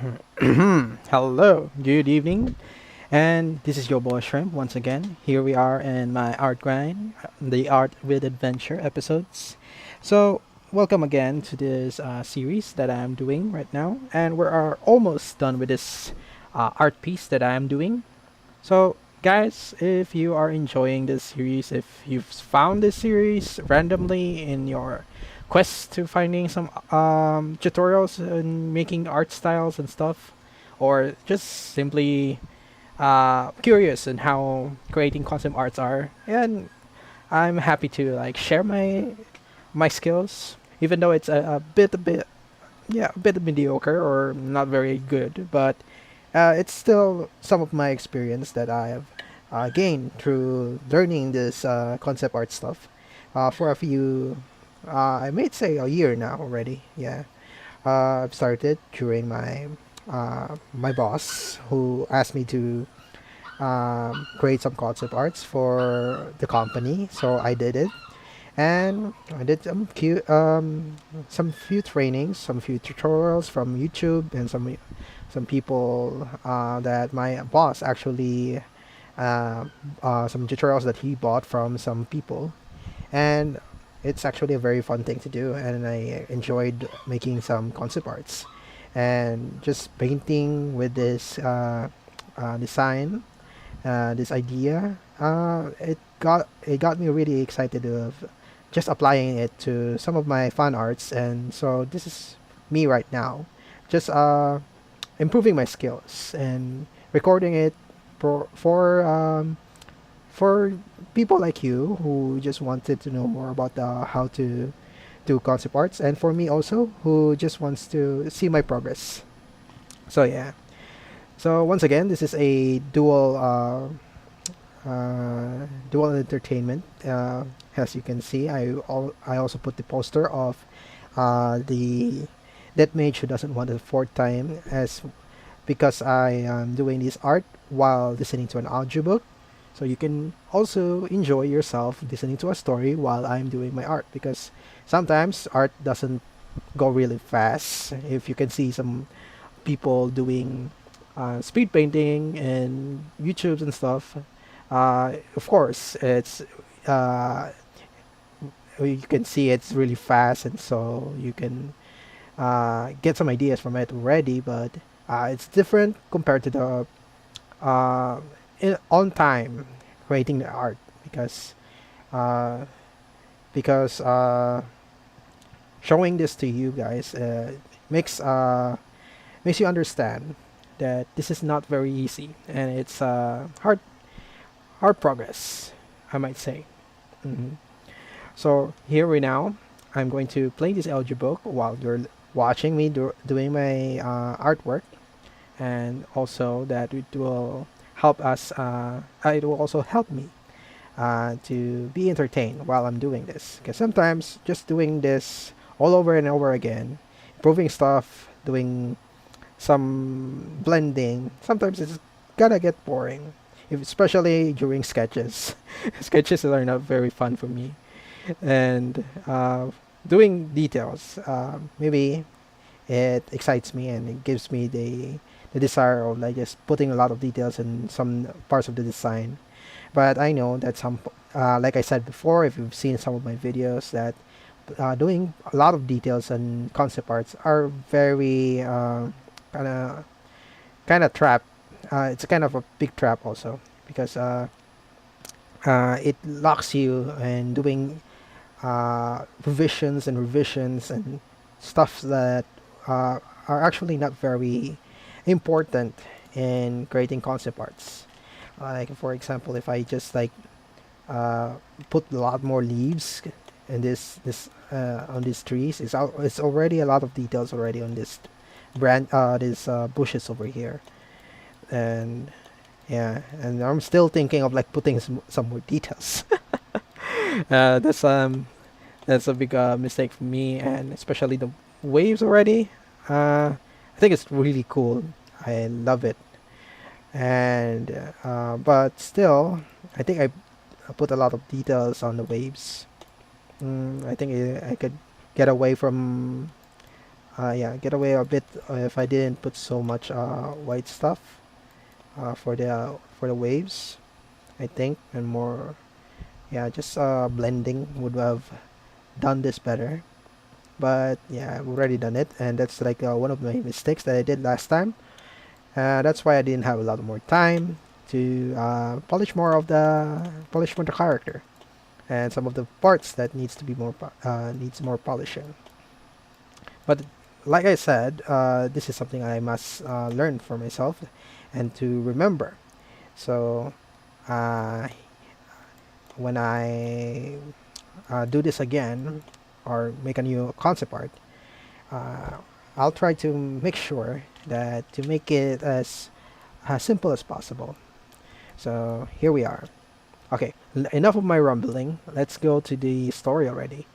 Hello, good evening, and this is your boy Shrimp once again. Here we are in my art grind, the Art with Adventure episodes. So, welcome again to this series that I'm doing right now, and we are almost done with this art piece that I'm doing. So, guys, if you are enjoying this series, if you've found this series randomly in your quest to finding some tutorials and making art styles and stuff, or just simply curious in how creating concept arts are, and I'm happy to like share my skills, even though it's a bit mediocre or not very good, but it's still some of my experience that I have gained through learning this concept art stuff for a few, I may say a year now already. Yeah, I've started during my boss who asked me to create some concept arts for the company, so I did it, and I did some few trainings, some few tutorials from YouTube, and some people that my boss actually some tutorials that he bought from some people, and it's actually a very fun thing to do, and I enjoyed making some concept arts and just painting with this design, this idea. It got me really excited of just applying it to some of my fan arts, and so this is me right now, just improving my skills and recording it for people like you who just wanted to know more about how to do concept arts, and for me also who just wants to see my progress. So yeah. So once again, this is a dual entertainment. As you can see, I also put the poster of the that mage who doesn't want a fourth time, as because I am doing this art while listening to an audiobook. So you can also enjoy yourself listening to a story while I'm doing my art, because sometimes art doesn't go really fast. If you can see some people doing speed painting and YouTubes and stuff, of course uh, you can see it's really fast, and so you can get some ideas from it already. But it's different compared to the uh, on time creating the art, because uh, because showing this to you guys makes makes you understand that this is not very easy, and it's hard progress, I might say. hmm So here we now. I'm going to play this audiobook while you're watching me doing my artwork, and also that it will help us. It will also help me to be entertained while I'm doing this. Because sometimes just doing this all over and over again, improving stuff, doing some blending, sometimes it's gonna get boring. Especially during sketches. Sketches are not very fun for me. And doing details, maybe it excites me and it gives me the desire of like just putting a lot of details in some parts of the design. But I know that like I said before, if you've seen some of my videos, that doing a lot of details and concept arts are very kind of trap. It's kind of a big trap also, because it locks you in doing revisions and stuff that are actually not very important in creating concept arts. Like for example, if I just like uh, put a lot more leaves in this on these trees, it's already a lot of details already on this these bushes over here, and yeah, and I'm still thinking of like putting some more details. uh, that's um that's a big mistake for me, and especially the waves already. I think it's really cool. I love it, and but still, I think I put a lot of details on the waves. I think I could get away from yeah, get away a bit if I didn't put so much white stuff for the waves, I think, and more. Yeah, just blending would have done this better. But yeah, I've already done it, and that's like one of my mistakes that I did last time. That's why I didn't have a lot more time to polish more the character and some of the parts that needs more polishing. But like I said, this is something I must learn for myself and to remember. So uh, when I do this again or make a new concept art, uh, I'll try to make sure that to make it as simple as possible. So here we are. Okay, enough of my rumbling. Let's go to the story already.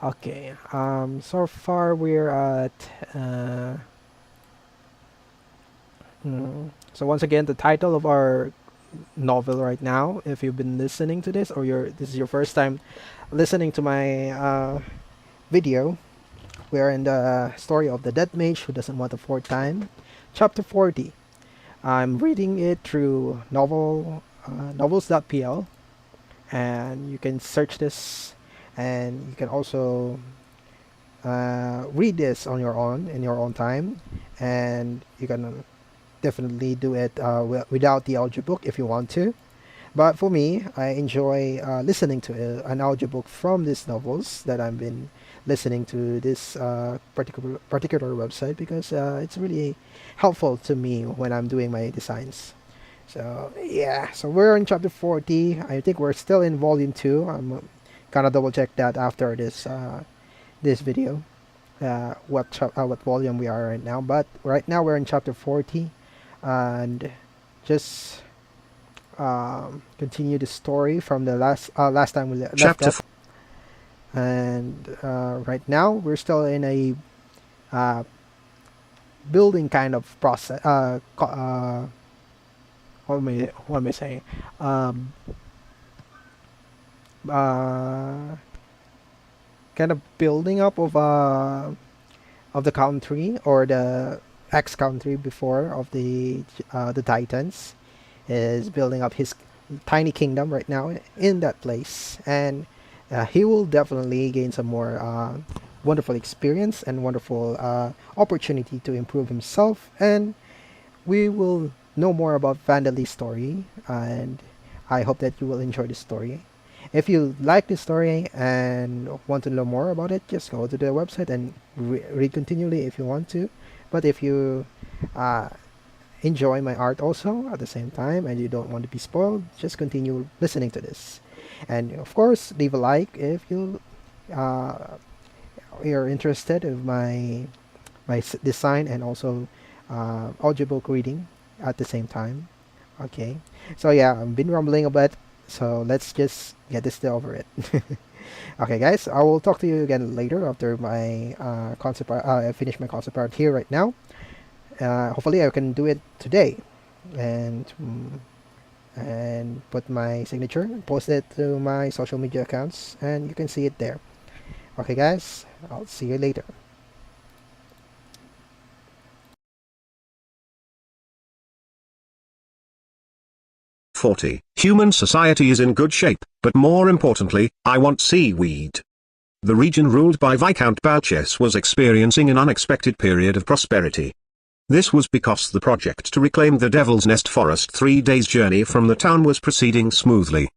Okay, so far we're at. So once again, the title of our novel right now, if you've been listening to this or this is your first time listening to my video, we're in the story of the dead mage who doesn't want a fourth time, chapter 40. I'm reading it through Novels.pl, and you can search this, and you can also read this on your own in your own time, and you can definitely do it without the audiobook if you want to. But for me, I enjoy listening to an audiobook from these novels that I've been listening to this particular website because it's really helpful to me when I'm doing my designs. So yeah, so we're in chapter 40. I think we're still in volume 2. I'm gonna double check that after this video, what volume we are right now. But right now we're in chapter 40, and just continue the story from the last time we left off. And right now we're still in a building kind of process. What am I saying? Uh, Kind of building up of the country, or the ex country before of the Titans, is building up his tiny kingdom right now in that place, and he will definitely gain some more wonderful experience and wonderful opportunity to improve himself, and we will know more about Vandal's story, and I hope that you will enjoy the story. If you like the story and want to know more about it, just go to the website and read continually if you want to. But if you uh, enjoy my art also at the same time and you don't want to be spoiled, just continue listening to this. And of course, leave a like if uh, you're interested in my design and also audiobook reading at the same time. Okay, so yeah, I've been rumbling a bit, so let's just get this over it. Okay, guys, I will talk to you again later after my concept art. I finish my concept art here right now. Hopefully, I can do it today, and put my signature, post it to my social media accounts, and you can see it there. Okay, guys, I'll see you later. Human society is in good shape, but more importantly, I want seaweed. The region ruled by Viscount Balches was experiencing an unexpected period of prosperity. This was because the project to reclaim the Devil's Nest forest 3 days' journey from the town was proceeding smoothly.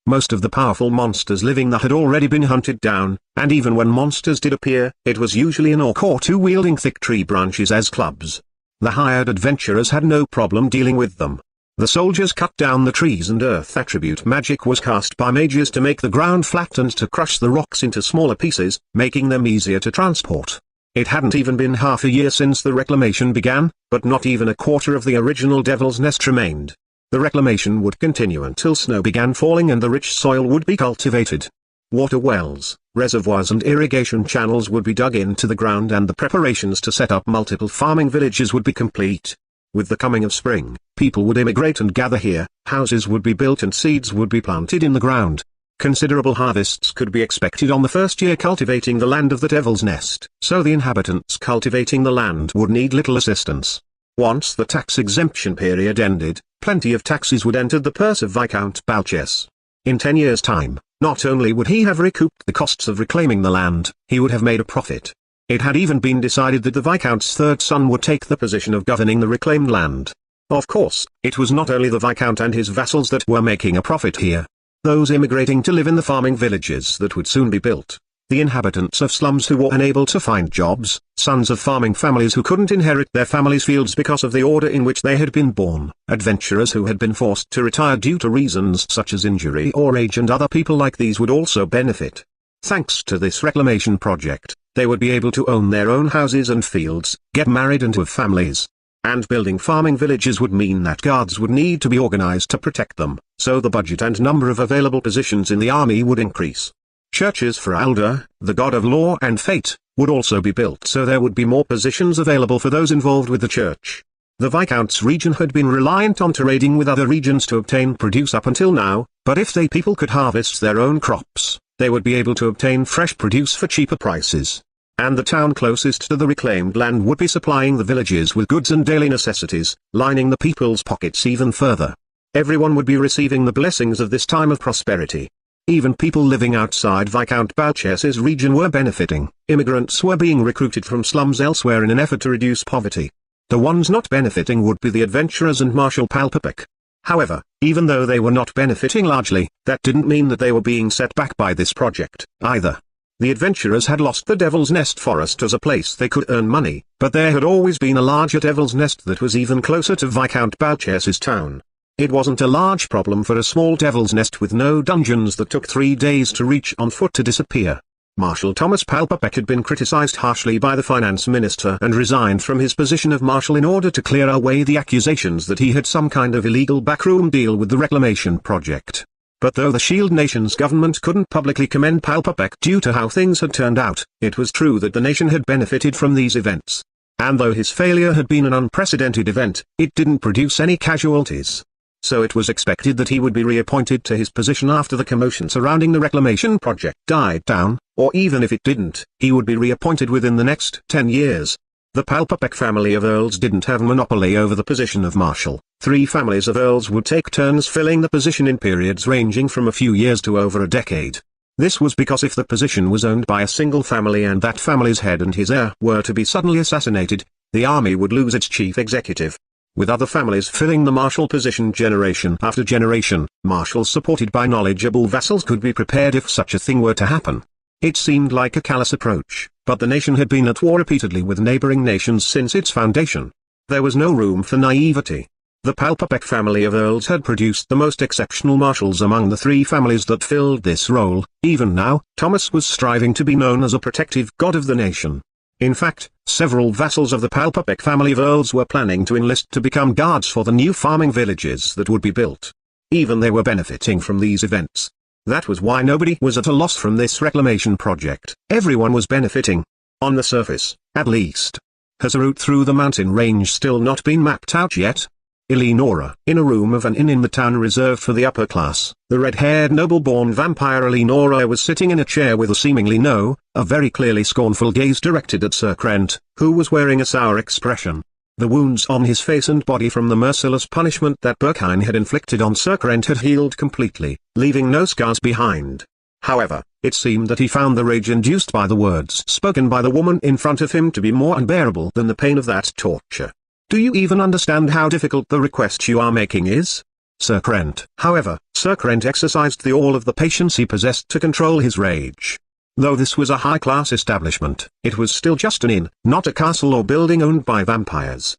Most of the powerful monsters living there had already been hunted down, and even when monsters did appear, it was usually an orc or two wielding thick tree branches as clubs. The hired adventurers had no problem dealing with them. The soldiers cut down the trees, and earth attribute magic was cast by mages to make the ground flat and to crush the rocks into smaller pieces, making them easier to transport. It hadn't even been half a year since the reclamation began, but not even a quarter of the original Devil's Nest remained. The reclamation would continue until snow began falling and the rich soil would be cultivated. Water wells, reservoirs and irrigation channels would be dug into the ground, and the preparations to set up multiple farming villages would be complete. With the coming of spring, people would immigrate and gather here, houses would be built and seeds would be planted in the ground. Considerable harvests could be expected on the first year cultivating the land of the Devil's Nest, so the inhabitants cultivating the land would need little assistance. Once the tax exemption period ended, plenty of taxes would enter the purse of Viscount Balches. In 10 years' time, not only would he have recouped the costs of reclaiming the land, he would have made a profit. It had even been decided that the Viscount's third son would take the position of governing the reclaimed land. Of course, it was not only the Viscount and his vassals that were making a profit here. Those immigrating to live in the farming villages that would soon be built, the inhabitants of slums who were unable to find jobs, sons of farming families who couldn't inherit their families' fields because of the order in which they had been born, adventurers who had been forced to retire due to reasons such as injury or age, and other people like these would also benefit. Thanks to this reclamation project, they would be able to own their own houses and fields, get married and have families. And building farming villages would mean that guards would need to be organized to protect them, so the budget and number of available positions in the army would increase. Churches for Alder, the god of law and fate, would also be built, so there would be more positions available for those involved with the church. The Viscount's region had been reliant on trading with other regions to obtain produce up until now, but if they people could harvest their own crops, they would be able to obtain fresh produce for cheaper prices. And the town closest to the reclaimed land would be supplying the villages with goods and daily necessities, lining the people's pockets even further. Everyone would be receiving the blessings of this time of prosperity. Even people living outside Viscount Balches's region were benefiting. Immigrants were being recruited from slums elsewhere in an effort to reduce poverty. The ones not benefiting would be the adventurers and Marshal Palpapek. However, even though they were not benefiting largely, that didn't mean that they were being set back by this project, either. The adventurers had lost the Devil's Nest forest as a place they could earn money, but there had always been a larger Devil's Nest that was even closer to Viscount Balches's town. It wasn't a large problem for a small Devil's Nest with no dungeons that took 3 days to reach on foot to disappear. Marshal Thomas Palpapek had been criticized harshly by the finance minister and resigned from his position of marshal in order to clear away the accusations that he had some kind of illegal backroom deal with the reclamation project. But though the Shield Nation's government couldn't publicly commend Palpapek due to how things had turned out, it was true that the nation had benefited from these events. And though his failure had been an unprecedented event, it didn't produce any casualties. So it was expected that he would be reappointed to his position after the commotion surrounding the reclamation project died down, or even if it didn't, he would be reappointed within the next 10 years. The Palpapek family of earls didn't have a monopoly over the position of marshal. 3 families of earls would take turns filling the position in periods ranging from a few years to over a decade. This was because if the position was owned by a single family and that family's head and his heir were to be suddenly assassinated, the army would lose its chief executive. With other families filling the marshal position generation after generation, marshals supported by knowledgeable vassals could be prepared if such a thing were to happen. It seemed like a callous approach, but the nation had been at war repeatedly with neighboring nations since its foundation. There was no room for naivety. The Palpapek family of earls had produced the most exceptional marshals among the 3 families that filled this role. Even now, Thomas was striving to be known as a protective god of the nation. In fact, several vassals of the Palpapek family of earls were planning to enlist to become guards for the new farming villages that would be built. Even they were benefiting from these events. That was why nobody was at a loss from this reclamation project. Everyone was benefiting. On the surface, at least. Has a route through the mountain range still not been mapped out yet? Eleonora, in a room of an inn in the town reserved for the upper class, the red-haired noble-born vampire Eleonora was sitting in a chair with a very clearly scornful gaze directed at Sir Krent, who was wearing a sour expression. The wounds on his face and body from the merciless punishment that Berkheim had inflicted on Sir Krent had healed completely, leaving no scars behind. However, it seemed that he found the rage induced by the words spoken by the woman in front of him to be more unbearable than the pain of that torture. Do you even understand how difficult the request you are making is? Sir Krent. However, Sir Krent exercised all of the patience he possessed to control his rage. Though this was a high-class establishment, it was still just an inn, not a castle or building owned by vampires.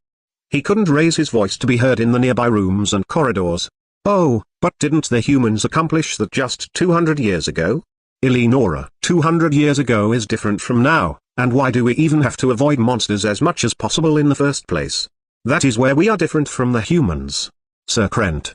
He couldn't raise his voice to be heard in the nearby rooms and corridors. Oh, but didn't the humans accomplish that just 200 years ago? Eleonora, 200 years ago is different from now, and why do we even have to avoid monsters as much as possible in the first place? That is where we are different from the humans. Sir Krent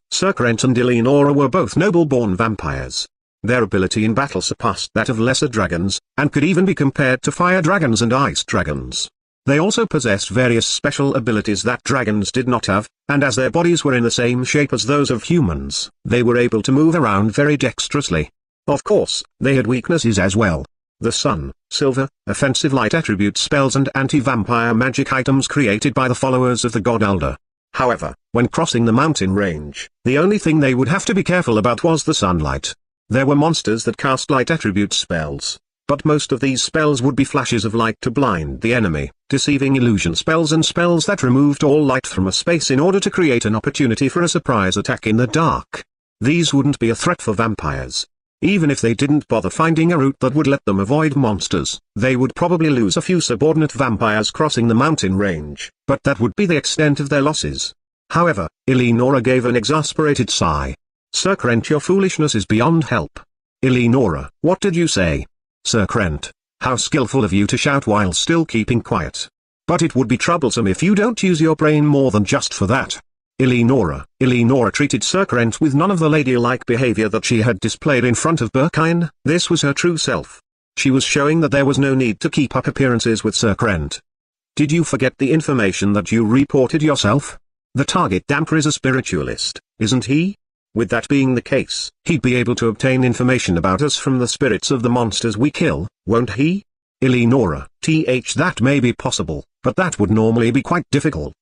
and Eleonora were both noble-born vampires. Their ability in battle surpassed that of lesser dragons, and could even be compared to fire dragons and ice dragons. They also possessed various special abilities that dragons did not have, and as their bodies were in the same shape as those of humans, they were able to move around very dexterously. Of course, they had weaknesses as well. The sun, silver, offensive light attribute spells and anti-vampire magic items created by the followers of the god Elder. However, when crossing the mountain range, the only thing they would have to be careful about was the sunlight. There were monsters that cast light attribute spells, but most of these spells would be flashes of light to blind the enemy, deceiving illusion spells and spells that removed all light from a space in order to create an opportunity for a surprise attack in the dark. These wouldn't be a threat for vampires. Even if they didn't bother finding a route that would let them avoid monsters, they would probably lose a few subordinate vampires crossing the mountain range, but that would be the extent of their losses. However, Eleonora gave an exasperated sigh. Sir Krent, your foolishness is beyond help. Eleonora, what did you say? Sir Krent, how skillful of you to shout while still keeping quiet. But it would be troublesome if you don't use your brain more than just for that. Eleonora treated Sir Krent with none of the ladylike behavior that she had displayed in front of Berkine. This was her true self. She was showing that there was no need to keep up appearances with Sir Krent. Did you forget the information that you reported yourself? The target damper is a spiritualist, isn't he? With that being the case, he'd be able to obtain information about us from the spirits of the monsters we kill, won't he? Eleonora, that may be possible, but that would normally be quite difficult.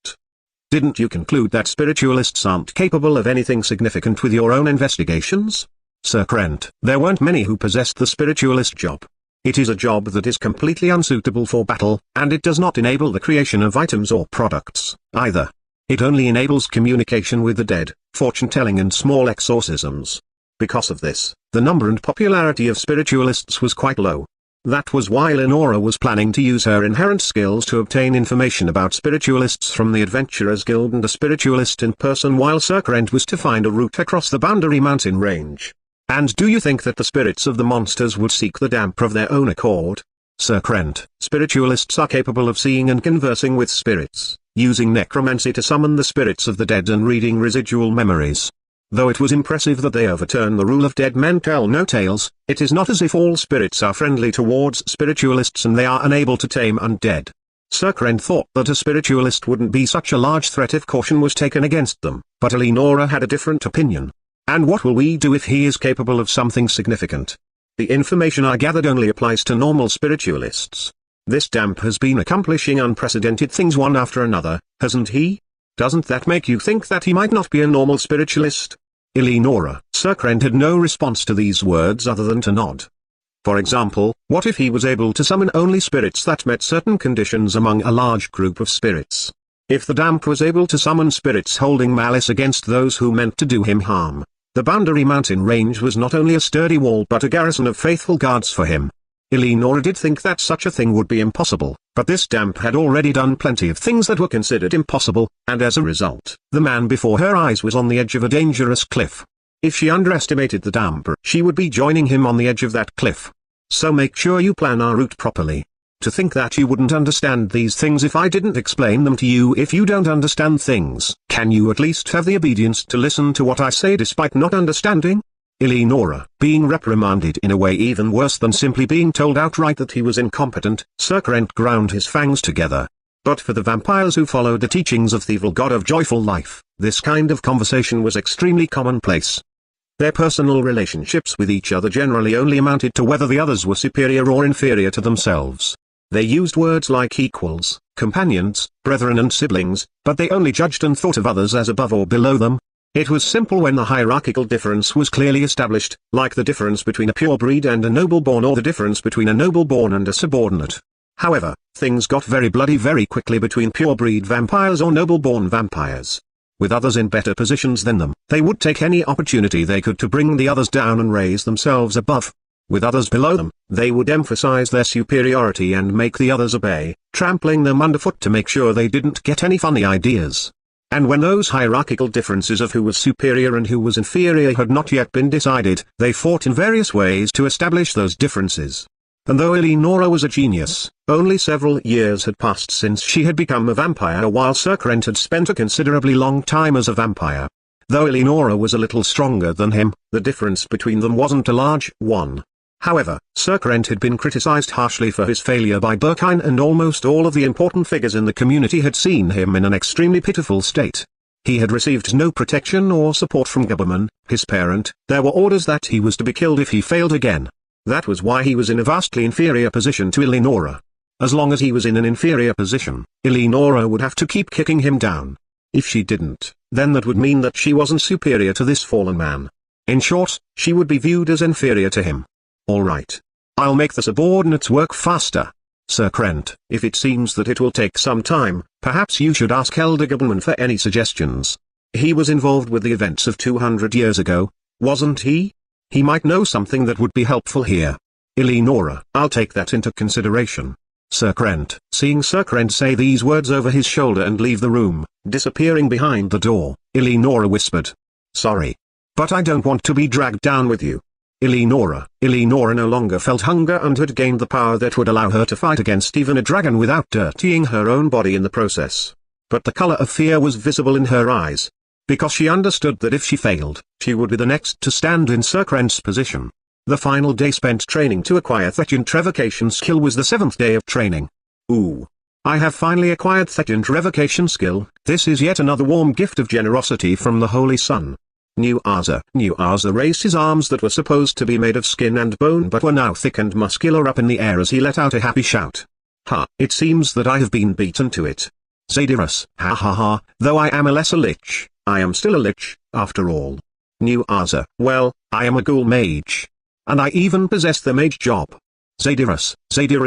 Didn't you conclude that spiritualists aren't capable of anything significant with your own investigations? Sir Krent, there weren't many who possessed the spiritualist job. It is a job that is completely unsuitable for battle, and it does not enable the creation of items or products, either. It only enables communication with the dead, fortune-telling and small exorcisms. Because of this, the number and popularity of spiritualists was quite low. That was why Eleonora was planning to use her inherent skills to obtain information about spiritualists from the Adventurers Guild and a spiritualist in person, while Sir Krent was to find a route across the boundary mountain range. And do you think that the spirits of the monsters would seek the damper of their own accord? Sir Krent, spiritualists are capable of seeing and conversing with spirits, using necromancy to summon the spirits of the dead and reading residual memories. Though it was impressive that they overturn the rule of dead men tell no tales, it is not as if all spirits are friendly towards spiritualists and they are unable to tame undead. Sir Krent thought that a spiritualist wouldn't be such a large threat if caution was taken against them, but Eleonora had a different opinion. And what will we do if he is capable of something significant? The information I gathered only applies to normal spiritualists. This damp has been accomplishing unprecedented things one after another, hasn't he? Doesn't that make you think that he might not be a normal spiritualist? Eleonora, Sir Krent had no response to these words other than to nod. For example, what if he was able to summon only spirits that met certain conditions among a large group of spirits? If the damp was able to summon spirits holding malice against those who meant to do him harm, the boundary mountain range was not only a sturdy wall but a garrison of faithful guards for him. Eleonora did think that such a thing would be impossible, but this damp had already done plenty of things that were considered impossible, and as a result, the man before her eyes was on the edge of a dangerous cliff. If she underestimated the damper, she would be joining him on the edge of that cliff. So make sure you plan our route properly. To think that you wouldn't understand these things if I didn't explain them to you. If you don't understand things, can you at least have the obedience to listen to what I say despite not understanding? Eleonora, being reprimanded in a way even worse than simply being told outright that he was incompetent, Sir Krent ground his fangs together. But for the vampires who followed the teachings of the evil god of joyful life, this kind of conversation was extremely commonplace. Their personal relationships with each other generally only amounted to whether the others were superior or inferior to themselves. They used words like equals, companions, brethren and siblings, but they only judged and thought of others as above or below them. It was simple when the hierarchical difference was clearly established, like the difference between a pure-breed and a noble-born or the difference between a noble-born and a subordinate. However, things got very bloody very quickly between pure-breed vampires or noble-born vampires. With others in better positions than them, they would take any opportunity they could to bring the others down and raise themselves above. With others below them, they would emphasize their superiority and make the others obey, trampling them underfoot to make sure they didn't get any funny ideas. And when those hierarchical differences of who was superior and who was inferior had not yet been decided, they fought in various ways to establish those differences. And though Eleonora was a genius, only several years had passed since she had become a vampire, while Sir Krent had spent a considerably long time as a vampire. Though Eleonora was a little stronger than him, the difference between them wasn't a large one. However, Sir Krent had been criticized harshly for his failure by Berkine, and almost all of the important figures in the community had seen him in an extremely pitiful state. He had received no protection or support from Gabumon, his parent. There were orders that he was to be killed if he failed again. That was why he was in a vastly inferior position to Eleonora. As long as he was in an inferior position, Eleonora would have to keep kicking him down. If she didn't, then that would mean that she wasn't superior to this fallen man. In short, she would be viewed as inferior to him. Alright. I'll make the subordinates work faster. Sir Krent, if it seems that it will take some time, perhaps you should ask Elder Gabumon for any suggestions. He was involved with the events of 200 years ago, wasn't he? He might know something that would be helpful here. Eleonora, I'll take that into consideration. Sir Krent, seeing Sir Krent say these words over his shoulder and leave the room, disappearing behind the door, Eleonora whispered. Sorry. But I don't want to be dragged down with you. Eleonora no longer felt hunger and had gained the power that would allow her to fight against even a dragon without dirtying her own body in the process. But the color of fear was visible in her eyes. Because she understood that if she failed, she would be the next to stand in Sir Krent's position. The final day spent training to acquire Thetiant Revocation skill was the 7th day of training. Ooh. I have finally acquired Thetiant Revocation skill. This is yet another warm gift of generosity from the Holy Sun. New Arza raised his arms that were supposed to be made of skin and bone but were now thick and muscular up in the air as he let out a happy shout. Ha, it seems that I have been beaten to it. Zadyrus, ha ha ha, though I am a lesser lich, I am still a lich, after all. New Arza, well, I am a ghoul mage. And I even possess the mage job. Zadyrus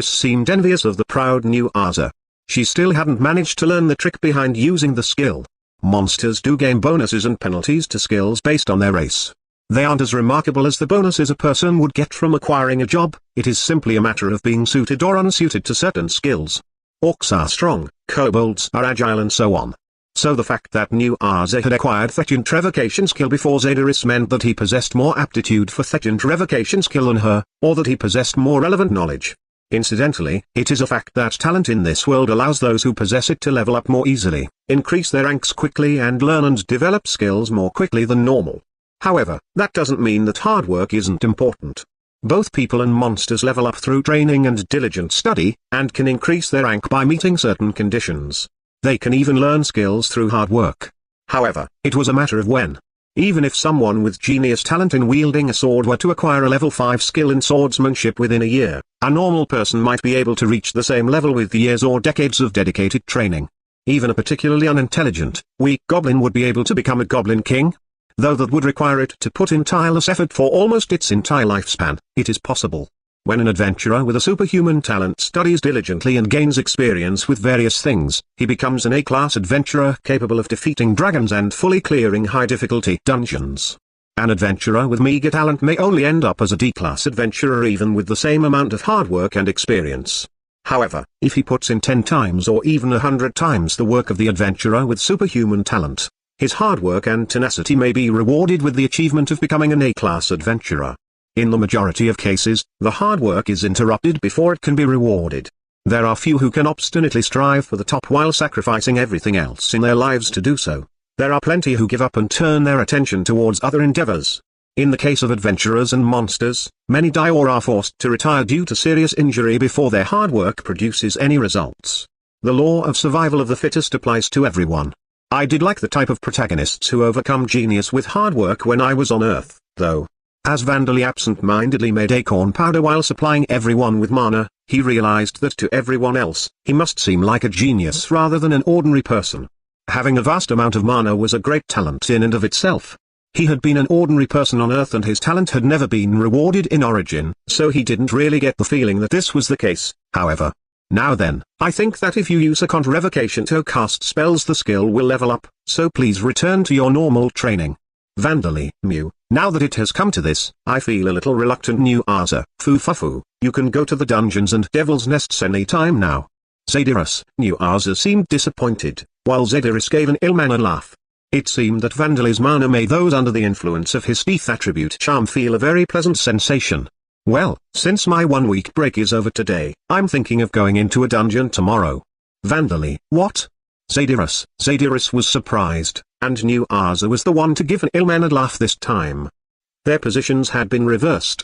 seemed envious of the proud New Arza. She still hadn't managed to learn the trick behind using the skill. Monsters do gain bonuses and penalties to skills based on their race. They aren't as remarkable as the bonuses a person would get from acquiring a job, it is simply a matter of being suited or unsuited to certain skills. Orcs are strong, kobolds are agile and so on. So the fact that New Arza had acquired Thetiant Revocation skill before Zadyrus meant that he possessed more aptitude for Thetiant Revocation skill than her, or that he possessed more relevant knowledge. Incidentally, it is a fact that talent in this world allows those who possess it to level up more easily, increase their ranks quickly and learn and develop skills more quickly than normal. However, that doesn't mean that hard work isn't important. Both people and monsters level up through training and diligent study, and can increase their rank by meeting certain conditions. They can even learn skills through hard work. However, it was a matter of when. Even if someone with genius talent in wielding a sword were to acquire a level 5 skill in swordsmanship within a year, a normal person might be able to reach the same level with years or decades of dedicated training. Even a particularly unintelligent, weak goblin would be able to become a goblin king. Though that would require it to put in tireless effort for almost its entire lifespan, it is possible. When an adventurer with a superhuman talent studies diligently and gains experience with various things, he becomes an A-class adventurer capable of defeating dragons and fully clearing high-difficulty dungeons. An adventurer with meager talent may only end up as a D-class adventurer even with the same amount of hard work and experience. However, if he puts in 10 times or even 100 times the work of the adventurer with superhuman talent, his hard work and tenacity may be rewarded with the achievement of becoming an A-class adventurer. In the majority of cases, the hard work is interrupted before it can be rewarded. There are few who can obstinately strive for the top while sacrificing everything else in their lives to do so. There are plenty who give up and turn their attention towards other endeavors. In the case of adventurers and monsters, many die or are forced to retire due to serious injury before their hard work produces any results. The law of survival of the fittest applies to everyone. I did like the type of protagonists who overcome genius with hard work when I was on Earth, though. As Vandali absent-mindedly made acorn powder while supplying everyone with mana, he realized that to everyone else, he must seem like a genius rather than an ordinary person. Having a vast amount of mana was a great talent in and of itself. He had been an ordinary person on Earth and his talent had never been rewarded in origin, so he didn't really get the feeling that this was the case, however. Now then, I think that if you use a Cont Revocation to cast spells the skill will level up, so please return to your normal training. Vandali, Mew, now that it has come to this, I feel a little reluctant. New Arza, foo, you can go to the dungeons and devil's nests any time now. Zadyrus, New Arza seemed disappointed, while Zadyrus gave an ill-mannered laugh. It seemed that Vandali's mana made those under the influence of his teeth attribute charm feel a very pleasant sensation. Well, since my 1-week break is over today, I'm thinking of going into a dungeon tomorrow. Vandali, what? Zadyrus was surprised, and New Arza was the one to give an ill-mannered laugh this time. Their positions had been reversed.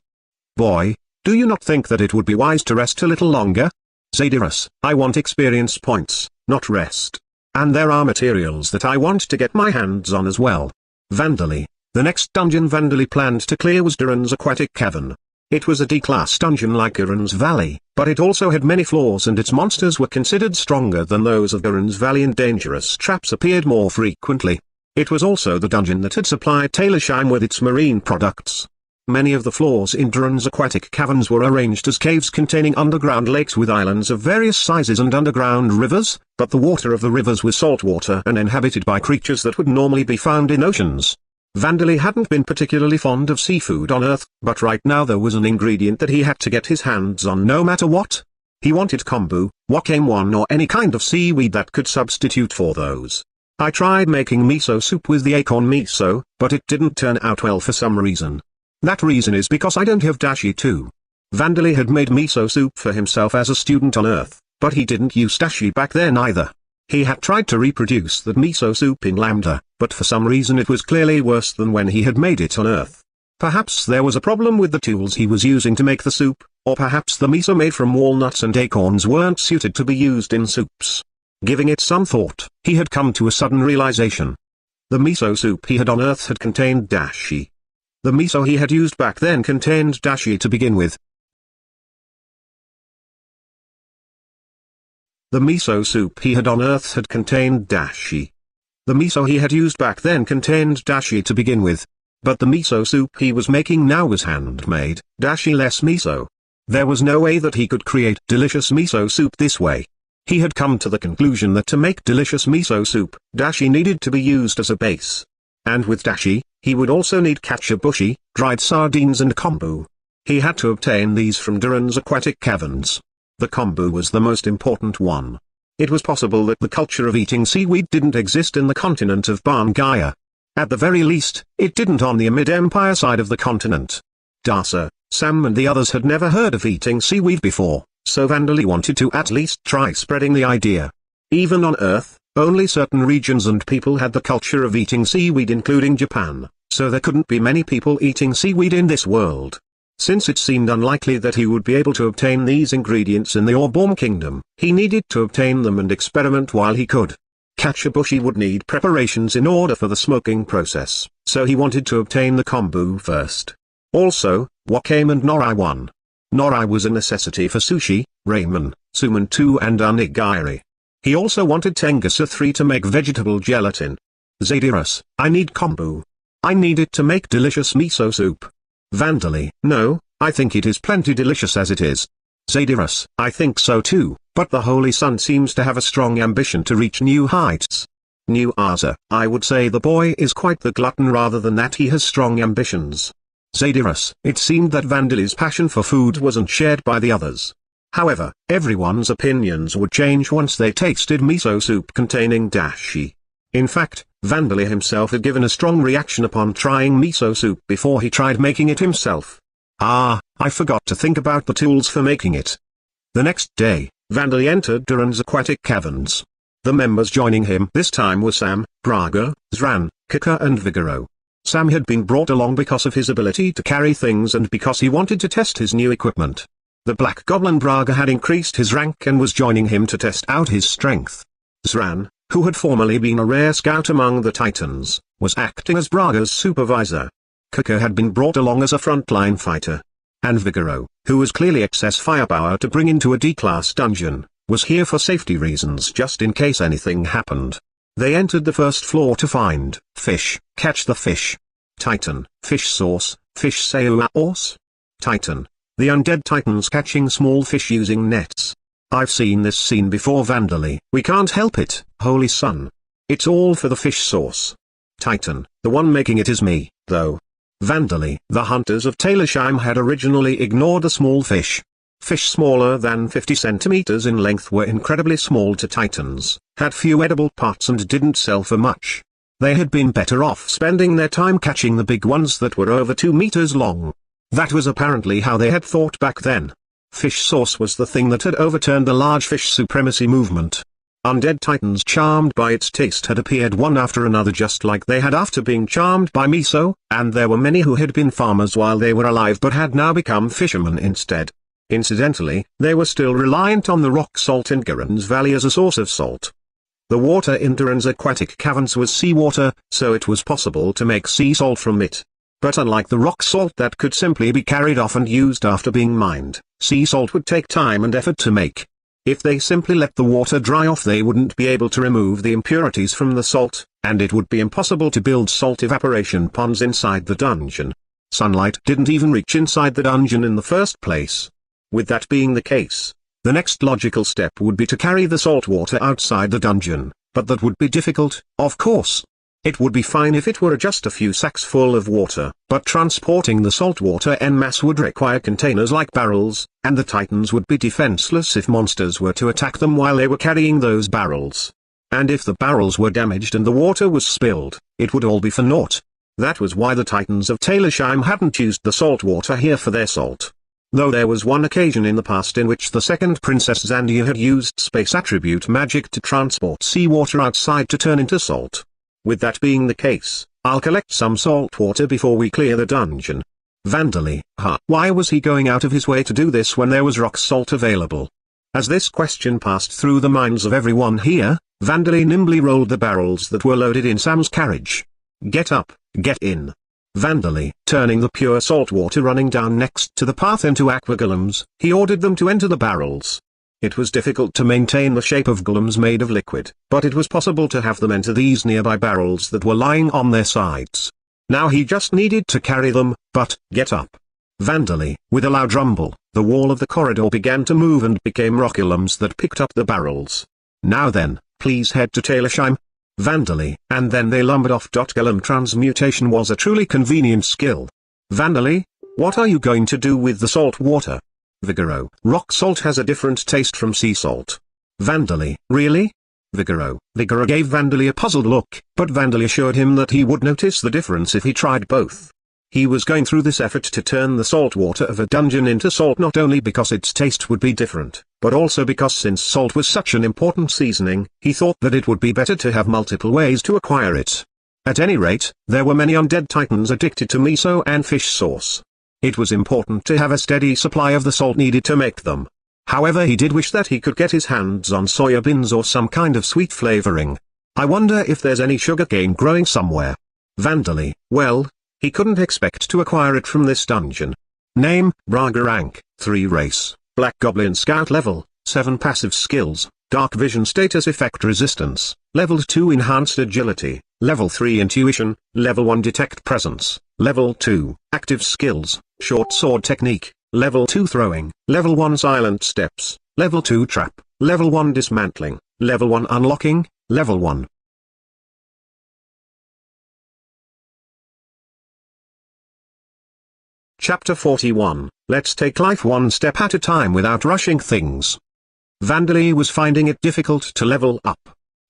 Boy, do you not think that it would be wise to rest a little longer? Zadyrus, I want experience points, not rest. And there are materials that I want to get my hands on as well. Vandally. The next dungeon Vandally planned to clear was Duran's Aquatic Cavern. It was a D-class dungeon like Duran's Valley, but it also had many flaws and its monsters were considered stronger than those of Duran's Valley and dangerous traps appeared more frequently. It was also the dungeon that had supplied Taylorsheim with its marine products. Many of the floors in Duran's aquatic caverns were arranged as caves containing underground lakes with islands of various sizes and underground rivers, but the water of the rivers was salt water and inhabited by creatures that would normally be found in oceans. Vandally hadn't been particularly fond of seafood on Earth, but right now there was an ingredient that he had to get his hands on no matter what. He wanted kombu, wakame or any kind of seaweed that could substitute for those. I tried making miso soup with the acorn miso, but it didn't turn out well for some reason. That reason is because I don't have dashi too. Vandally had made miso soup for himself as a student on Earth, but he didn't use dashi back then either. He had tried to reproduce that miso soup in Lambda, but for some reason it was clearly worse than when he had made it on Earth. Perhaps there was a problem with the tools he was using to make the soup, or perhaps the miso made from walnuts and acorns weren't suited to be used in soups. Giving it some thought, he had come to a sudden realization. The miso soup he had on Earth had contained dashi. The miso he had used back then contained dashi to begin with. The miso soup he had on Earth had contained dashi. The miso he had used back then contained dashi to begin with. But the miso soup he was making now was handmade, dashi-less miso. There was no way that he could create delicious miso soup this way. He had come to the conclusion that to make delicious miso soup, dashi needed to be used as a base. And with dashi, he would also need katsuobushi, dried sardines and kombu. He had to obtain these from Duran's aquatic caverns. The kombu was the most important one. It was possible that the culture of eating seaweed didn't exist in the continent of Barngaya. At the very least, it didn't on the Amid Empire side of the continent. Darsa, Sam and the others had never heard of eating seaweed before, so Vandally wanted to at least try spreading the idea. Even on Earth, only certain regions and people had the culture of eating seaweed including Japan, so there couldn't be many people eating seaweed in this world. Since it seemed unlikely that he would be able to obtain these ingredients in the Orborn Kingdom, he needed to obtain them and experiment while he could. Katsuobushi would need preparations in order for the smoking process, so he wanted to obtain the kombu first. Also, wakame and nori. Nori was a necessity for sushi, ramen, suman 2 and onigiri. He also wanted tengasa 3 to make vegetable gelatin. Zadirus, I need kombu. I need it to make delicious miso soup. Vandally, no, I think it is plenty delicious as it is. Zadirus, I think so too, but the Holy Sun seems to have a strong ambition to reach new heights. New Arza, I would say the boy is quite the glutton rather than that he has strong ambitions. Zadirus, it seemed that Vandaly's passion for food wasn't shared by the others. However, everyone's opinions would change once they tasted miso soup containing dashi. In fact, Vandally himself had given a strong reaction upon trying miso soup before he tried making it himself. Ah, I forgot to think about the tools for making it. The next day, Vandally entered Duran's aquatic caverns. The members joining him this time were Sam, Braga, Zran, Kika and Vigoro. Sam had been brought along because of his ability to carry things and because he wanted to test his new equipment. The Black Goblin Braga had increased his rank and was joining him to test out his strength. Zran, who had formerly been a rare scout among the Titans, was acting as Braga's supervisor. Kika had been brought along as a frontline fighter. And Vigoro, who was clearly excess firepower to bring into a D-class dungeon, was here for safety reasons just in case anything happened. They entered the first floor to find fish, catch the fish. Titan, fish sauce, fish sauce. Titan, the undead titans catching small fish using nets. I've seen this scene before Vandally, we can't help it, Holy Sun. It's all for the fish sauce. Titan, the one making it is me, though. Vandally, the hunters of Taylorsheim had originally ignored the small fish. Fish smaller than 50 centimeters in length were incredibly small to Titans, had few edible parts and didn't sell for much. They had been better off spending their time catching the big ones that were over 2 meters long. That was apparently how they had thought back then. Fish sauce was the thing that had overturned the large fish supremacy movement. Undead titans charmed by its taste had appeared one after another just like they had after being charmed by miso, and there were many who had been farmers while they were alive but had now become fishermen instead. Incidentally, they were still reliant on the rock salt in Duran's Valley as a source of salt. The water in Duran's aquatic caverns was seawater, so it was possible to make sea salt from it. But unlike the rock salt that could simply be carried off and used after being mined, sea salt would take time and effort to make. If they simply let the water dry off, they wouldn't be able to remove the impurities from the salt, and it would be impossible to build salt evaporation ponds inside the dungeon. Sunlight didn't even reach inside the dungeon in the first place. With that being the case, the next logical step would be to carry the salt water outside the dungeon, but that would be difficult, of course. It would be fine if it were just a few sacks full of water, but transporting the salt water en masse would require containers like barrels, and the Titans would be defenseless if monsters were to attack them while they were carrying those barrels. And if the barrels were damaged and the water was spilled, it would all be for naught. That was why the Titans of Taylorsheim hadn't used the salt water here for their salt. Though there was one occasion in the past in which the second Princess Zandia had used space attribute magic to transport seawater outside to turn into salt. With that being the case, I'll collect some salt water before we clear the dungeon. Vandally, why was he going out of his way to do this when there was rock salt available? As this question passed through the minds of everyone here, Vandally nimbly rolled the barrels that were loaded in Sam's carriage. Get up, get in. Vandally, turning the pure salt water running down next to the path into aquagolems, he ordered them to enter the barrels. It was difficult to maintain the shape of golems made of liquid, but it was possible to have them enter these nearby barrels that were lying on their sides. Now he just needed to carry them, but, get up. Vandally, with a loud rumble, the wall of the corridor began to move and became rock golems that picked up the barrels. Now then, please head to Taylorsheim. Vandally, and then they lumbered off. Golem transmutation was a truly convenient skill. Vandally, what are you going to do with the salt water? Vigoro, rock salt has a different taste from sea salt. Vandally, really? Vigoro gave Vandally a puzzled look, but Vandally assured him that he would notice the difference if he tried both. He was going through this effort to turn the salt water of a dungeon into salt not only because its taste would be different, but also because since salt was such an important seasoning, he thought that it would be better to have multiple ways to acquire it. At any rate, there were many undead titans addicted to miso and fish sauce. It was important to have a steady supply of the salt needed to make them. However, he did wish that he could get his hands on soya beans or some kind of sweet flavoring. I wonder if there's any sugarcane growing somewhere. Vandally, well, he couldn't expect to acquire it from this dungeon. Name, Braga rank, 3 race, Black Goblin Scout level, 7 passive skills, Dark Vision status effect resistance, level 2 enhanced agility, level 3 intuition, level 1 detect presence, level 2, active skills, short sword technique, level 2 throwing, level 1 silent steps, level 2 trap, level 1 dismantling, level 1 unlocking, level 1. Chapter 41, Let's take life one step at a time without rushing things. Vandally was finding it difficult to level up.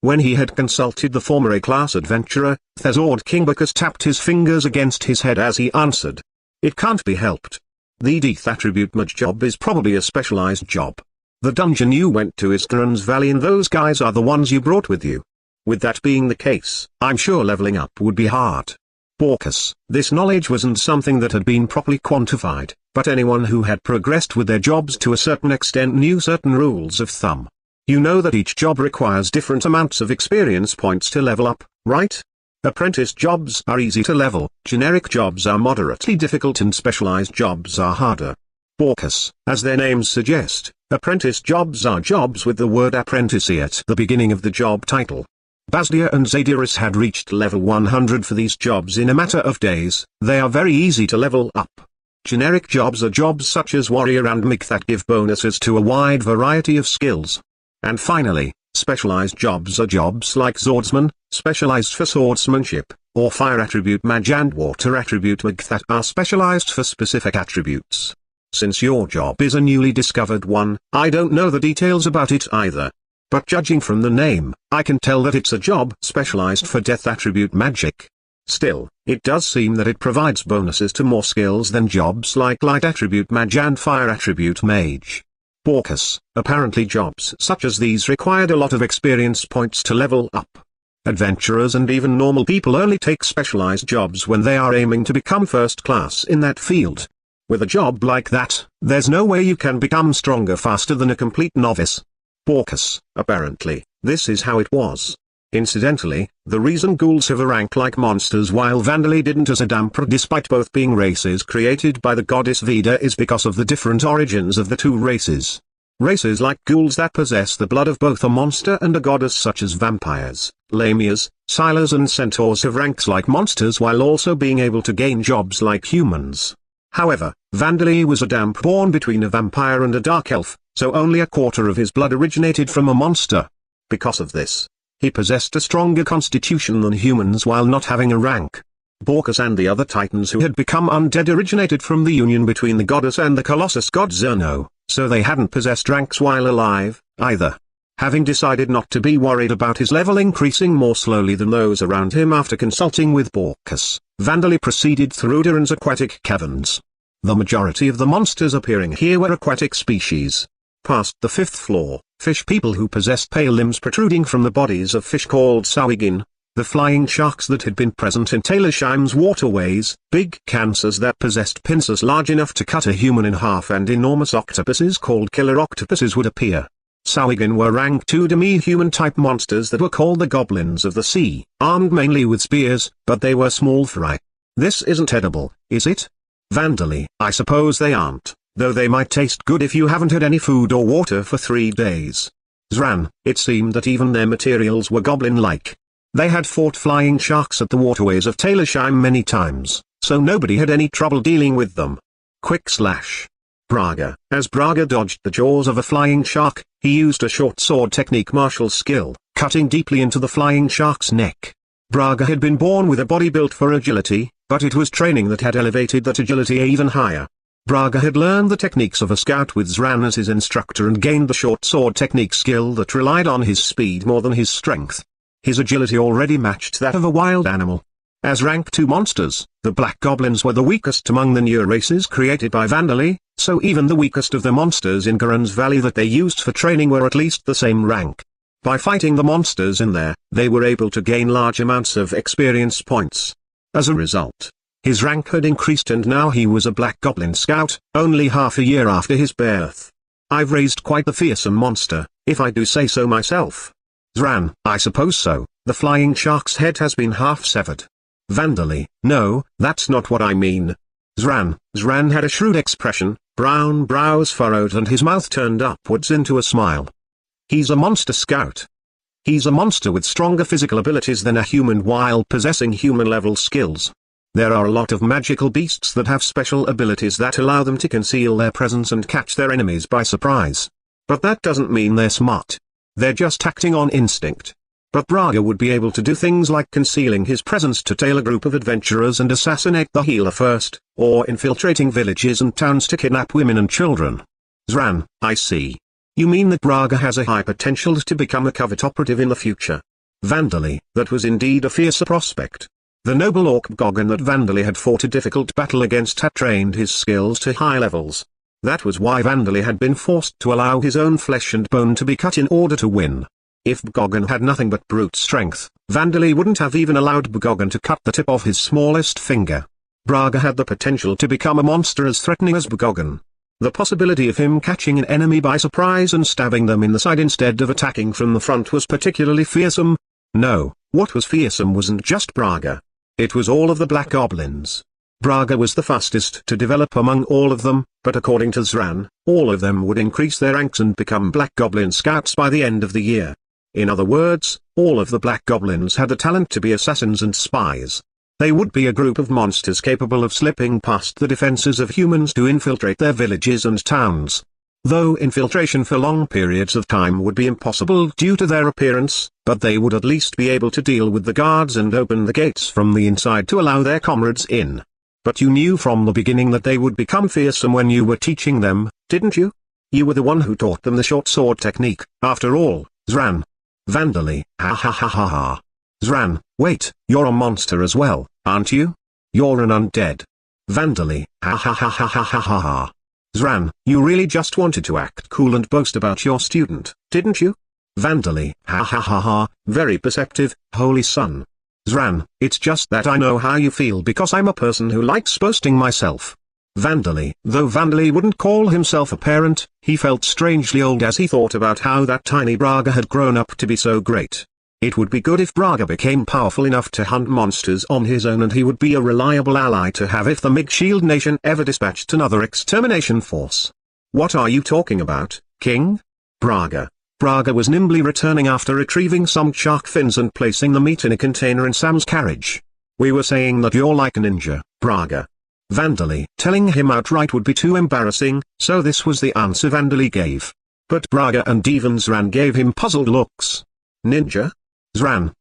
When he had consulted the former A-class adventurer, Thezord Kingbacchus tapped his fingers against his head as he answered. It can't be helped. The Death attribute Mage job is probably a specialized job. The dungeon you went to is Duran's Valley and those guys are the ones you brought with you. With that being the case, I'm sure leveling up would be hard. Borkus, this knowledge wasn't something that had been properly quantified, but anyone who had progressed with their jobs to a certain extent knew certain rules of thumb. You know that each job requires different amounts of experience points to level up, right? Apprentice jobs are easy to level, generic jobs are moderately difficult and specialized jobs are harder. Borkus, as their names suggest, apprentice jobs are jobs with the word apprentice at the beginning of the job title. Basdia and Zadiris had reached level 100 for these jobs in a matter of days. They are very easy to level up. Generic jobs are jobs such as warrior and mage that give bonuses to a wide variety of skills. And finally, specialized jobs are jobs like swordsman, specialized for swordsmanship, or fire attribute mage and water attribute mage that are specialized for specific attributes. Since your job is a newly discovered one, I don't know the details about it either. But judging from the name, I can tell that it's a job specialized for death attribute magic. Still, it does seem that it provides bonuses to more skills than jobs like light attribute mage and fire attribute mage. Borkus, apparently jobs such as these required a lot of experience points to level up. Adventurers and even normal people only take specialized jobs when they are aiming to become first class in that field. With a job like that, there's no way you can become stronger faster than a complete novice. Borkus, apparently, This is how it was. Incidentally, the reason ghouls have a rank like monsters while Vandali didn't as a damper despite both being races created by the goddess Vida is because of the different origins of the two races. Races like ghouls that possess the blood of both a monster and a goddess such as vampires, lamias, silas and centaurs have ranks like monsters while also being able to gain jobs like humans. However, Vandali was a damp born between a vampire and a dark elf, so only a quarter of his blood originated from a monster. Because of this, he possessed a stronger constitution than humans while not having a rank. Borkus and the other titans who had become undead originated from the union between the goddess and the colossus god Zerno, so they hadn't possessed ranks while alive, either. Having decided not to be worried about his level increasing more slowly than those around him after consulting with Borkus, Vandali proceeded through Durin's aquatic caverns. The majority of the monsters appearing here were aquatic species. Past the 5th floor, fish people who possessed pale limbs protruding from the bodies of fish called sawigin, the flying sharks that had been present in Talersheim's waterways, big cancers that possessed pincers large enough to cut a human in half and enormous octopuses called killer octopuses would appear. Sawigin were rank 2 demi-human type monsters that were called the goblins of the sea, armed mainly with spears, but they were small fry. This isn't edible, is it? Vandali, I suppose they aren't, though they might taste good if you haven't had any food or water for 3 days. Zran, it seemed that even their materials were goblin-like. They had fought flying sharks at the waterways of Talersheim many times, so nobody had any trouble dealing with them. Quick slash. Braga. As Braga dodged the jaws of a flying shark, he used a short sword technique martial skill, cutting deeply into the flying shark's neck. Braga had been born with a body built for agility, but it was training that had elevated that agility even higher. Braga had learned the techniques of a scout with Zran as his instructor and gained the short sword technique skill that relied on his speed more than his strength. His agility already matched that of a wild animal. As rank 2 monsters, the black goblins were the weakest among the newer races created by Vandali, so even the weakest of the monsters in Garen's Valley that they used for training were at least the same rank. By fighting the monsters in there, they were able to gain large amounts of experience points. As a result, his rank had increased and now he was a black goblin scout, only half a year after his birth. I've raised quite the fearsome monster, if I do say so myself. Zran, I suppose so, the flying shark's head has been half severed. Vandali, no, that's not what I mean. Zran had a shrewd expression, brown brows furrowed and his mouth turned upwards into a smile. He's a monster scout. He's a monster with stronger physical abilities than a human while possessing human-level skills. There are a lot of magical beasts that have special abilities that allow them to conceal their presence and catch their enemies by surprise. But that doesn't mean they're smart. They're just acting on instinct. But Braga would be able to do things like concealing his presence to tail a group of adventurers and assassinate the healer first, or infiltrating villages and towns to kidnap women and children. Zran, I see. You mean that Braga has a high potential to become a covert operative in the future? Vandali, that was indeed a fierce prospect. The noble orc Gogan that Vandali had fought a difficult battle against had trained his skills to high levels. That was why Vandali had been forced to allow his own flesh and bone to be cut in order to win. If Bgogan had nothing but brute strength, Vandali wouldn't have even allowed Bgogan to cut the tip of his smallest finger. Braga had the potential to become a monster as threatening as Bgogan. The possibility of him catching an enemy by surprise and stabbing them in the side instead of attacking from the front was particularly fearsome. No, what was fearsome wasn't just Braga. It was all of the black goblins. Braga was the fastest to develop among all of them, but according to Zran, all of them would increase their ranks and become black goblin scouts by the end of the year. In other words, all of the black goblins had the talent to be assassins and spies. They would be a group of monsters capable of slipping past the defenses of humans to infiltrate their villages and towns. Though infiltration for long periods of time would be impossible due to their appearance, but they would at least be able to deal with the guards and open the gates from the inside to allow their comrades in. But you knew from the beginning that they would become fearsome when you were teaching them, didn't you? You were the one who taught them the short sword technique, after all, Zran. Vandali, ha ha ha ha ha. Zran, wait, you're a monster as well, aren't you? You're an undead. Vandali, ha ha ha ha ha ha ha ha. Zran, you really just wanted to act cool and boast about your student, didn't you? Vandali, ha ha ha ha, very perceptive, holy son. Zran, it's just that I know how you feel because I'm a person who likes boasting myself. Vandally. Though Vandally wouldn't call himself a parent, he felt strangely old as he thought about how that tiny Braga had grown up to be so great. It would be good if Braga became powerful enough to hunt monsters on his own, and he would be a reliable ally to have if the Mage Shield Nation ever dispatched another extermination force. What are you talking about, King? Braga. Braga was nimbly returning after retrieving some shark fins and placing the meat in a container in Sam's carriage. We were saying that you're like a ninja, Braga. Vandally. Telling him outright would be too embarrassing, so this was the answer Vandally gave. But Braga and even Zran gave him puzzled looks. Ninja? Zran,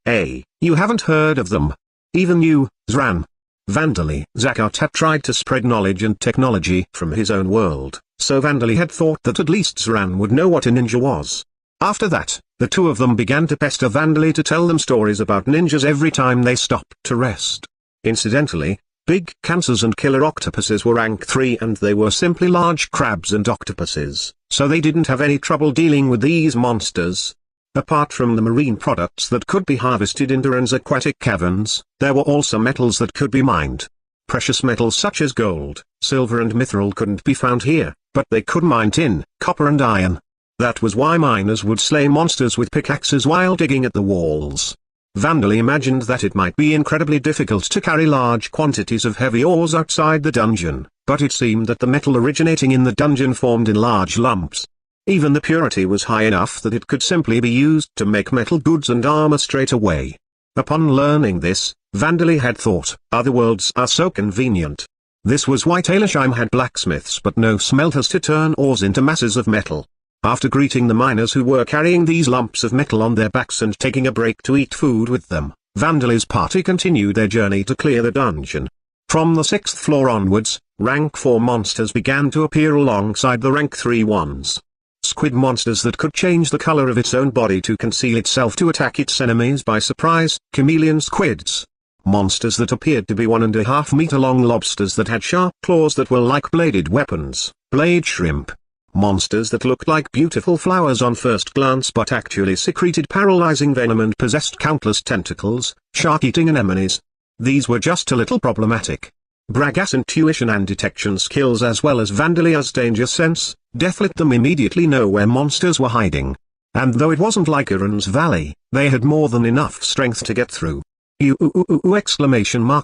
you haven't heard of them. Even you, Zran. Vandally. Zakat had tried to spread knowledge and technology from his own world, so Vandally had thought that at least Zran would know what a ninja was. After that, the two of them began to pester Vandally to tell them stories about ninjas every time they stopped to rest. Incidentally, big cancers and killer octopuses were rank 3 and they were simply large crabs and octopuses, so they didn't have any trouble dealing with these monsters. Apart from the marine products that could be harvested in Duran's aquatic caverns, there were also metals that could be mined. Precious metals such as gold, silver and mithril couldn't be found here, but they could mine tin, copper and iron. That was why miners would slay monsters with pickaxes while digging at the walls. Vandally imagined that it might be incredibly difficult to carry large quantities of heavy ores outside the dungeon, but it seemed that the metal originating in the dungeon formed in large lumps. Even the purity was high enough that it could simply be used to make metal goods and armor straight away. Upon learning this, Vandally had thought, other worlds are so convenient. This was why Talersheim had blacksmiths but no smelters to turn ores into masses of metal. After greeting the miners who were carrying these lumps of metal on their backs and taking a break to eat food with them, Vandally's party continued their journey to clear the dungeon. From the 6th floor onwards, rank 4 monsters began to appear alongside the rank 3 ones. Squid monsters that could change the color of its own body to conceal itself to attack its enemies by surprise, chameleon squids. Monsters that appeared to be 1.5 meter long lobsters that had sharp claws that were like bladed weapons, blade shrimp. Monsters that looked like beautiful flowers on first glance but actually secreted paralyzing venom and possessed countless tentacles, shark-eating anemones. These were just a little problematic. Braga's intuition and detection skills as well as Vandalya's danger sense, Death let them immediately know where monsters were hiding. And though it wasn't like Aaron's Valley, they had more than enough strength to get through.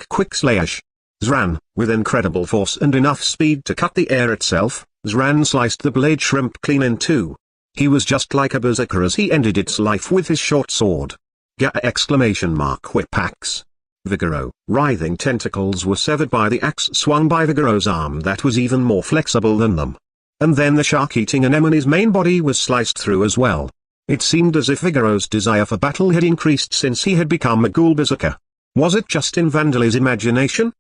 Quick slash. Zran, with incredible force and enough speed to cut the air itself, Zran sliced the blade shrimp clean in two. He was just like a berserker as he ended its life with his short sword. Whip axe. Vigoro. Writhing tentacles were severed by the axe swung by Vigoro's arm that was even more flexible than them. And then the shark-eating anemone's main body was sliced through as well. It seemed as if Vigoro's desire for battle had increased since he had become a ghoul berserker. Was it just in Vandal's imagination?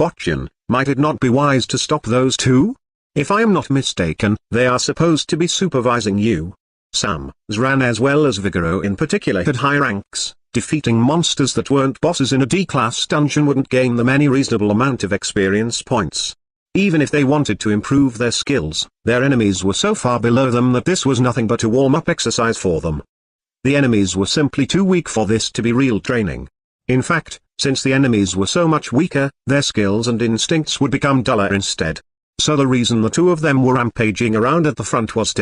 Botchan, might it not be wise to stop those two? If I am not mistaken, they are supposed to be supervising you. Sam, Zran as well as Vigoro in particular had high ranks. Defeating monsters that weren't bosses in a D-class dungeon wouldn't gain them any reasonable amount of experience points. Even if they wanted to improve their skills, their enemies were so far below them that this was nothing but a warm-up exercise for them. The enemies were simply too weak for this to be real training. In fact, since the enemies were so much weaker, their skills and instincts would become duller instead. So the reason the two of them were rampaging around at the front was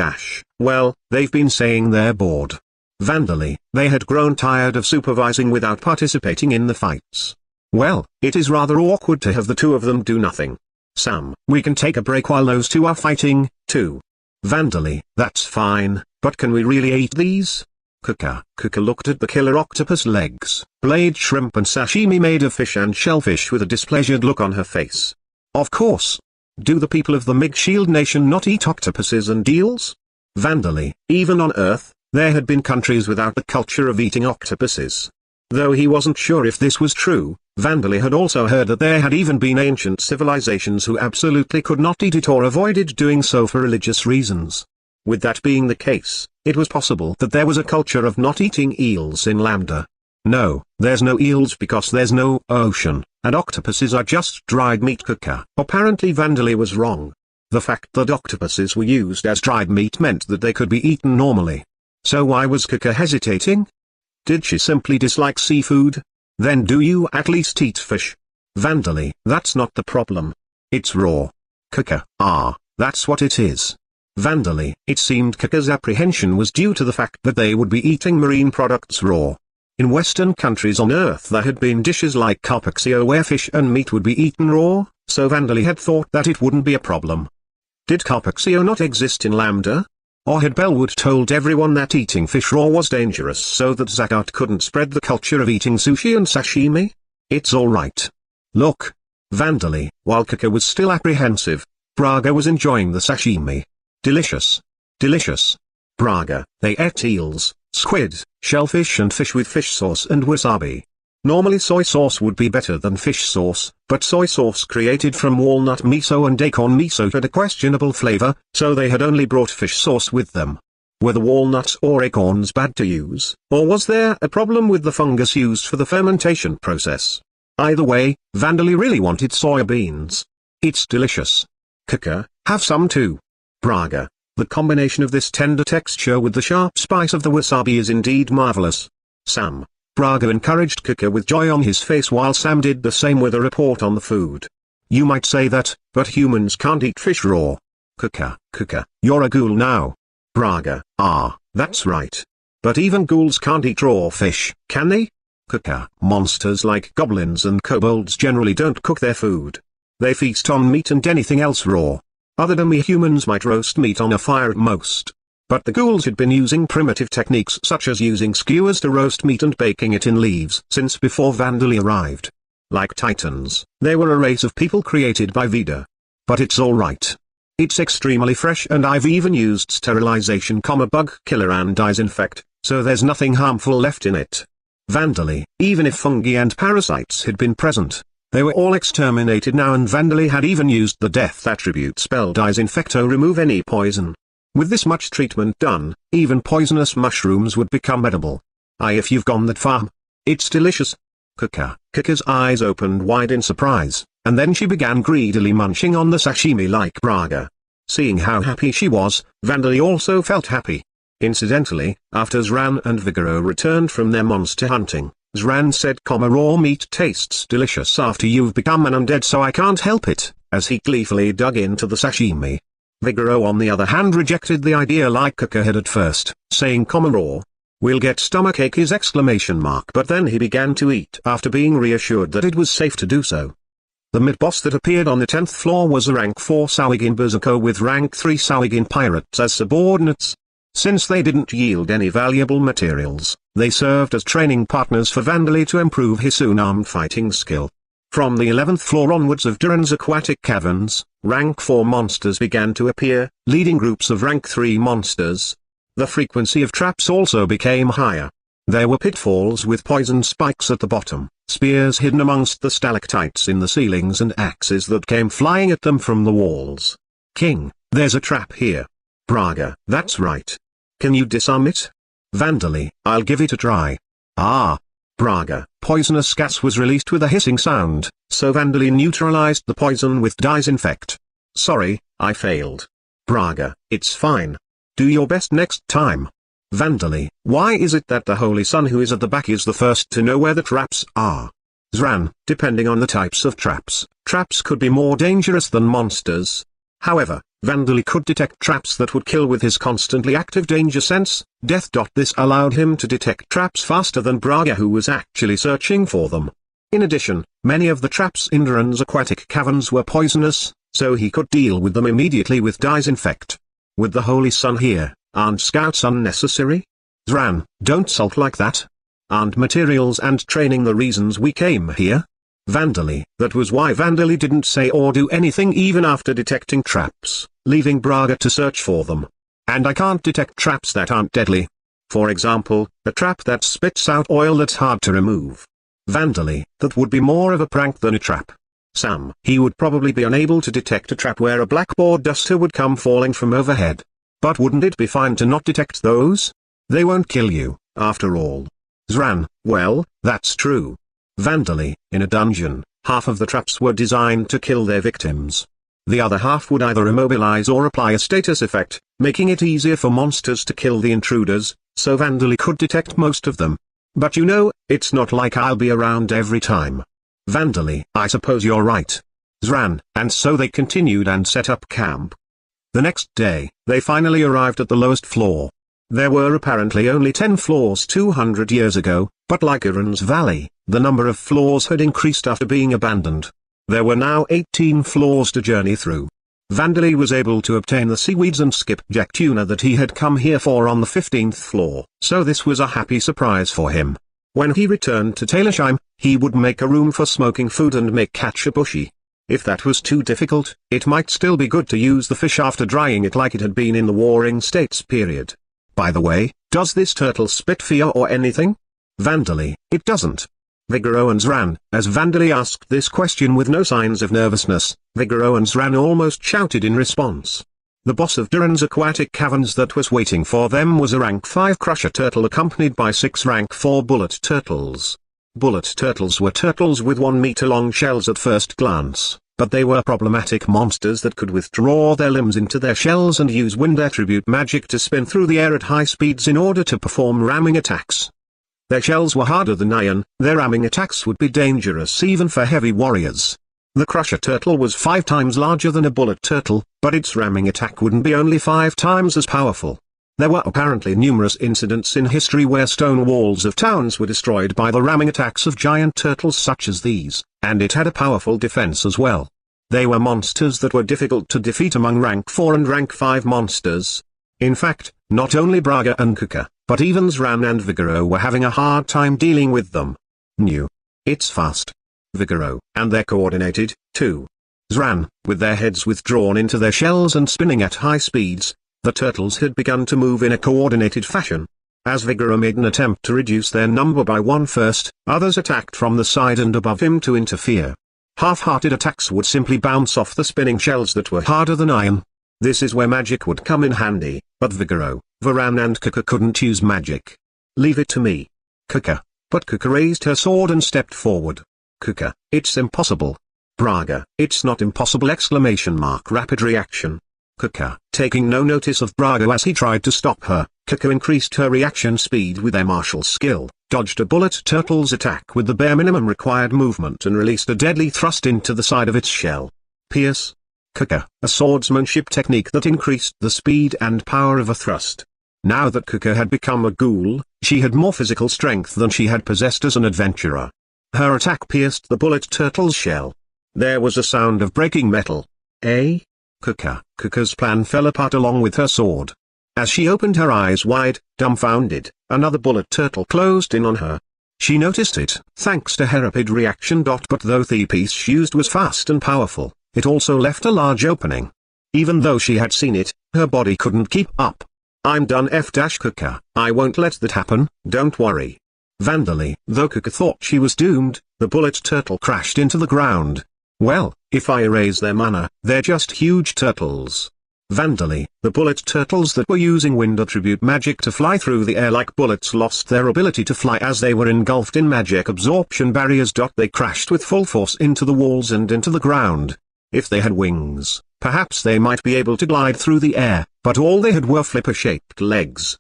well, they've been saying they're bored. Vandally, they had grown tired of supervising without participating in the fights. Well, it is rather awkward to have the two of them do nothing. Sam, we can take a break while those two are fighting, too. Vandally, that's fine, but can we really eat these? Kuka looked at the killer octopus legs, blade shrimp and sashimi made of fish and shellfish with a displeasured look on her face. Of course. Do the people of the Mage Shield Nation not eat octopuses and eels? Vandally, even on Earth, there had been countries without the culture of eating octopuses. Though he wasn't sure if this was true, Vandally had also heard that there had even been ancient civilizations who absolutely could not eat it or avoided doing so for religious reasons. With that being the case, it was possible that there was a culture of not eating eels in Lambda. No, there's no eels because there's no ocean, and octopuses are just dried meat. Apparently Vandally was wrong. The fact that octopuses were used as dried meat meant that they could be eaten normally. So why was Kuka hesitating? Did she simply dislike seafood? Then do you at least eat fish? Vandally, that's not the problem. It's raw. Kuka, that's what it is. Vandally, it seemed Kuka's apprehension was due to the fact that they would be eating marine products raw. In Western countries on Earth there had been dishes like carpaccio where fish and meat would be eaten raw, so Vandally had thought that it wouldn't be a problem. Did carpaccio not exist in Lambda? Or had Bellwood told everyone that eating fish raw was dangerous so that Zagat couldn't spread the culture of eating sushi and sashimi? It's alright. Look. Vandally, while Kuka was still apprehensive, Braga was enjoying the sashimi. Delicious. Delicious. Braga, they ate eels, squid, shellfish and fish with fish sauce and wasabi. Normally soy sauce would be better than fish sauce, but soy sauce created from walnut miso and acorn miso had a questionable flavor, so they had only brought fish sauce with them. Were the walnuts or acorns bad to use, or was there a problem with the fungus used for the fermentation process? Either way, Vandally really wanted soybeans. It's delicious. Kuka, have some too. Braga, the combination of this tender texture with the sharp spice of the wasabi is indeed marvelous. Sam. Braga encouraged Kuka with joy on his face while Sam did the same with a report on the food. You might say that, but humans can't eat fish raw. Kuka, you're a ghoul now. Braga, that's right. But even ghouls can't eat raw fish, can they? Kuka, monsters like goblins and kobolds generally don't cook their food. They feast on meat and anything else raw. Other than we humans might roast meat on a fire at most. But the ghouls had been using primitive techniques such as using skewers to roast meat and baking it in leaves since before Vandally arrived. Like titans, they were a race of people created by Veda. But it's alright. It's extremely fresh and I've even used sterilization, bug killer and disinfect, so there's nothing harmful left in it. Vandally, even if fungi and parasites had been present, they were all exterminated now, and Vandally had even used the death attribute spell disinfect to remove any poison. With this much treatment done, even poisonous mushrooms would become edible. If you've gone that far. It's delicious. Kuka's eyes opened wide in surprise, and then she began greedily munching on the sashimi like Braga. Seeing how happy she was, Vandally also felt happy. Incidentally, after Zran and Vigoro returned from their monster hunting, Zran said, raw meat tastes delicious after you've become an undead, so I can't help it, as he gleefully dug into the sashimi. Vigoro on the other hand rejected the idea like Kuka had at first, saying raw. We'll get stomachache his exclamation mark, but then he began to eat after being reassured that it was safe to do so. The mid-boss that appeared on the 10th floor was a rank 4 Sawigin Berserker with rank 3 Sawigin Pirates as subordinates. Since they didn't yield any valuable materials, they served as training partners for Vandally to improve his unarmed fighting skill. From the 11th floor onwards of Duran's aquatic caverns, rank 4 monsters began to appear, leading groups of rank 3 monsters. The frequency of traps also became higher. There were pitfalls with poison spikes at the bottom, spears hidden amongst the stalactites in the ceilings and axes that came flying at them from the walls. King, there's a trap here. Braga, that's right. Can you disarm it? Vandally, I'll give it a try. Braga, poisonous gas was released with a hissing sound, so Vandally neutralized the poison with disinfect. Sorry, I failed. Braga, it's fine. Do your best next time. Vandally, why is it that the Holy Sun who is at the back is the first to know where the traps are? Zran, depending on the types of traps could be more dangerous than monsters. However, Vandally could detect traps that would kill with his constantly active danger sense, death. This allowed him to detect traps faster than Braga, who was actually searching for them. In addition, many of the traps in Duran's aquatic caverns were poisonous, so he could deal with them immediately with disinfect. With the Holy Sun here, aren't scouts unnecessary? Zran, don't sulk like that. Aren't materials and training the reasons we came here? Vandally, that was why Vandally didn't say or do anything even after detecting traps, leaving Braga to search for them. And I can't detect traps that aren't deadly. For example, a trap that spits out oil that's hard to remove. Vandally, that would be more of a prank than a trap. Sam, he would probably be unable to detect a trap where a blackboard duster would come falling from overhead. But wouldn't it be fine to not detect those? They won't kill you, after all. Zran, well, that's true. Vandally, in a dungeon, half of the traps were designed to kill their victims. The other half would either immobilize or apply a status effect, making it easier for monsters to kill the intruders, so Vandally could detect most of them. But you know, it's not like I'll be around every time. Vandally, I suppose you're right. Zran, and so they continued and set up camp. The next day, they finally arrived at the lowest floor. There were apparently only 10 floors 200 years ago, but like Iran's valley, the number of floors had increased after being abandoned. There were now 18 floors to journey through. Vandali was able to obtain the seaweeds and skipjack tuna that he had come here for on the 15th floor, so this was a happy surprise for him. When he returned to Taylorsheim, he would make a room for smoking food and make katsuobushi. If that was too difficult, it might still be good to use the fish after drying it like it had been in the Warring States period. By the way, does this turtle spit fear or anything? Vandali, it doesn't. Vigoro and Zran, as Vandali asked this question with no signs of nervousness, Vigoro and Zran almost shouted in response. The boss of Duran's aquatic caverns that was waiting for them was a rank 5 crusher turtle accompanied by 6 rank 4 bullet turtles. Bullet turtles were turtles with 1-meter-long shells at first glance, but they were problematic monsters that could withdraw their limbs into their shells and use wind attribute magic to spin through the air at high speeds in order to perform ramming attacks. Their shells were harder than iron, their ramming attacks would be dangerous even for heavy warriors. The crusher turtle was 5 times larger than a bullet turtle, but its ramming attack wouldn't be only 5 times as powerful. There were apparently numerous incidents in history where stone walls of towns were destroyed by the ramming attacks of giant turtles such as these, and it had a powerful defense as well. They were monsters that were difficult to defeat among rank 4 and rank 5 monsters. In fact, not only Braga and Kuka, but even Zran and Vigoro were having a hard time dealing with them. New. It's fast. Vigoro, and they're coordinated, too. Zran, with their heads withdrawn into their shells and spinning at high speeds, the turtles had begun to move in a coordinated fashion. As Vigoro made an attempt to reduce their number by 1 first, others attacked from the side and above him to interfere. Half-hearted attacks would simply bounce off the spinning shells that were harder than iron. This is where magic would come in handy, but Vigoro, Varan and Kuka couldn't use magic. Leave it to me. Kuka. But Kuka raised her sword and stepped forward. Kuka, it's impossible. Braga, it's not impossible! Rapid reaction. Kuka, taking no notice of Braga as he tried to stop her, Kuka increased her reaction speed with their martial skill, dodged a bullet turtle's attack with the bare minimum required movement and released a deadly thrust into the side of its shell. Pierce. Kuka, a swordsmanship technique that increased the speed and power of a thrust. Now that Kuka had become a ghoul, she had more physical strength than she had possessed as an adventurer. Her attack pierced the bullet turtle's shell. There was a sound of breaking metal. Kuka's plan fell apart along with her sword. As she opened her eyes wide, dumbfounded, another bullet turtle closed in on her. She noticed it, thanks to her rapid reaction. But though the piece she used was fast and powerful, it also left a large opening. Even though she had seen it, her body couldn't keep up. I'm done Kuka, I won't let that happen, don't worry. Vandali, though Kuka thought she was doomed, the bullet turtle crashed into the ground. Well, if I erase their mana, they're just huge turtles. Vandali, the bullet turtles that were using wind attribute magic to fly through the air like bullets lost their ability to fly as they were engulfed in magic absorption barriers. They crashed with full force into the walls and into the ground. If they had wings, perhaps they might be able to glide through the air, but all they had were flipper-shaped legs.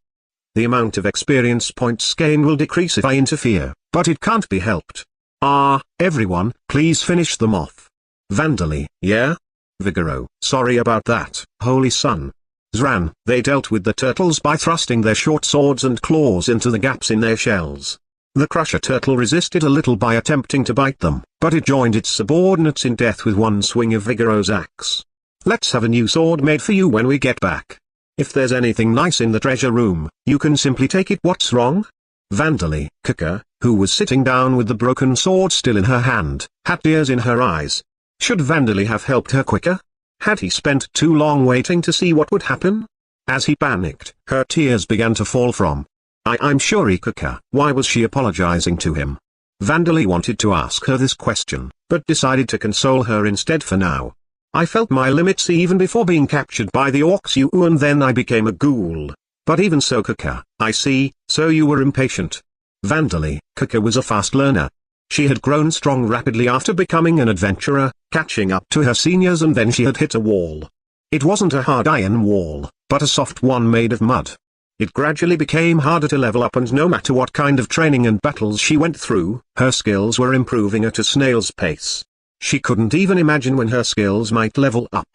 The amount of experience points gained will decrease if I interfere, but it can't be helped. Everyone, please finish them off. Vandali, yeah? Vigoro, sorry about that, Holy Sun. Zran, they dealt with the turtles by thrusting their short swords and claws into the gaps in their shells. The crusher turtle resisted a little by attempting to bite them, but it joined its subordinates in death with one swing of Vigoro's axe. Let's have a new sword made for you when we get back. If there's anything nice in the treasure room, you can simply take it. What's wrong? Vandali, Kuka, who was sitting down with the broken sword still in her hand, had tears in her eyes. Should Vandali have helped her quicker? Had he spent too long waiting to see what would happen? As he panicked, her tears began to fall from. I'm sorry Kuka. Why was she apologizing to him? Vandali wanted to ask her this question, but decided to console her instead for now. I felt my limits even before being captured by the orcs and then I became a ghoul. But even so Kuka, I see, so you were impatient. Vandali, Kuka was a fast learner. She had grown strong rapidly after becoming an adventurer, catching up to her seniors, and then she had hit a wall. It wasn't a hard iron wall, but a soft one made of mud. It gradually became harder to level up, and no matter what kind of training and battles she went through, her skills were improving at a snail's pace. She couldn't even imagine when her skills might level up.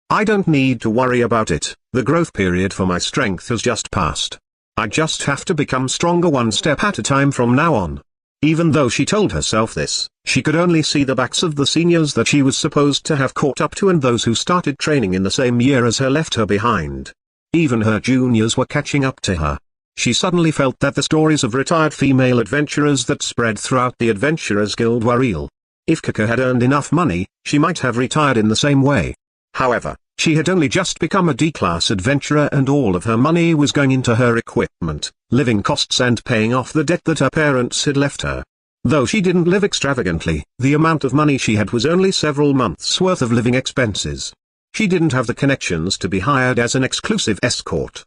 I don't need to worry about it, the growth period for my strength has just passed. I just have to become stronger one step at a time from now on. Even though she told herself this, she could only see the backs of the seniors that she was supposed to have caught up to and those who started training in the same year as her left her behind. Even her juniors were catching up to her. She suddenly felt that the stories of retired female adventurers that spread throughout the Adventurers Guild were real. If Kaka had earned enough money, she might have retired in the same way. However, she had only just become a D-class adventurer and all of her money was going into her equipment, living costs and paying off the debt that her parents had left her. Though she didn't live extravagantly, the amount of money she had was only several months' worth of living expenses. She didn't have the connections to be hired as an exclusive escort.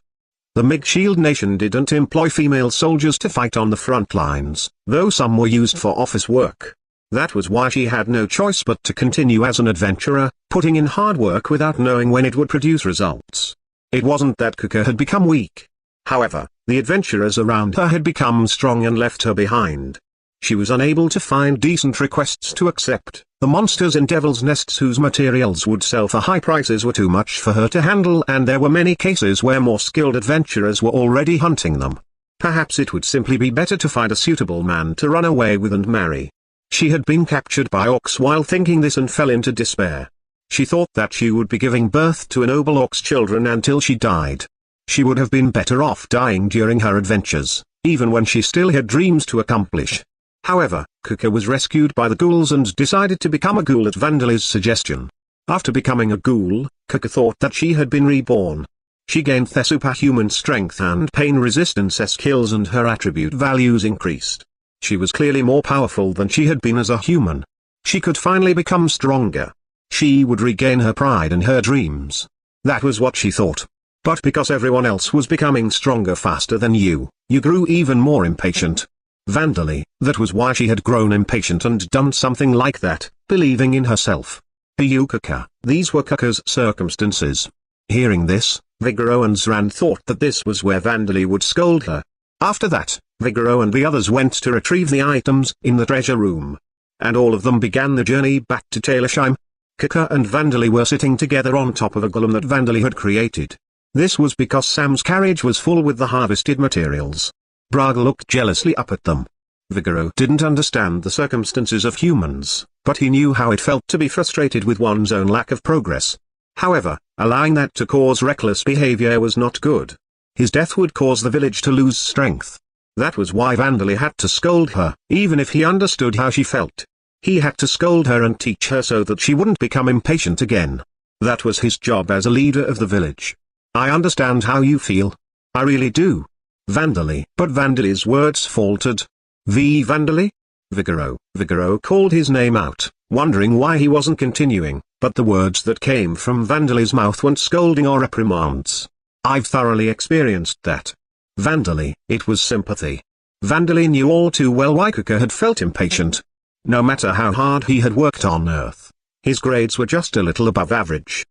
The Mage Shield Nation didn't employ female soldiers to fight on the front lines, though some were used for office work. That was why she had no choice but to continue as an adventurer, putting in hard work without knowing when it would produce results. It wasn't that Kaka had become weak. However, the adventurers around her had become strong and left her behind. She was unable to find decent requests to accept. The monsters in Devil's Nests whose materials would sell for high prices were too much for her to handle, and there were many cases where more skilled adventurers were already hunting them. Perhaps it would simply be better to find a suitable man to run away with and marry. She had been captured by orcs while thinking this and fell into despair. She thought that she would be giving birth to noble orcs children until she died. She would have been better off dying during her adventures, even when she still had dreams to accomplish. However, Kaka was rescued by the ghouls and decided to become a ghoul at Vandali's suggestion. After becoming a ghoul, Kaka thought that she had been reborn. She gained the superhuman strength and pain resistance skills and her attribute values increased. She was clearly more powerful than she had been as a human. She could finally become stronger. She would regain her pride and her dreams. That was what she thought. But because everyone else was becoming stronger faster than you grew even more impatient. Vandally, that was why she had grown impatient and done something like that, believing in herself. Kaka, these were Kaka's circumstances. Hearing this, Vigoro and Zran thought that this was where Vandally would scold her. After that, Vigoro and the others went to retrieve the items in the treasure room. And all of them began the journey back to Talersheim. Kaka and Vandally were sitting together on top of a golem that Vandally had created. This was because Sam's carriage was full with the harvested materials. Braga looked jealously up at them. Vigoro didn't understand the circumstances of humans, but he knew how it felt to be frustrated with one's own lack of progress. However, allowing that to cause reckless behavior was not good. His death would cause the village to lose strength. That was why Vandally had to scold her, even if he understood how she felt. He had to scold her and teach her so that she wouldn't become impatient again. That was his job as a leader of the village. I understand how you feel. I really do. Vandally. But Vandaly's words faltered. Vandally? Vigoro called his name out, wondering why he wasn't continuing, but the words that came from Vandaly's mouth weren't scolding or reprimands. I've thoroughly experienced that. Vandally, it was sympathy. Vandally knew all too well why Kaka had felt impatient. No matter how hard he had worked on Earth, his grades were just a little above average.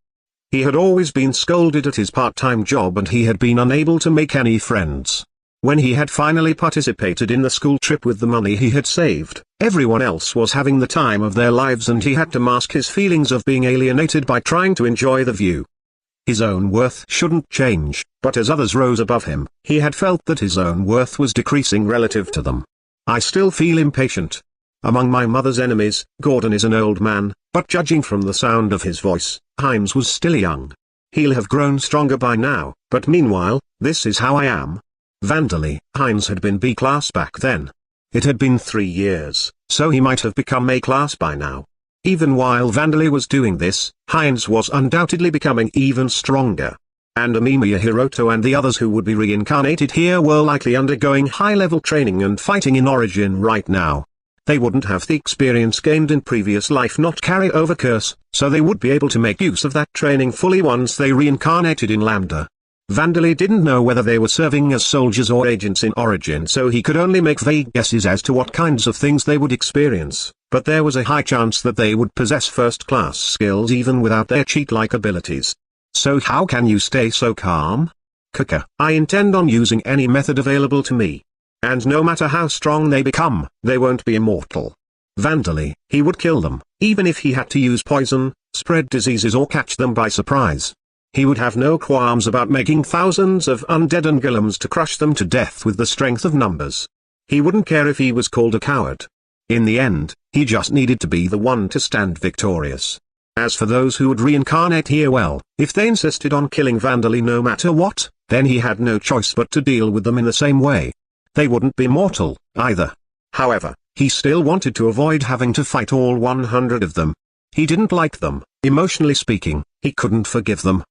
He had always been scolded at his part-time job and he had been unable to make any friends. When he had finally participated in the school trip with the money he had saved, everyone else was having the time of their lives and he had to mask his feelings of being alienated by trying to enjoy the view. His own worth shouldn't change, but as others rose above him, he had felt that his own worth was decreasing relative to them. I still feel impatient. Among my mother's enemies, Gordon is an old man, but judging from the sound of his voice, Heinz was still young. He'll have grown stronger by now, but meanwhile, this is how I am. Vandally, Heinz had been B-class back then. It had been 3 years, so he might have become A-class by now. Even while Vandally was doing this, Heinz was undoubtedly becoming even stronger. And Amamiya Hiroto and the others who would be reincarnated here were likely undergoing high-level training and fighting in Origin right now. They wouldn't have the experience gained in previous life not carry over curse, so they would be able to make use of that training fully once they reincarnated in Lambda. Vandally didn't know whether they were serving as soldiers or agents in Origin, so he could only make vague guesses as to what kinds of things they would experience, but there was a high chance that they would possess first-class skills even without their cheat-like abilities. So how can you stay so calm? Kaka, I intend on using any method available to me. And no matter how strong they become, they won't be immortal. Vandally, he would kill them, even if he had to use poison, spread diseases or catch them by surprise. He would have no qualms about making thousands of undead and golems to crush them to death with the strength of numbers. He wouldn't care if he was called a coward. In the end, he just needed to be the one to stand victorious. As for those who would reincarnate here, well, if they insisted on killing Vandally no matter what, then he had no choice but to deal with them in the same way. They wouldn't be mortal, either. However, he still wanted to avoid having to fight all 100 of them. He didn't like them, emotionally speaking, he couldn't forgive them.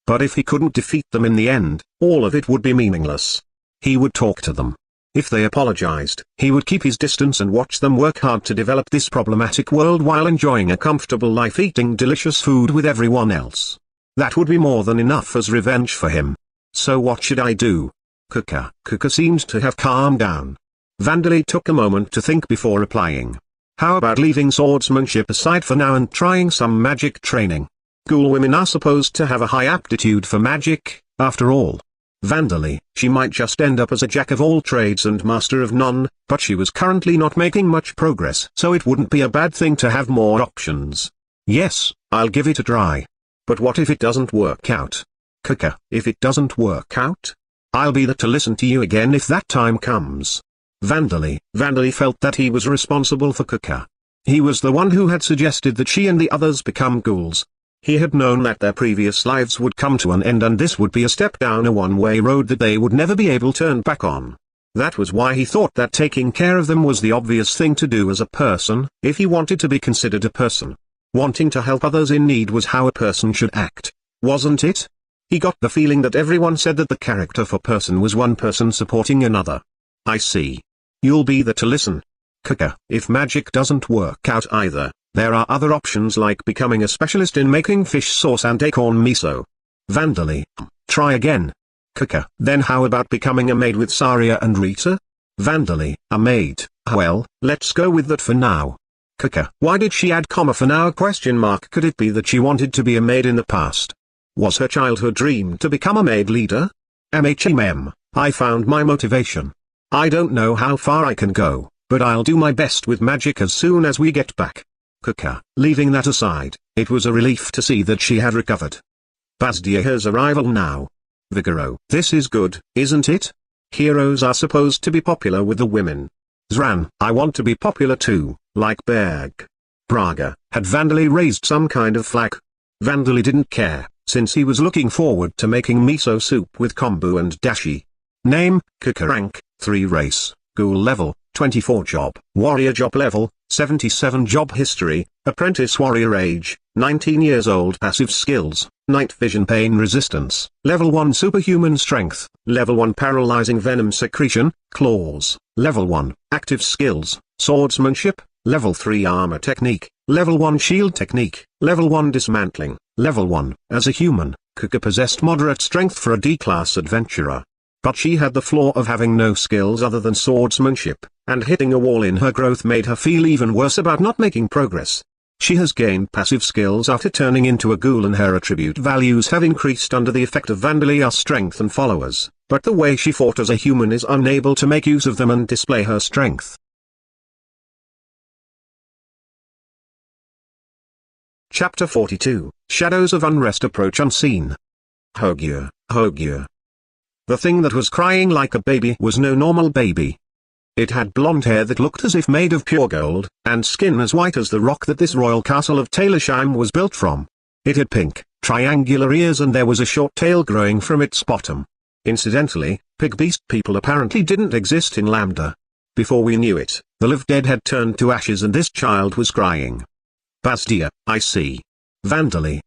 But if he couldn't defeat them in the end, all of it would be meaningless. He would talk to them. If they apologized, he would keep his distance and watch them work hard to develop this problematic world while enjoying a comfortable life eating delicious food with everyone else. That would be more than enough as revenge for him. So what should I do? Kuka seemed to have calmed down. Vandally took a moment to think before replying. How about leaving swordsmanship aside for now and trying some magic training? Ghoul women are supposed to have a high aptitude for magic, after all. Vandally, she might just end up as a jack of all trades and master of none, but she was currently not making much progress, so it wouldn't be a bad thing to have more options. Yes, I'll give it a try. But what if it doesn't work out? Kuka, if it doesn't work out? I'll be there to listen to you again if that time comes. Vandally felt that he was responsible for Kuka. He was the one who had suggested that she and the others become ghouls. He had known that their previous lives would come to an end and this would be a step down a one-way road that they would never be able to turn back on. That was why he thought that taking care of them was the obvious thing to do as a person, if he wanted to be considered a person. Wanting to help others in need was how a person should act, wasn't it? He got the feeling that everyone said that the character for person was one person supporting another. I see. You'll be there to listen. Kuka, if magic doesn't work out either, there are other options like becoming a specialist in making fish sauce and acorn miso. Vandally, try again. Kuka, then how about becoming a maid with Saria and Rita? Vandally, a maid, well, let's go with that for now. Kuka, why did she add comma for now? Could it be that she wanted to be a maid in the past? Was her childhood dream to become a maid leader? I found my motivation. I don't know how far I can go, but I'll do my best with magic as soon as we get back. Kuka, leaving that aside, it was a relief to see that she had recovered. Bazdia's arrival now. Vigoro, this is good, isn't it? Heroes are supposed to be popular with the women. Zran, I want to be popular too, like Berg. Braga, had Vandally raised some kind of flag? Vandally didn't care, since he was looking forward to making miso soup with kombu and dashi. Name, Kuka. Rank, 3 race, ghoul level, 24 job, warrior job level, 77 job history, apprentice warrior age, 19 years old. Passive skills, night vision, pain resistance, level 1 superhuman strength, level 1 paralyzing venom secretion, claws, level 1, active skills, swordsmanship, level 3 armor technique, level 1 shield technique, level 1 dismantling, level 1, as a human, Kuka possessed moderate strength for a D-class adventurer. But she had the flaw of having no skills other than swordsmanship, and hitting a wall in her growth made her feel even worse about not making progress. She has gained passive skills after turning into a ghoul and her attribute values have increased under the effect of Vandalia's strength and followers, but the way she fought as a human is unable to make use of them and display her strength. Chapter 42, Shadows of Unrest approach unseen. Hogyur. The thing that was crying like a baby was no normal baby. It had blonde hair that looked as if made of pure gold, and skin as white as the rock that this royal castle of Taylorsheim was built from. It had pink, triangular ears and there was a short tail growing from its bottom. Incidentally, pig beast people apparently didn't exist in Lambda. Before we knew it, the live dead had turned to ashes and this child was crying. Bazdia, I see. Vandally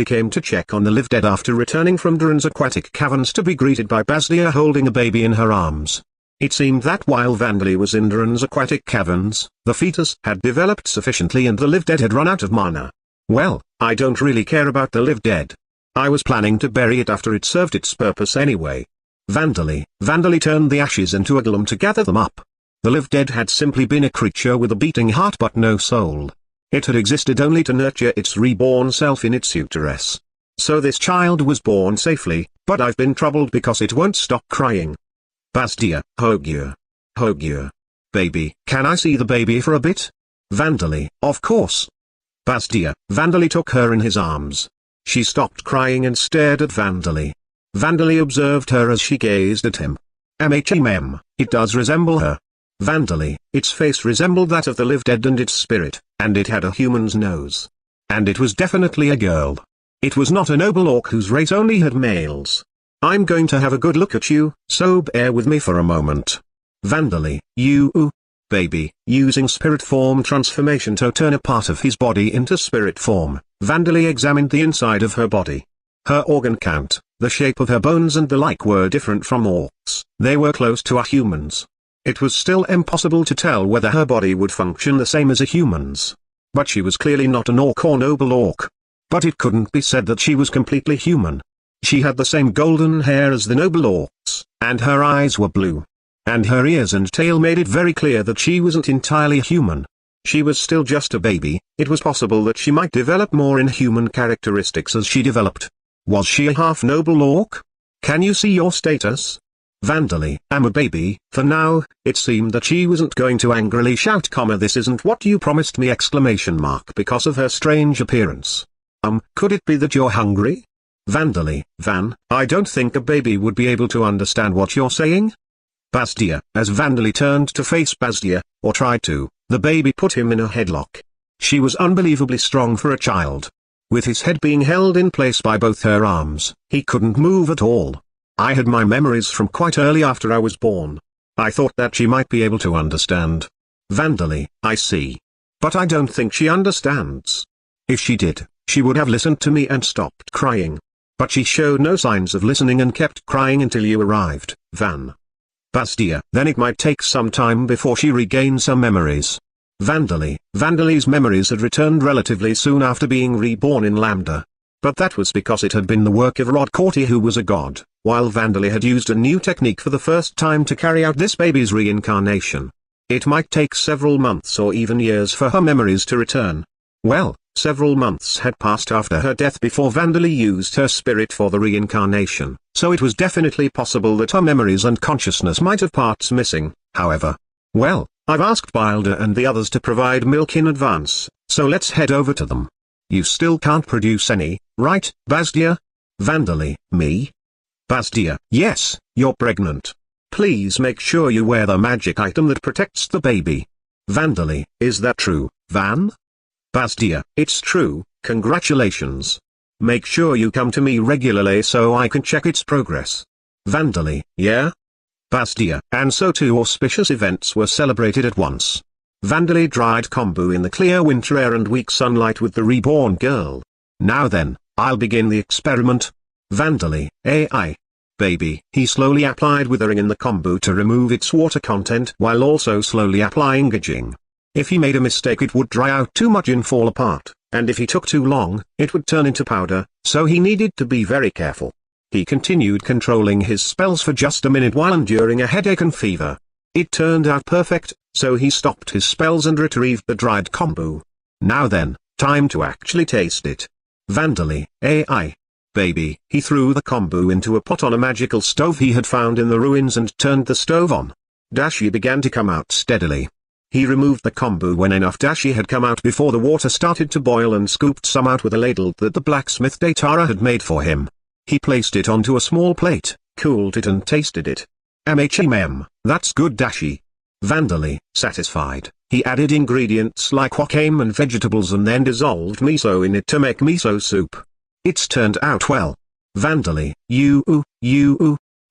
came to check on the live dead after returning from Duran's aquatic caverns to be greeted by Bazdia holding a baby in her arms. It seemed that while Vandally was in Duran's aquatic caverns, the fetus had developed sufficiently and the live dead had run out of mana. Well, I don't really care about the live dead. I was planning to bury it after it served its purpose anyway. Vandally turned the ashes into a golem to gather them up. The live dead had simply been a creature with a beating heart but no soul. It had existed only to nurture its reborn self in its uterus. So this child was born safely, but I've been troubled because it won't stop crying. Bazdia, Hogyur. Baby, can I see the baby for a bit? Vandali, of course. Bastia. Vandali took her in his arms. She stopped crying and stared at Vandali. Vandali observed her as she gazed at him. It does resemble her. Vandali, its face resembled that of the lived dead and its spirit, and it had a human's nose. And it was definitely a girl. It was not a noble orc whose race only had males. I'm going to have a good look at you, so bear with me for a moment. Vandali, baby, using spirit form transformation to turn a part of his body into spirit form, Vandali examined the inside of her body. Her organ count, the shape of her bones and the like were different from orcs. They were close to a human's. It was still impossible to tell whether her body would function the same as a human's. But she was clearly not an orc or noble orc. But it couldn't be said that she was completely human. She had the same golden hair as the noble orcs, and her eyes were blue. And her ears and tail made it very clear that she wasn't entirely human. She was still just a baby. It was possible that she might develop more inhuman characteristics as she developed. Was she a half-noble orc? Can you see your status? Vandali, I'm a baby. For now, it seemed that she wasn't going to angrily shout, this isn't what you promised me, ! Because of her strange appearance. Could it be that you're hungry? Vandali, I don't think a baby would be able to understand what you're saying. Bastia, as Vandali turned to face Bastia, or tried to, the baby put him in a headlock. She was unbelievably strong for a child. With his head being held in place by both her arms, he couldn't move at all. I had my memories from quite early after I was born. I thought that she might be able to understand. Vandali, I see. But I don't think she understands. If she did, she would have listened to me and stopped crying. But she showed no signs of listening and kept crying until you arrived, Bastia. Then it might take some time before she regains her memories. Vandali's memories had returned relatively soon after being reborn in Lambda. But that was because it had been the work of Rod Corti, who was a god, while Vandali had used a new technique for the first time to carry out this baby's reincarnation. It might take several months or even years for her memories to return. Well, several months had passed after her death before Vandali used her spirit for the reincarnation, so it was definitely possible that her memories and consciousness might have parts missing, however. Well, I've asked Bilder and the others to provide milk in advance, so let's head over to them. You still can't produce any, right, Bastia? Vandali, me? Bastia, yes, you're pregnant. Please make sure you wear the magic item that protects the baby. Vandali, is that true, Van? Bastia, it's true, congratulations. Make sure you come to me regularly so I can check its progress. Vandali, yeah? Bastia, and so two auspicious events were celebrated at once. Vandali dried kombu in the clear winter air and weak sunlight with the reborn girl. Now then, I'll begin the experiment. Vandali, AI. Baby. He slowly applied withering in the kombu to remove its water content while also slowly applying gauging. If he made a mistake it would dry out too much and fall apart, and if he took too long, it would turn into powder, so he needed to be very careful. He continued controlling his spells for just a minute while enduring a headache and fever. It turned out perfect, so he stopped his spells and retrieved the dried kombu. Now then, time to actually taste it. Vandali, AI. Baby. He threw the kombu into a pot on a magical stove he had found in the ruins and turned the stove on. Dashi began to come out steadily. He removed the kombu when enough dashi had come out before the water started to boil and scooped some out with a ladle that the blacksmith Datara had made for him. He placed it onto a small plate, cooled it and tasted it. That's good dashi. Vandali, satisfied, he added ingredients like wakame and vegetables and then dissolved miso in it to make miso soup. It's turned out well. Vandali,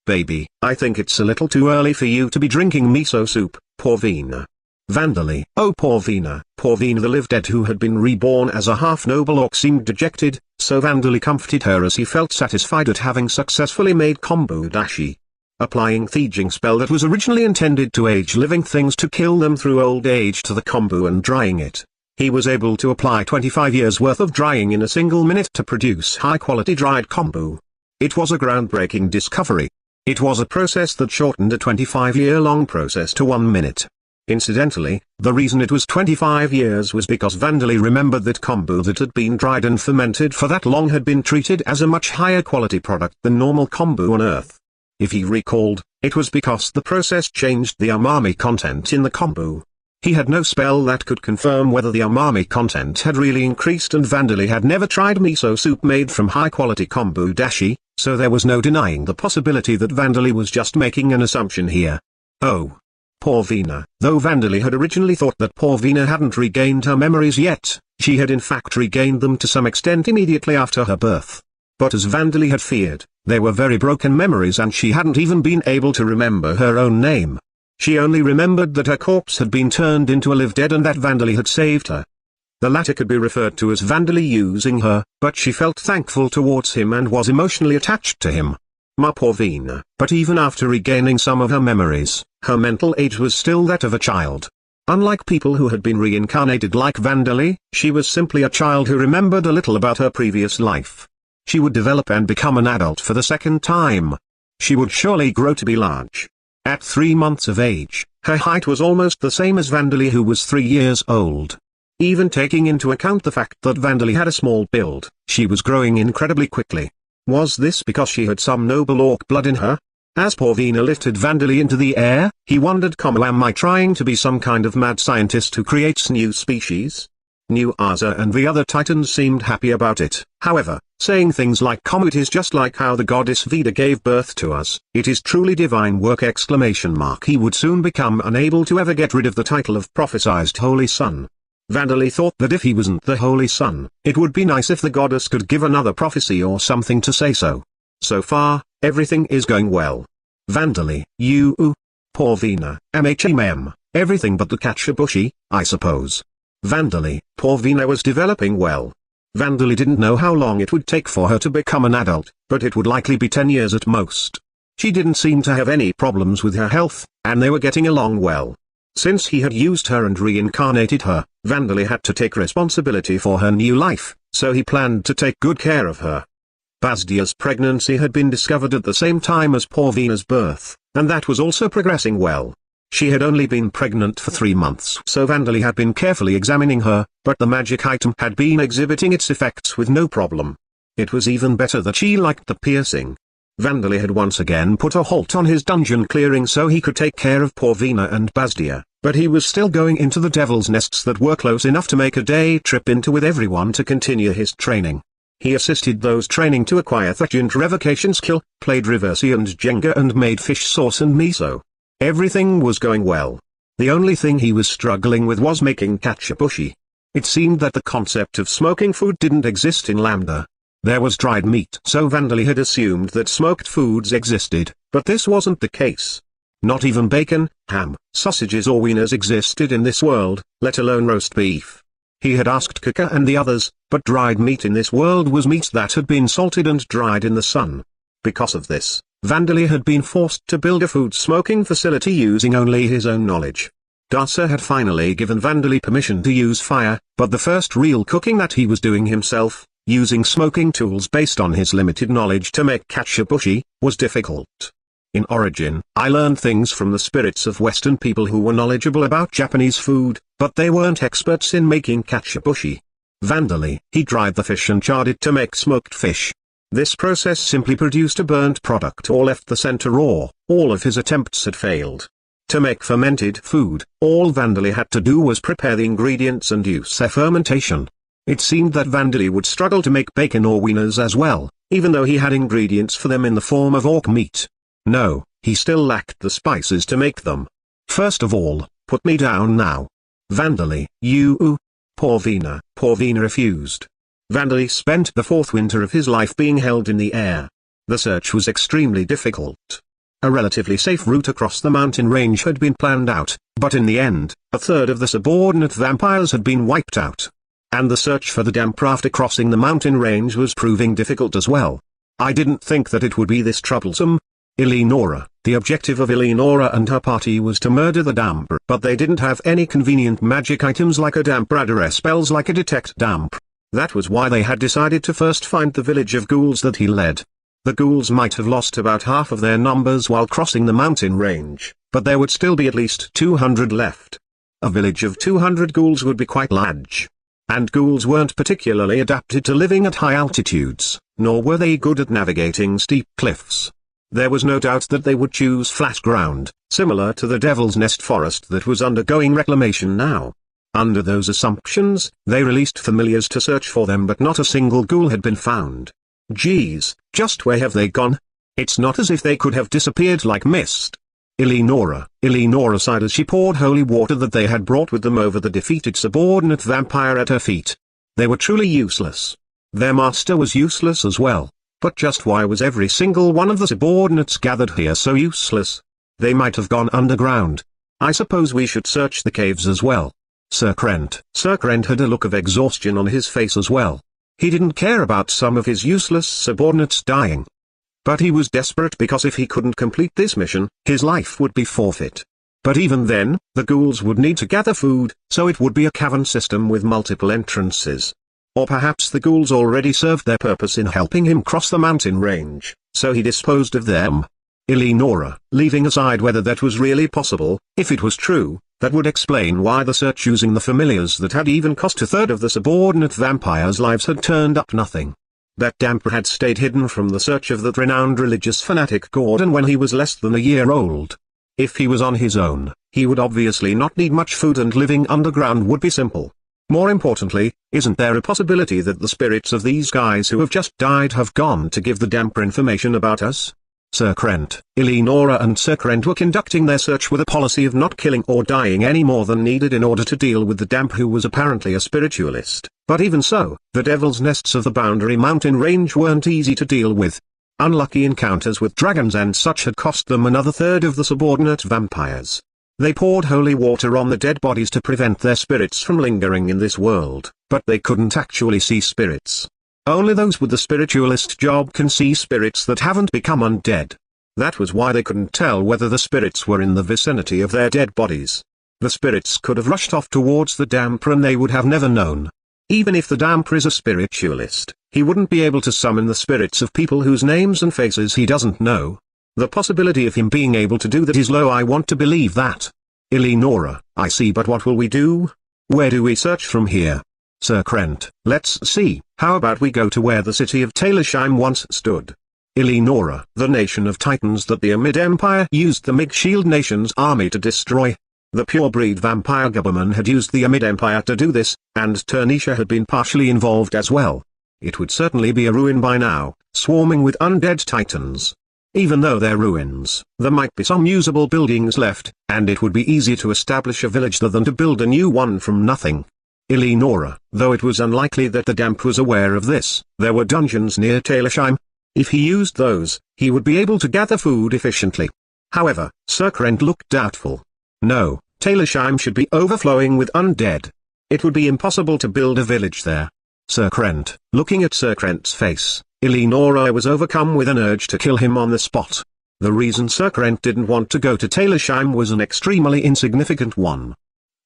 baby, I think it's a little too early for you to be drinking miso soup, poor Vina. Vandali, oh poor Vina. Poor Vina, the lived dead who had been reborn as a half-noble orc, seemed dejected, so Vandali comforted her as he felt satisfied at having successfully made kombu dashi. Applying thieving spell that was originally intended to age living things to kill them through old age to the kombu and drying it, he was able to apply 25 years worth of drying in a single minute to produce high-quality dried kombu. It was a groundbreaking discovery. It was a process that shortened a 25-year-long process to 1 minute. Incidentally, the reason it was 25 years was because Vandali remembered that kombu that had been dried and fermented for that long had been treated as a much higher quality product than normal kombu on Earth. If he recalled, it was because the process changed the umami content in the kombu. He had no spell that could confirm whether the umami content had really increased, and Vandali had never tried miso soup made from high-quality kombu dashi, so there was no denying the possibility that Vandali was just making an assumption here. Oh. Poor Veena. Though Vandali had originally thought that poor Veena hadn't regained her memories yet, she had in fact regained them to some extent immediately after her birth. But as Vandali had feared, they were very broken memories, and she hadn't even been able to remember her own name. She only remembered that her corpse had been turned into a live dead and that Vandali had saved her. The latter could be referred to as Vandali using her, but she felt thankful towards him and was emotionally attached to him. Ma poor Veena. But even after regaining some of her memories, her mental age was still that of a child. Unlike people who had been reincarnated like Vandali, she was simply a child who remembered a little about her previous life. She would develop and become an adult for the second time. She would surely grow to be large. At 3 months of age, her height was almost the same as Vandali, who was 3 years old. Even taking into account the fact that Vandali had a small build, she was growing incredibly quickly. Was this because she had some noble orc blood in her? As poor Veena lifted Vandali into the air, he wondered, am I trying to be some kind of mad scientist who creates new species? New Asa and the other titans seemed happy about it, however, saying things like, it is just like how the goddess Veda gave birth to us, it is truly divine work ! He would soon become unable to ever get rid of the title of prophesized Holy Son. Vandali thought that if he wasn't the Holy Son, it would be nice if the goddess could give another prophecy or something to say so. So far, everything is going well. Vandali, poor Veena, everything but the Kachabushi, I suppose. Vandali, poor Veena was developing well. Vandali didn't know how long it would take for her to become an adult, but it would likely be 10 years at most. She didn't seem to have any problems with her health, and they were getting along well. Since he had used her and reincarnated her, Vandali had to take responsibility for her new life, so he planned to take good care of her. Basdia's pregnancy had been discovered at the same time as poor Veena's birth, and that was also progressing well. She had only been pregnant for 3 months, so Vandali had been carefully examining her, but the magic item had been exhibiting its effects with no problem. It was even better that she liked the piercing. Vandali had once again put a halt on his dungeon clearing so he could take care of poor Veena and Basdia, but he was still going into the devil's nests that were close enough to make a day trip into with everyone to continue his training. He assisted those training to acquire Threat Revocation skill, played Reversi and Jenga, and made fish sauce and miso. Everything was going well. The only thing he was struggling with was making kachabushi. It seemed that the concept of smoking food didn't exist in Lambda. There was dried meat, so Vandali had assumed that smoked foods existed, but this wasn't the case. Not even bacon, ham, sausages or wieners existed in this world, let alone roast beef. He had asked Kaka and the others, but dried meat in this world was meat that had been salted and dried in the sun. Because of this, Vandali had been forced to build a food smoking facility using only his own knowledge. Dasa had finally given Vandali permission to use fire, but the first real cooking that he was doing himself, using smoking tools based on his limited knowledge to make kachabushi, was difficult. In origin, I learned things from the spirits of Western people who were knowledgeable about Japanese food, but they weren't experts in making kachabushi. Vandali, he dried the fish and charred it to make smoked fish. This process simply produced a burnt product or left the center raw. All of his attempts had failed. To make fermented food, all Vandali had to do was prepare the ingredients and use their fermentation. It seemed that Vandali would struggle to make bacon or wieners as well, even though he had ingredients for them in the form of orc meat. No, he still lacked the spices to make them. First of all, put me down now. Vandali, Poor Veena refused. Vandali spent the 4th winter of his life being held in the air. The search was extremely difficult. A relatively safe route across the mountain range had been planned out, but in the end, a third of the subordinate vampires had been wiped out. And the search for the damp after crossing the mountain range was proving difficult as well. I didn't think that it would be this troublesome. Eleonora, the objective of Eleonora and her party was to murder the damp, but they didn't have any convenient magic items like a damp radar or spells like a detect damp. That was why they had decided to first find the village of ghouls that he led. The ghouls might have lost about half of their numbers while crossing the mountain range, but there would still be at least 200 left. A village of 200 ghouls would be quite large. And ghouls weren't particularly adapted to living at high altitudes, nor were they good at navigating steep cliffs. There was no doubt that they would choose flat ground, similar to the Devil's Nest forest that was undergoing reclamation now. Under those assumptions, they released familiars to search for them, but not a single ghoul had been found. Geez, just where have they gone? It's not as if they could have disappeared like mist. Eleonora sighed as she poured holy water that they had brought with them over the defeated subordinate vampire at her feet. They were truly useless. Their master was useless as well. But just why was every single one of the subordinates gathered here so useless? They might have gone underground. I suppose we should search the caves as well. Sir Krent had a look of exhaustion on his face as well. He didn't care about some of his useless subordinates dying. But he was desperate because if he couldn't complete this mission, his life would be forfeit. But even then, the ghouls would need to gather food, so it would be a cavern system with multiple entrances. Or perhaps the ghouls already served their purpose in helping him cross the mountain range, so he disposed of them. Eleonora, leaving aside whether that was really possible, if it was true, that would explain why the search using the familiars that had even cost a third of the subordinate vampires' lives had turned up nothing. That damper had stayed hidden from the search of that renowned religious fanatic Gordon when he was less than a year old. If he was on his own, he would obviously not need much food and living underground would be simple. More importantly, isn't there a possibility that the spirits of these guys who have just died have gone to give the damper information about us? Sir Krent, Eleonora and Sir Krent were conducting their search with a policy of not killing or dying any more than needed in order to deal with the damp who was apparently a spiritualist. But even so, the Devil's Nests of the Boundary Mountain range weren't easy to deal with. Unlucky encounters with dragons and such had cost them another third of the subordinate vampires. They poured holy water on the dead bodies to prevent their spirits from lingering in this world, but they couldn't actually see spirits. Only those with the spiritualist job can see spirits that haven't become undead. That was why they couldn't tell whether the spirits were in the vicinity of their dead bodies. The spirits could have rushed off towards the damper and they would have never known. Even if the damper is a spiritualist, he wouldn't be able to summon the spirits of people whose names and faces he doesn't know. The possibility of him being able to do that is low. I want to believe that. Eleonora, I see, but what will we do? Where do we search from here? Sir Krent, let's see, how about we go to where the city of Taylorsheim once stood? Eleonora, the nation of titans that the Amid Empire used the Mage Shield Nation's army to destroy. The pure-breed vampire government had used the Amid Empire to do this, and Turnisha had been partially involved as well. It would certainly be a ruin by now, swarming with undead titans. Even though they're ruins, there might be some usable buildings left, and it would be easier to establish a village there than to build a new one from nothing. Eleonora, though it was unlikely that the damp was aware of this, there were dungeons near Taylorsheim. If he used those, he would be able to gather food efficiently. However, Sir Krent looked doubtful. No, Taylorsheim should be overflowing with undead. It would be impossible to build a village there. Sir Krent, looking at Sir Krent's face, Eleonora was overcome with an urge to kill him on the spot. The reason Sir Krent didn't want to go to Taylorsheim was an extremely insignificant one.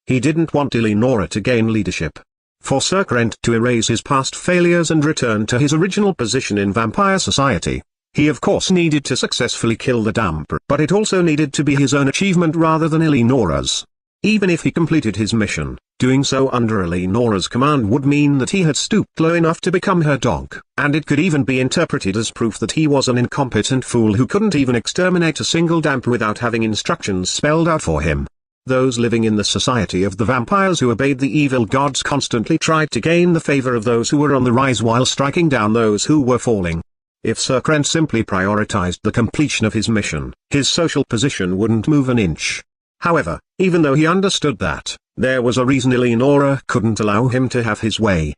He didn't want Eleonora to gain leadership. For Sir Krent to erase his past failures and return to his original position in vampire society, he of course needed to successfully kill the damper, but it also needed to be his own achievement rather than Eleonora's. Even if he completed his mission, doing so under Eleonora's command would mean that he had stooped low enough to become her dog, and it could even be interpreted as proof that he was an incompetent fool who couldn't even exterminate a single damper without having instructions spelled out for him. Those living in the society of the vampires who obeyed the evil gods constantly tried to gain the favor of those who were on the rise while striking down those who were falling. If Sir Krent simply prioritized the completion of his mission, his social position wouldn't move an inch. However, even though he understood that, there was a reason Eleonora couldn't allow him to have his way.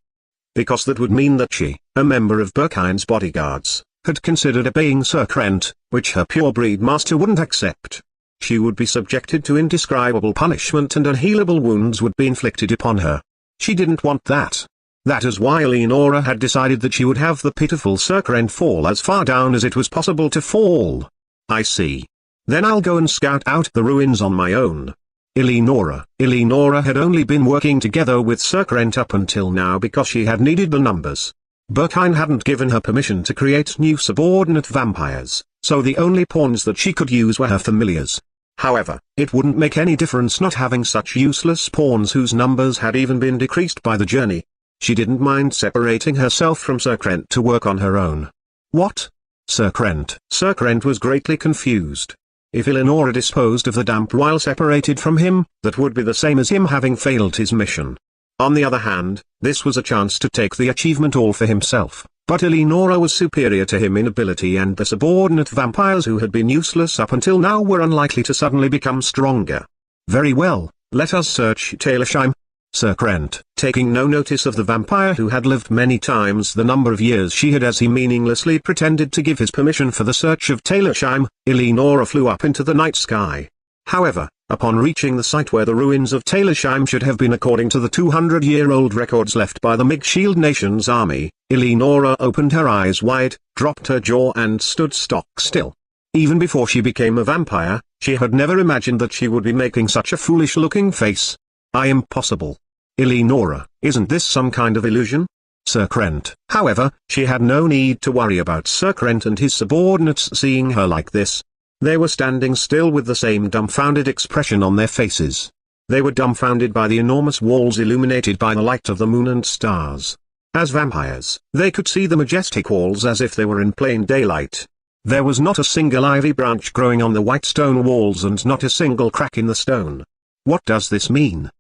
Because that would mean that she, a member of Berkhein's bodyguards, had considered obeying Sir Krent, which her pure-breed master wouldn't accept. She would be subjected to indescribable punishment and unhealable wounds would be inflicted upon her. She didn't want that. That is why Eleonora had decided that she would have the pitiful Sir Krent fall as far down as it was possible to fall. I see. Then I'll go and scout out the ruins on my own. Eleonora had only been working together with Sir Krent up until now because she had needed the numbers. Berkheim hadn't given her permission to create new subordinate vampires, so the only pawns that she could use were her familiars. However, it wouldn't make any difference not having such useless pawns whose numbers had even been decreased by the journey. She didn't mind separating herself from Sir Krent to work on her own. What? Sir Krent was greatly confused. If Eleonora disposed of the damp while separated from him, that would be the same as him having failed his mission. On the other hand, this was a chance to take the achievement all for himself, but Eleonora was superior to him in ability, and the subordinate vampires who had been useless up until now were unlikely to suddenly become stronger. Very well, let us search Talersheim. Sir Krent, taking no notice of the vampire who had lived many times the number of years she had as he meaninglessly pretended to give his permission for the search of Talersheim, Eleonora flew up into the night sky. However, upon reaching the site where the ruins of Talersheim should have been according to the 200-year-old records left by the Mage Shield Nation's army, Eleonora opened her eyes wide, dropped her jaw and stood stock still. Even before she became a vampire, she had never imagined that she would be making such a foolish-looking face. Impossible. Eleonora, isn't this some kind of illusion? Sir Krent. However, she had no need to worry about Sir Krent and his subordinates seeing her like this. They were standing still with the same dumbfounded expression on their faces. They were dumbfounded by the enormous walls illuminated by the light of the moon and stars. As vampires, they could see the majestic walls as if they were in plain daylight. There was not a single ivy branch growing on the white stone walls and not a single crack in the stone. What does this mean?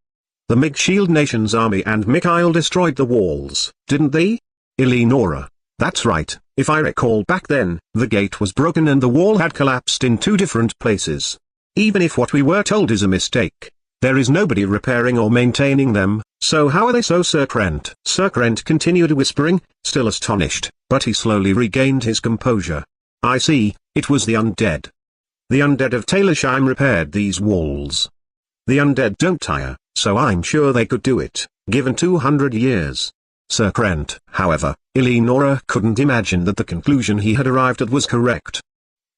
The Mage Shield Nation's army and Mikhail destroyed the walls, didn't they? Eleonora. That's right, if I recall back then, the gate was broken and the wall had collapsed in two different places. Even if what we were told is a mistake, there is nobody repairing or maintaining them, so how are they so, Sir Krent? Sir Krent continued whispering, still astonished, but he slowly regained his composure. I see, it was the undead. The undead of Talersheim repaired these walls. The undead don't tire, so I'm sure they could do it, given 200 years. Sir Krent, however, Eleonora couldn't imagine that the conclusion he had arrived at was correct.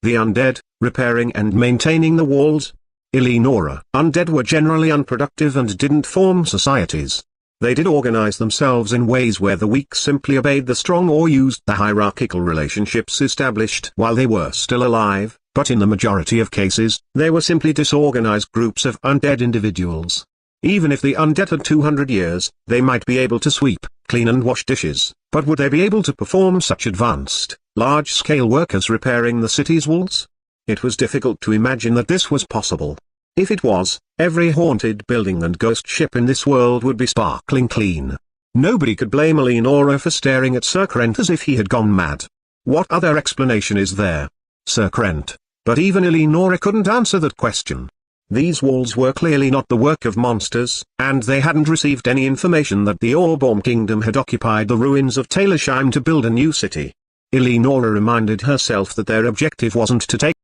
The undead, repairing and maintaining the walls? Eleonora. Undead were generally unproductive and didn't form societies. They did organize themselves in ways where the weak simply obeyed the strong or used the hierarchical relationships established while they were still alive, but in the majority of cases, they were simply disorganized groups of undead individuals. Even if the undead had 200 years, they might be able to sweep, clean and wash dishes, but would they be able to perform such advanced, large-scale work as repairing the city's walls? It was difficult to imagine that this was possible. If it was, every haunted building and ghost ship in this world would be sparkling clean. Nobody could blame Eleonora for staring at Sir Krent as if he had gone mad. What other explanation is there? Sir Krent. But even Eleonora couldn't answer that question. These walls were clearly not the work of monsters, and they hadn't received any information that the Orborn Kingdom had occupied the ruins of Talersheim to build a new city. Eleonora reminded herself that their objective wasn't to take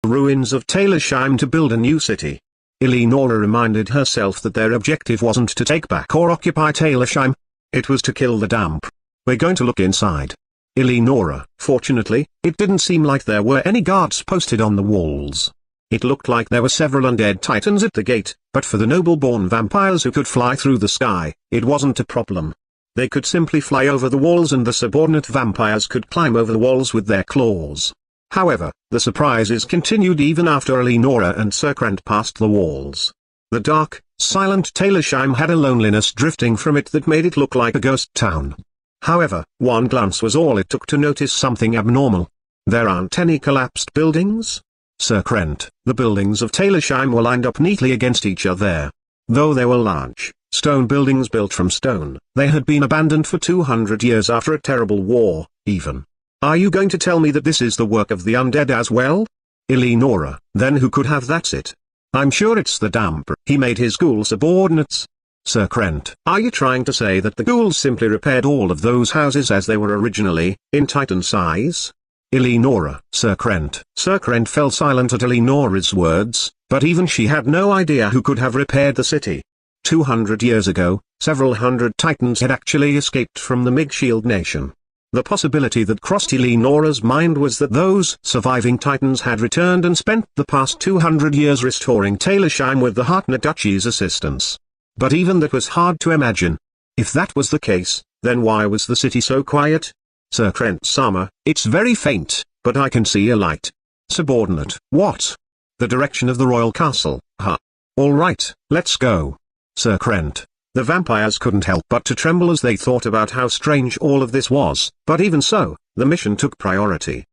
the ruins of Talersheim to build a new city. Eleonora reminded herself that their objective wasn't to take back or occupy Talersheim. It was to kill the damp. We're going to look inside. Eleonora. Fortunately, it didn't seem like there were any guards posted on the walls. It looked like there were several undead titans at the gate, but for the noble-born vampires who could fly through the sky, it wasn't a problem. They could simply fly over the walls and the subordinate vampires could climb over the walls with their claws. However, the surprises continued even after Eleonora and Sir Krent passed the walls. The dark, silent Talersheim had a loneliness drifting from it that made it look like a ghost town. However, one glance was all it took to notice something abnormal. There aren't any collapsed buildings? Sir Krent, the buildings of Talersheim were lined up neatly against each other. Though they were large, stone buildings built from stone, they had been abandoned for 200 years after a terrible war, even. Are you going to tell me that this is the work of the undead as well? Eleonora, then who could have that's it? I'm sure it's the damp. He made his ghoul subordinates. Sir Krent, are you trying to say that the ghouls simply repaired all of those houses as they were originally, in Titan size? Eleonora. Sir Krent. Sir Krent fell silent at Eleonora's words, but even she had no idea who could have repaired the city. 200 years ago, several hundred Titans had actually escaped from the Mage Shield Nation. The possibility that crossed Eleonora's mind was that those surviving Titans had returned and spent the past 200 years restoring Talersheim with the Hartner Duchy's assistance. But even that was hard to imagine. If that was the case, then why was the city so quiet? Sir Krent-sama, it's very faint, but I can see a light. Subordinate, what? The direction of the royal castle, huh? All right, let's go. Sir Krent, The vampires couldn't help but to tremble as they thought about how strange all of this was, but even so, the mission took priority.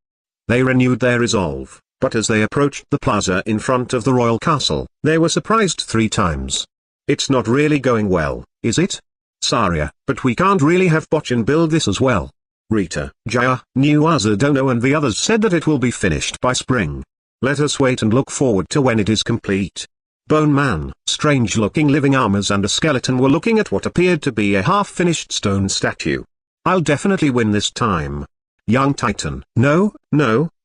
They renewed their resolve, but as they approached the plaza in front of the royal castle, they were surprised 3 times. It's not really going well, is it? Saria, but we can't really have Bochin build this as well. Rita, Jaya, Nuazadono and the others said that it will be finished by spring. Let us wait and look forward to when it is complete. Bone Man, strange-looking living armors and a skeleton were looking at what appeared to be a half-finished stone statue. I'll definitely win this time. Young Titan, no,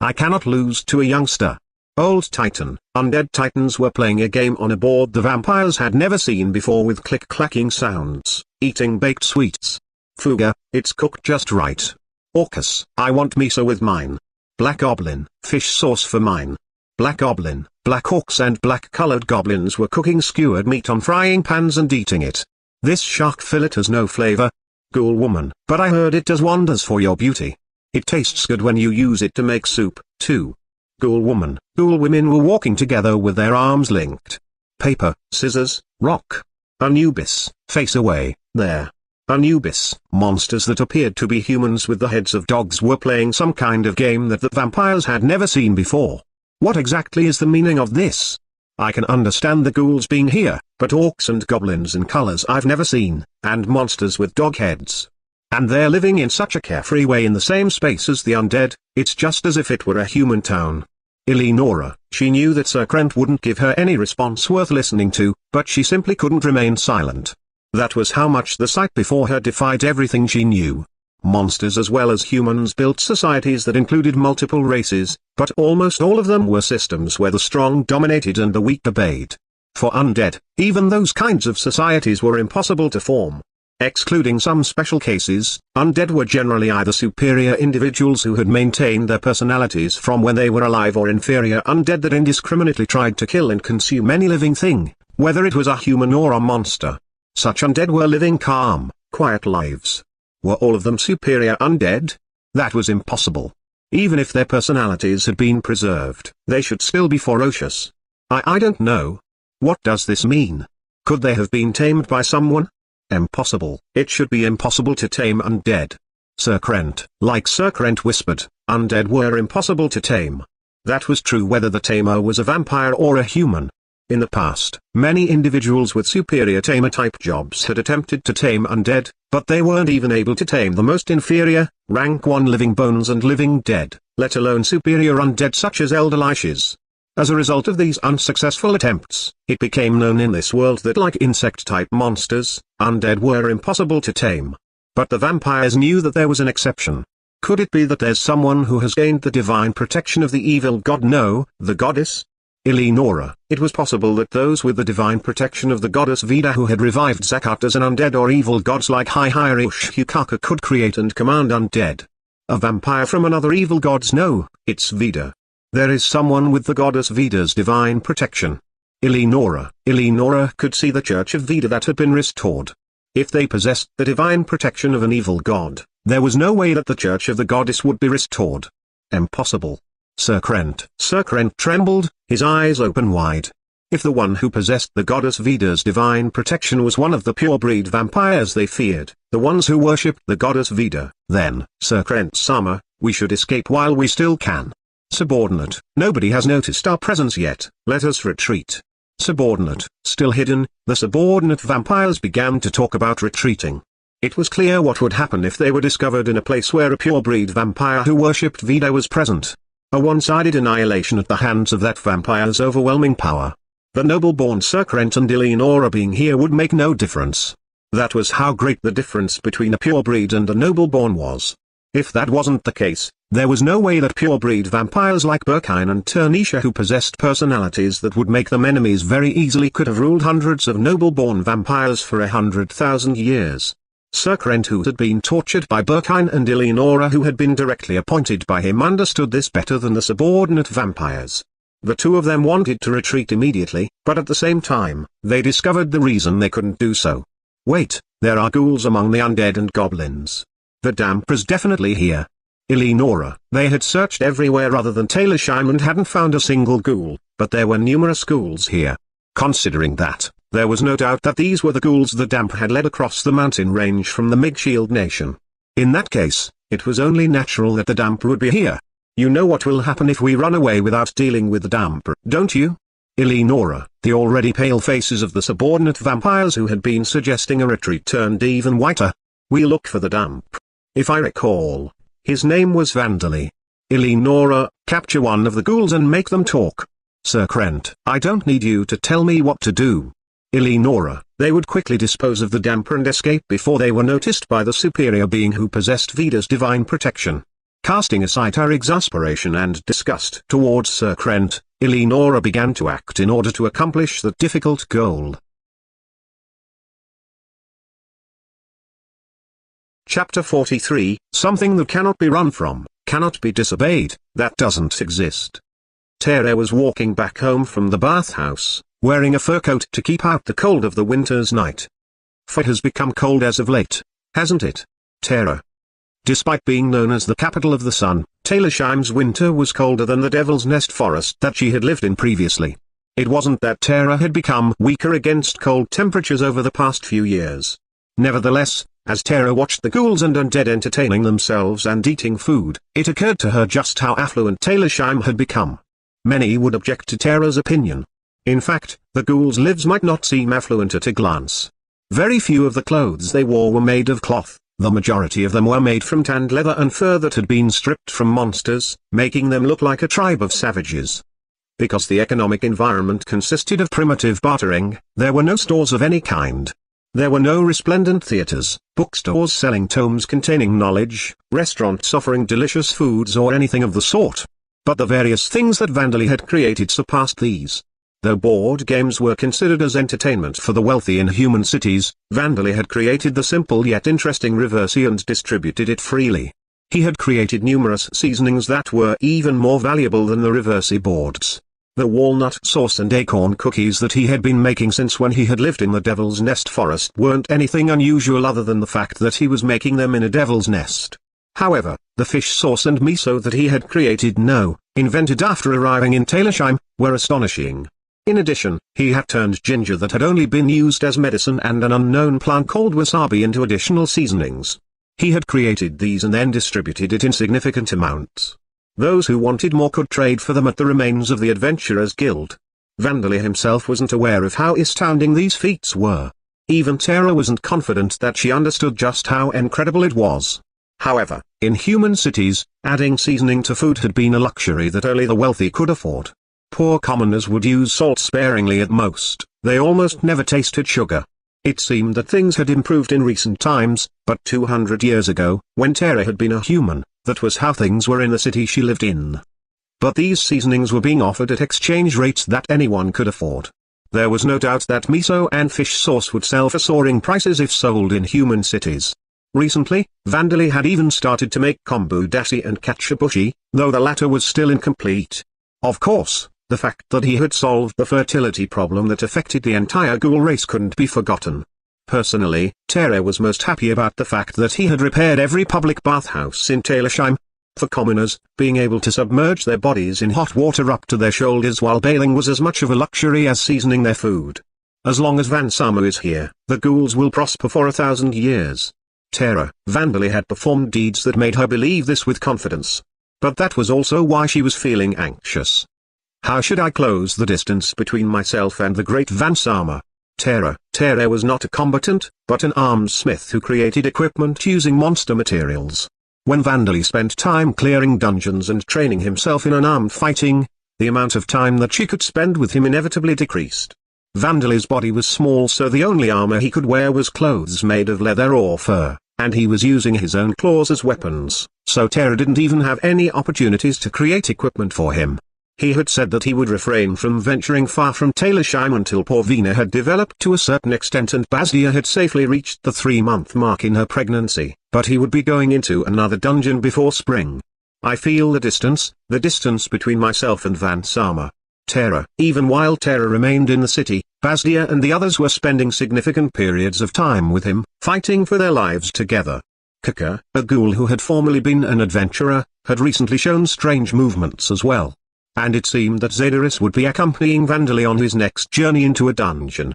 I cannot lose to a youngster. Old Titan, undead titans were playing a game on a board the vampires had never seen before with click-clacking sounds, eating baked sweets. Fuga, it's cooked just right. Orcus, I want miso with mine. Black Goblin, fish sauce for mine. Black Goblin, black orcs and black-colored goblins were cooking skewered meat on frying pans and eating it. This shark fillet has no flavor. Ghoul Woman, but I heard it does wonders for your beauty. It tastes good when you use it to make soup, too. Ghoul Woman, Ghoul Women were walking together with their arms linked. Paper, scissors, rock. Anubis, face away, there. Anubis, monsters that appeared to be humans with the heads of dogs were playing some kind of game that the vampires had never seen before. What exactly is the meaning of this? I can understand the ghouls being here, but orcs and goblins in colors I've never seen, and monsters with dog heads. And they're living in such a carefree way in the same space as the undead, it's just as if it were a human town. Eleonora, she knew that Sir Krent wouldn't give her any response worth listening to, but she simply couldn't remain silent. That was how much the sight before her defied everything she knew. Monsters as well as humans built societies that included multiple races, but almost all of them were systems where the strong dominated and the weak obeyed. For undead, even those kinds of societies were impossible to form. Excluding some special cases, undead were generally either superior individuals who had maintained their personalities from when they were alive or inferior undead that indiscriminately tried to kill and consume any living thing, whether it was a human or a monster. Such undead were living calm, quiet lives. Were all of them superior undead? That was impossible. Even if their personalities had been preserved, they should still be ferocious. I don't know. What does this mean? Could they have been tamed by someone? Impossible. It should be impossible to tame undead. Sir Krent, like Sir Krent whispered, undead were impossible to tame. That was true whether the tamer was a vampire or a human. In the past, many individuals with superior tamer-type jobs had attempted to tame undead, but they weren't even able to tame the most inferior, rank 1 living bones and living dead, let alone superior undead such as elder liches. As a result of these unsuccessful attempts, it became known in this world that like insect-type monsters, undead were impossible to tame. But the vampires knew that there was an exception. Could it be that there's someone who has gained the divine protection of the evil god? No, the goddess? Eleonora, it was possible that those with the divine protection of the goddess Vida who had revived Zakat as an undead or evil gods like Hihireushukaka could create and command undead. A vampire from another evil gods? No, it's Vida. There is someone with the goddess Vida's divine protection. Eleonora could see the church of Vida that had been restored. If they possessed the divine protection of an evil god, there was no way that the church of the goddess would be restored. Impossible. Sir Krent trembled, his eyes open wide. If the one who possessed the goddess Vida's divine protection was one of the pure-breed vampires they feared, the ones who worshipped the goddess Vida, then, Sir Krent-sama, we should escape while we still can. Subordinate, nobody has noticed our presence yet, let us retreat. Subordinate, still hidden, the subordinate vampires began to talk about retreating. It was clear what would happen if they were discovered in a place where a pure-breed vampire who worshipped Vida was present. A one-sided annihilation at the hands of that vampire's overwhelming power. The noble-born Sir Krent and Eleonora being here would make no difference. That was how great the difference between a pure-breed and a noble-born was. If that wasn't the case, there was no way that pure-breed vampires like Berkine and Turnisha who possessed personalities that would make them enemies very easily could have ruled hundreds of noble-born vampires for 100,000 years. Sir Krent, who had been tortured by Berkine, and Eleonora, who had been directly appointed by him, understood this better than the subordinate vampires. The two of them wanted to retreat immediately, but at the same time, they discovered the reason they couldn't do so. Wait, there are ghouls among the undead and goblins. The Damper's definitely here. Eleonora, they had searched everywhere other than Taylorshire and hadn't found a single ghoul, but there were numerous ghouls here. Considering that, There was no doubt that these were the ghouls the damp had led across the mountain range from the Mage nation. In that case, it was only natural that the damp would be here. You know what will happen if we run away without dealing with the damp, don't you? Eleonora, the already pale faces of the subordinate vampires who had been suggesting a retreat turned even whiter. We look for the damp. If I recall, his name was Vandali. Eleonora, capture one of the ghouls and make them talk. Sir Krent, I don't need you to tell me what to do. Eleonora, they would quickly dispose of the damper and escape before they were noticed by the superior being who possessed Vida's divine protection. Casting aside her exasperation and disgust towards Sir Krent, Eleonora began to act in order to accomplish that difficult goal. Chapter 43, Something that cannot be run from, cannot be disobeyed, that doesn't exist. Terra was walking back home from the bathhouse, wearing a fur coat to keep out the cold of the winter's night. Fur has become cold as of late, hasn't it? Terra. Despite being known as the capital of the sun, Taylorsheim's winter was colder than the Devil's Nest forest that she had lived in previously. It wasn't that Terra had become weaker against cold temperatures over the past few years. Nevertheless, as Terra watched the ghouls and undead entertaining themselves and eating food, it occurred to her just how affluent Taylorsheim had become. Many would object to Terra's opinion. In fact, the ghouls' lives might not seem affluent at a glance. Very few of the clothes they wore were made of cloth, the majority of them were made from tanned leather and fur that had been stripped from monsters, making them look like a tribe of savages. Because the economic environment consisted of primitive bartering, there were no stores of any kind. There were no resplendent theaters, bookstores selling tomes containing knowledge, restaurants offering delicious foods or anything of the sort. But the various things that Vandali had created surpassed these. Though board games were considered as entertainment for the wealthy in human cities, Vandali had created the simple yet interesting reversi and distributed it freely. He had created numerous seasonings that were even more valuable than the reversi boards. The walnut sauce and acorn cookies that he had been making since when he had lived in the Devil's Nest forest weren't anything unusual other than the fact that he was making them in a devil's nest. However, the fish sauce and miso that he had created invented after arriving in Taylorsheim, were astonishing. In addition, he had turned ginger that had only been used as medicine and an unknown plant called wasabi into additional seasonings. He had created these and then distributed it in significant amounts. Those who wanted more could trade for them at the remains of the Adventurers Guild. Vandali himself wasn't aware of how astounding these feats were. Even Terra wasn't confident that she understood just how incredible it was. However, in human cities, adding seasoning to food had been a luxury that only the wealthy could afford. Poor commoners would use salt sparingly at most, they almost never tasted sugar. It seemed that things had improved in recent times, but 200 years ago, when Terra had been a human, that was how things were in the city she lived in. But these seasonings were being offered at exchange rates that anyone could afford. There was no doubt that miso and fish sauce would sell for soaring prices if sold in human cities. Recently, Vandali had even started to make kombu dashi and katsuobushi, though the latter was still incomplete. Of course, the fact that he had solved the fertility problem that affected the entire ghoul race couldn't be forgotten. Personally, Terra was most happy about the fact that he had repaired every public bathhouse in Taylorsheim. For commoners, being able to submerge their bodies in hot water up to their shoulders while bathing was as much of a luxury as seasoning their food. As long as Vansama is here, the ghouls will prosper for 1,000 years. Terra, Vandali had performed deeds that made her believe this with confidence. But that was also why she was feeling anxious. How should I close the distance between myself and the great Vansama? Terra was not a combatant, but an arms smith who created equipment using monster materials. When Vandali spent time clearing dungeons and training himself in unarmed fighting, the amount of time that she could spend with him inevitably decreased. Vandali's body was small, so the only armor he could wear was clothes made of leather or fur, and he was using his own claws as weapons, so Terra didn't even have any opportunities to create equipment for him. He had said that he would refrain from venturing far from Taylorsheim until Porvina had developed to a certain extent and Basdia had safely reached the 3-month mark in her pregnancy, but he would be going into another dungeon before spring. I feel the distance between myself and Vansama. Terra. Even while Terra remained in the city, Basdia and the others were spending significant periods of time with him, fighting for their lives together. Kaka, a ghoul who had formerly been an adventurer, had recently shown strange movements as well. And it seemed that Zadaris would be accompanying Vandali on his next journey into a dungeon.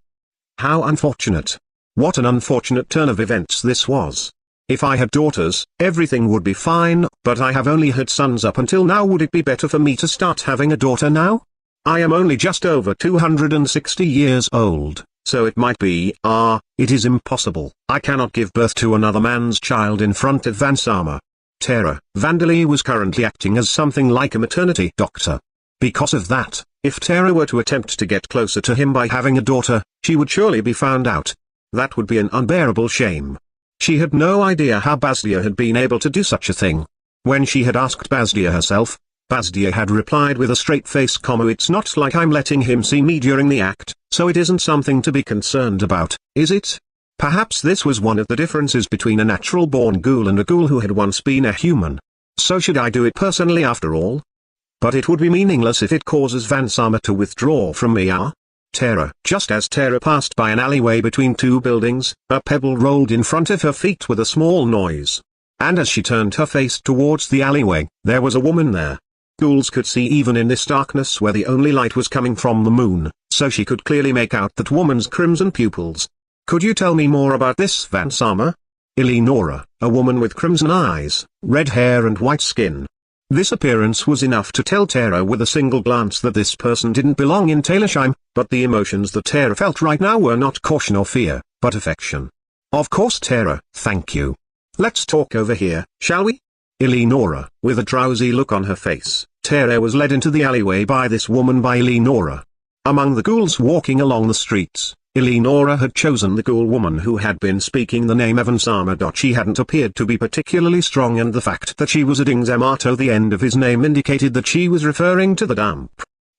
How unfortunate. What an unfortunate turn of events this was. If I had daughters, everything would be fine, but I have only had sons up until now. Would it be better for me to start having a daughter now? I am only just over 260 years old, so it might be, it is impossible. I cannot give birth to another man's child in front of Vansama. Terror. Vandali was currently acting as something like a maternity doctor. Because of that, if Terra were to attempt to get closer to him by having a daughter, she would surely be found out. That would be an unbearable shame. She had no idea how Basdia had been able to do such a thing. When she had asked Basdia herself, Basdia had replied with a straight face, "It's not like I'm letting him see me during the act, so it isn't something to be concerned about, is it?" Perhaps this was one of the differences between a natural-born ghoul and a ghoul who had once been a human. So should I do it personally after all? But it would be meaningless if it causes Vansama to withdraw from me. Terra. Just as Terra passed by an alleyway between two buildings, a pebble rolled in front of her feet with a small noise. And as she turned her face towards the alleyway, there was a woman there. Ghouls could see even in this darkness where the only light was coming from the moon, so she could clearly make out that woman's crimson pupils. "Could you tell me more about this, Vansama?" Eleonora, a woman with crimson eyes, red hair and white skin. This appearance was enough to tell Terra with a single glance that this person didn't belong in Talersheim, but the emotions that Terra felt right now were not caution or fear, but affection. "Of course, Terra, thank you. Let's talk over here, shall we?" Eleonora, with a drowsy look on her face, Terra was led into the alleyway by this woman by Eleonora. Among the ghouls walking along the streets, Eleonora had chosen the ghoul woman who had been speaking the name Evansama. She hadn't appeared to be particularly strong, and the fact that she was adding Zamato the end of his name indicated that she was referring to the damp.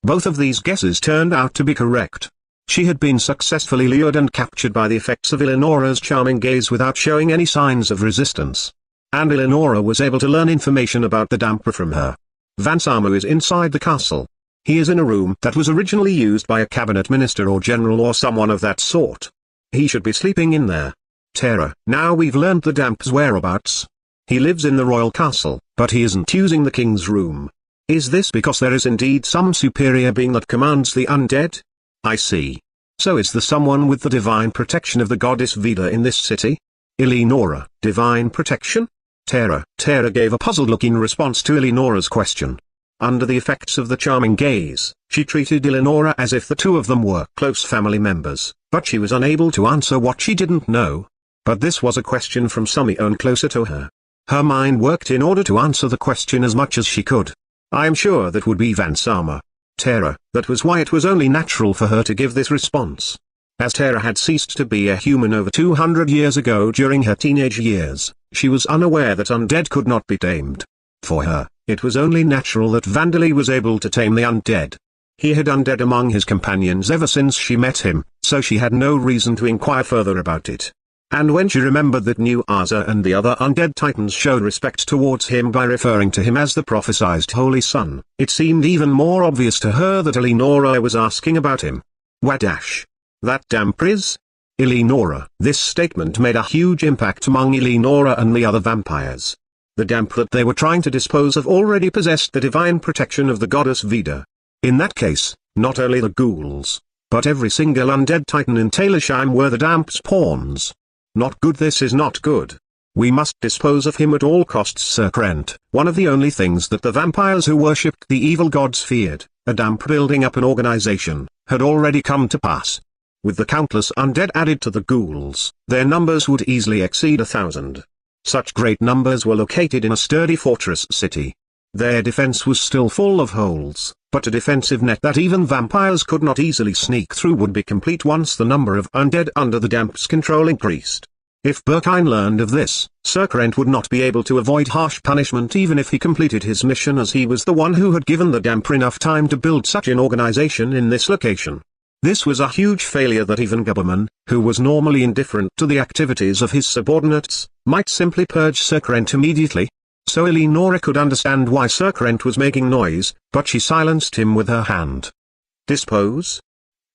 Both of these guesses turned out to be correct. She had been successfully lured and captured by the effects of Eleonora's charming gaze without showing any signs of resistance. And Eleonora was able to learn information about the damper from her. Vansama is inside the castle. He is in a room that was originally used by a cabinet minister or general or someone of that sort. He should be sleeping in there. Terra. Now we've learned the damp's whereabouts. He lives in the royal castle, but he isn't using the king's room. Is this because there is indeed some superior being that commands the undead? I see. So is the someone with the divine protection of the goddess Vida in this city? Eleonora. Divine protection? Terra. Terra gave a puzzled look in response to Eleonora's question. Under the effects of the charming gaze, she treated Eleonora as if the two of them were close family members, but she was unable to answer what she didn't know. But this was a question from someone closer to her. Her mind worked in order to answer the question as much as she could. I am sure that would be Vansama. Terra. That was why it was only natural for her to give this response. As Terra had ceased to be a human over 200 years ago during her teenage years, she was unaware that undead could not be tamed. For her, it was only natural that Vandali was able to tame the undead. He had undead among his companions ever since she met him, so she had no reason to inquire further about it. And when she remembered that New Aza and the other undead titans showed respect towards him by referring to him as the prophesied Holy Son, it seemed even more obvious to her that Eleonora was asking about him. Wadash. That damper is? Eleonora. This statement made a huge impact among Eleonora and the other vampires. The damp that they were trying to dispose of already possessed the divine protection of the goddess Vida. In that case, not only the ghouls, but every single undead titan in Talersheim were the damp's pawns. Not good. This is not good. We must dispose of him at all costs. Sir Krent. One of the only things that the vampires who worshipped the evil gods feared, a damp building up an organization, had already come to pass. With the countless undead added to the ghouls, their numbers would easily exceed 1,000. Such great numbers were located in a sturdy fortress city. Their defense was still full of holes, but a defensive net that even vampires could not easily sneak through would be complete once the number of undead under the damp's control increased. If Berkine learned of this, Sir Krent would not be able to avoid harsh punishment even if he completed his mission, as he was the one who had given the damper enough time to build such an organization in this location. This was a huge failure that even Gubberman, who was normally indifferent to the activities of his subordinates, might simply purge Sir Krent immediately. So Eleonora could understand why Sir Krent was making noise, but she silenced him with her hand. Dispose?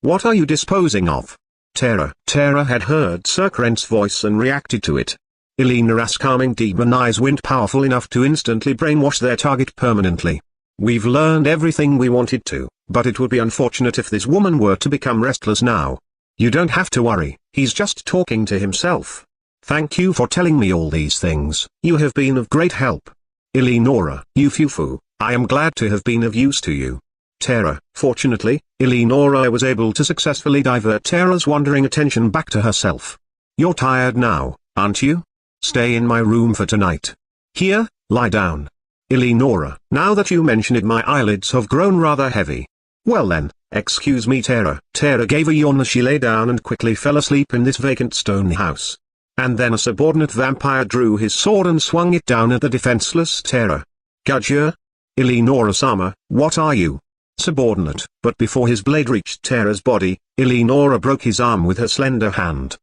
What are you disposing of? Terra. Terra had heard Sir Krent's voice and reacted to it. Eleonora's calming demon eyes went powerful enough to instantly brainwash their target permanently. We've learned everything we wanted to, but it would be unfortunate if this woman were to become restless now. You don't have to worry, he's just talking to himself. Thank you for telling me all these things. You have been of great help. Eleonora, you fufu, I am glad to have been of use to you. Terra, fortunately, Eleonora was able to successfully divert Terra's wandering attention back to herself. You're tired now, aren't you? Stay in my room for tonight. Here, lie down. Eleonora, now that you mention it, my eyelids have grown rather heavy. Well then, excuse me, Terra. Terra gave a yawn as she lay down and quickly fell asleep in this vacant stone house. And then a subordinate vampire drew his sword and swung it down at the defenseless Terra. Gudger? Eleonora-sama, what are you? Subordinate. But before his blade reached Terra's body, Eleonora broke his arm with her slender hand.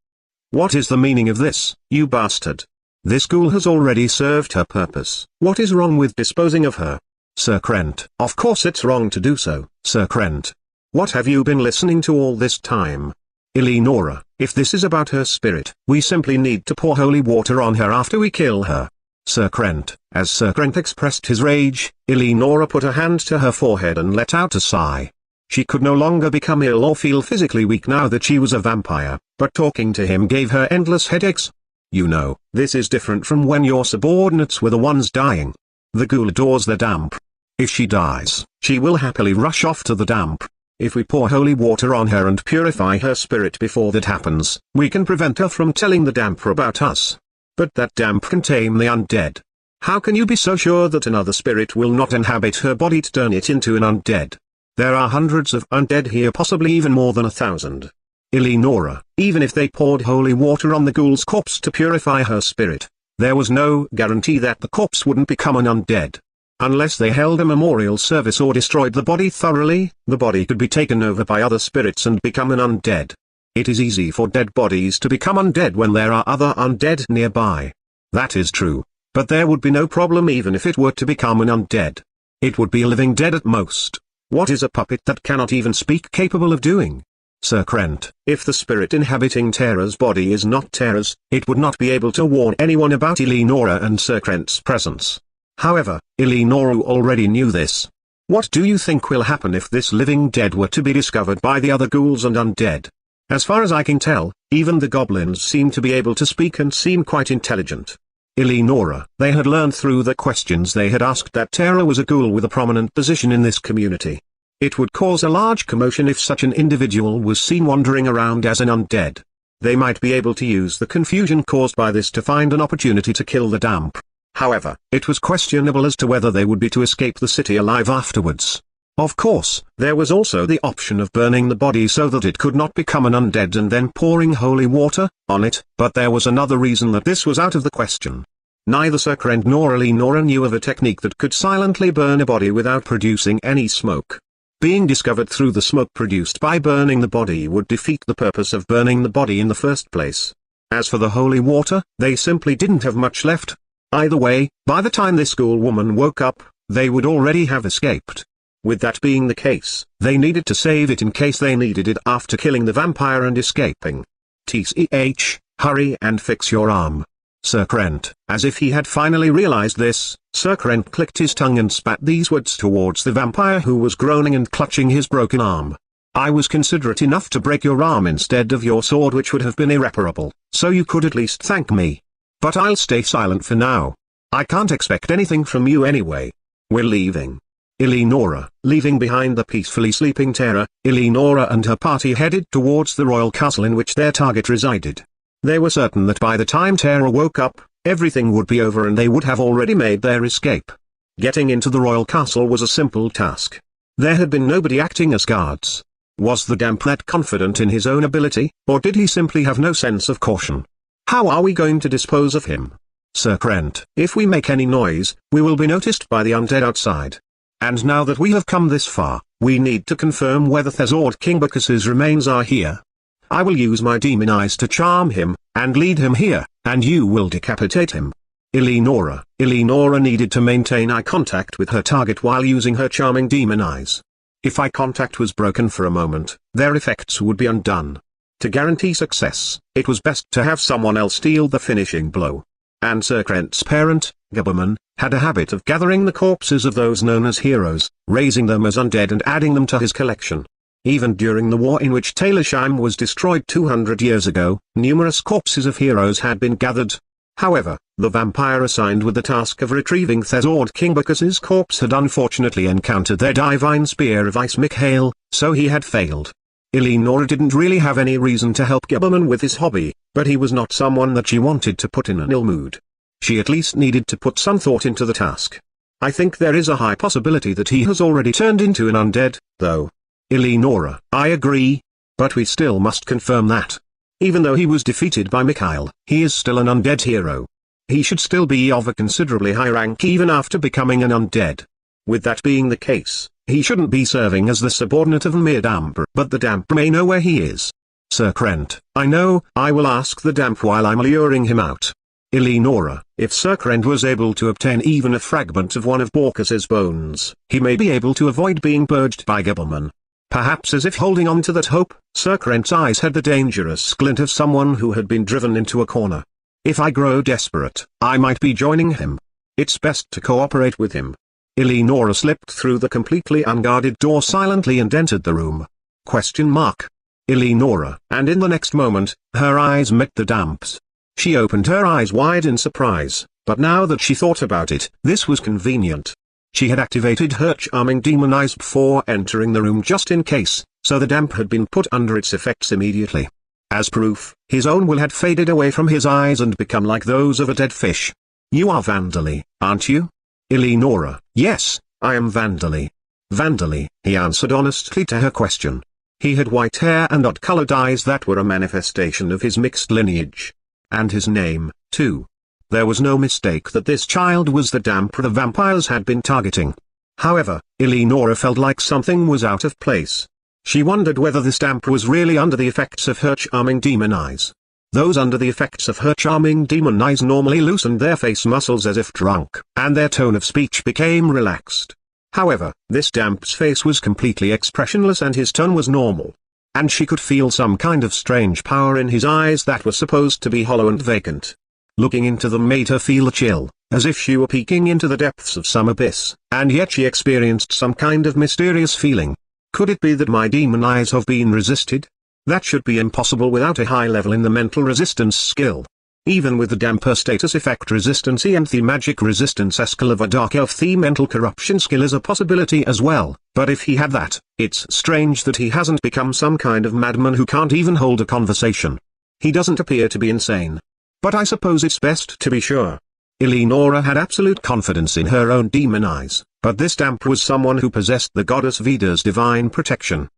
What is the meaning of this, you bastard? This ghoul has already served her purpose. What is wrong with disposing of her? Sir Krent. Of course it's wrong to do so, Sir Krent. What have you been listening to all this time? Eleonora, if this is about her spirit, we simply need to pour holy water on her after we kill her. Sir Krent. As Sir Krent expressed his rage, Eleonora put a hand to her forehead and let out a sigh. She could no longer become ill or feel physically weak now that she was a vampire, but talking to him gave her endless headaches. You know, this is different from when your subordinates were the ones dying. The ghoul adores the damp. If she dies, she will happily rush off to the damp. If we pour holy water on her and purify her spirit before that happens, we can prevent her from telling the damp about us. But that damp can tame the undead. How can you be so sure that another spirit will not inhabit her body to turn it into an undead? There are hundreds of undead here, possibly even more than 1,000. Eleonora, even if they poured holy water on the ghoul's corpse to purify her spirit, there was no guarantee that the corpse wouldn't become an undead. Unless they held a memorial service or destroyed the body thoroughly, the body could be taken over by other spirits and become an undead. It is easy for dead bodies to become undead when there are other undead nearby. That is true, but there would be no problem even if it were to become an undead. It would be a living dead at most. What is a puppet that cannot even speak capable of doing? Sir Krent, if the spirit inhabiting Terra's body is not Terra's, it would not be able to warn anyone about Eleonora and Sir Krent's presence. However, Eleonora already knew this. What do you think will happen if this living dead were to be discovered by the other ghouls and undead? As far as I can tell, even the goblins seem to be able to speak and seem quite intelligent. Eleonora, they had learned through the questions they had asked that Terra was a ghoul with a prominent position in this community. It would cause a large commotion if such an individual was seen wandering around as an undead. They might be able to use the confusion caused by this to find an opportunity to kill the damp. However, it was questionable as to whether they would be to escape the city alive afterwards. Of course, there was also the option of burning the body so that it could not become an undead and then pouring holy water on it, but there was another reason that this was out of the question. Neither Sir Krent nor Eleonora knew of a technique that could silently burn a body without producing any smoke. Being discovered through the smoke produced by burning the body would defeat the purpose of burning the body in the first place. As for the holy water, they simply didn't have much left. Either way, by the time this ghoul woman woke up, they would already have escaped. With that being the case, they needed to save it in case they needed it after killing the vampire and escaping. TCH, hurry and fix your arm. Sir Krent, as if he had finally realized this, Sir Krent clicked his tongue and spat these words towards the vampire who was groaning and clutching his broken arm. I was considerate enough to break your arm instead of your sword, which would have been irreparable, so you could at least thank me. But I'll stay silent for now. I can't expect anything from you anyway. We're leaving. Eleonora, leaving behind the peacefully sleeping Terra, Eleonora and her party headed towards the royal castle in which their target resided. They were certain that by the time Terra woke up, everything would be over and they would have already made their escape. Getting into the royal castle was a simple task. There had been nobody acting as guards. Was the damp that confident in his own ability, or did he simply have no sense of caution? How are we going to dispose of him? Sir Krent, if we make any noise, we will be noticed by the undead outside. And now that we have come this far, we need to confirm whether Thesord King Bacchus's remains are here. I will use my demon eyes to charm him, and lead him here, and you will decapitate him. Eleonora needed to maintain eye contact with her target while using her charming demon eyes. If eye contact was broken for a moment, their effects would be undone. To guarantee success, it was best to have someone else deal the finishing blow. And Sir Krent's parent, Gubberman, had a habit of gathering the corpses of those known as heroes, raising them as undead and adding them to his collection. Even during the war in which Taylorsheim was destroyed 200 years ago, numerous corpses of heroes had been gathered. However, the vampire assigned with the task of retrieving Thesord King Bacchus's corpse had unfortunately encountered their divine spear of ice Mikhail, so he had failed. Eleonora didn't really have any reason to help Gabberman with his hobby, but he was not someone that she wanted to put in an ill mood. She at least needed to put some thought into the task. I think there is a high possibility that he has already turned into an undead, though. Eleonora, I agree. But we still must confirm that. Even though he was defeated by Mikhail, he is still an undead hero. He should still be of a considerably high rank even after becoming an undead. With that being the case, he shouldn't be serving as the subordinate of mere Damp, but the Damp may know where he is. Sir Krent, I know, I will ask the Damp while I'm luring him out. Eleonora, if Sir Krent was able to obtain even a fragment of one of Bacchus's bones, he may be able to avoid being purged by Gabberman. Perhaps as if holding on to that hope, Sir Krent's eyes had the dangerous glint of someone who had been driven into a corner. If I grow desperate, I might be joining him. It's best to cooperate with him. Eleonora slipped through the completely unguarded door silently and entered the room. Eleonora, and in the next moment, her eyes met the Damp's. She opened her eyes wide in surprise, but now that she thought about it, this was convenient. She had activated her charming demon eyes before entering the room just in case, so the Damp had been put under its effects immediately. As proof, his own will had faded away from his eyes and become like those of a dead fish. You are Vandali, aren't you? Eleonora, yes, I am Vandali. Vandali, he answered honestly to her question. He had white hair and odd-colored eyes that were a manifestation of his mixed lineage. And his name, too. There was no mistake that this child was the Damp the vampires had been targeting. However, Eleonora felt like something was out of place. She wondered whether this Damp was really under the effects of her charming demon eyes. Those under the effects of her charming demon eyes normally loosened their face muscles as if drunk, and their tone of speech became relaxed. However, this Damp's face was completely expressionless and his tone was normal. And she could feel some kind of strange power in his eyes that were supposed to be hollow and vacant. Looking into them made her feel a chill, as if she were peeking into the depths of some abyss, and yet she experienced some kind of mysterious feeling. Could it be that my demon eyes have been resisted? That should be impossible without a high level in the mental resistance skill. Even with the damper status effect resistance and the magic resistance skill of a dark elf, the mental corruption skill is a possibility as well, but if he had that, it's strange that he hasn't become some kind of madman who can't even hold a conversation. He doesn't appear to be insane. But I suppose it's best to be sure. Eleonora had absolute confidence in her own demon eyes, but this Damp was someone who possessed the goddess Vida's divine protection.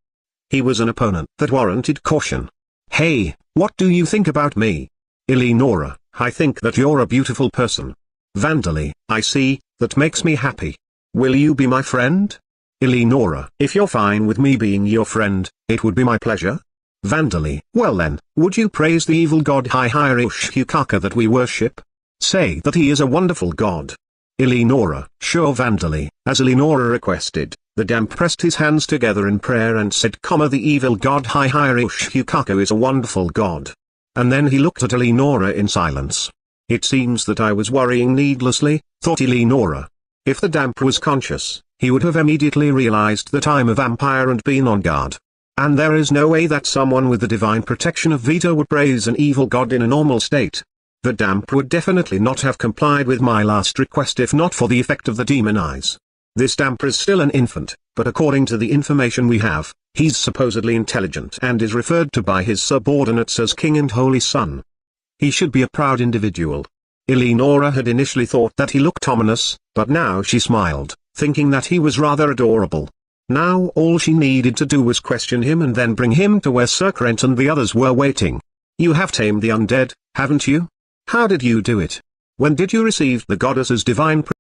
He was an opponent that warranted caution. Hey, what do you think about me? Eleonora, I think that you're a beautiful person. Vandali, I see, that makes me happy. Will you be my friend? Eleonora, if you're fine with me being your friend, it would be my pleasure. Vandali, well then, would you praise the evil god Hihireushukaka that we worship? Say that he is a wonderful god. Eleonora, sure Vandali, as Eleonora requested, the Damp pressed his hands together in prayer and said, the evil god Hihireushukaka is a wonderful god. And then he looked at Eleonora in silence. It seems that I was worrying needlessly, thought Eleonora. If the Damp was conscious, he would have immediately realized that I'm a vampire and been on guard. And there is no way that someone with the divine protection of Vita would praise an evil god in a normal state. The Damp would definitely not have complied with my last request if not for the effect of the demon eyes. This Damp is still an infant, but according to the information we have, he's supposedly intelligent and is referred to by his subordinates as King and Holy Son. He should be a proud individual. Eleonora had initially thought that he looked ominous, but now she smiled, thinking that he was rather adorable. Now all she needed to do was question him and then bring him to where Sir Krent and the others were waiting. You have tamed the undead, haven't you? How did you do it? When did you receive the goddess's divine protection?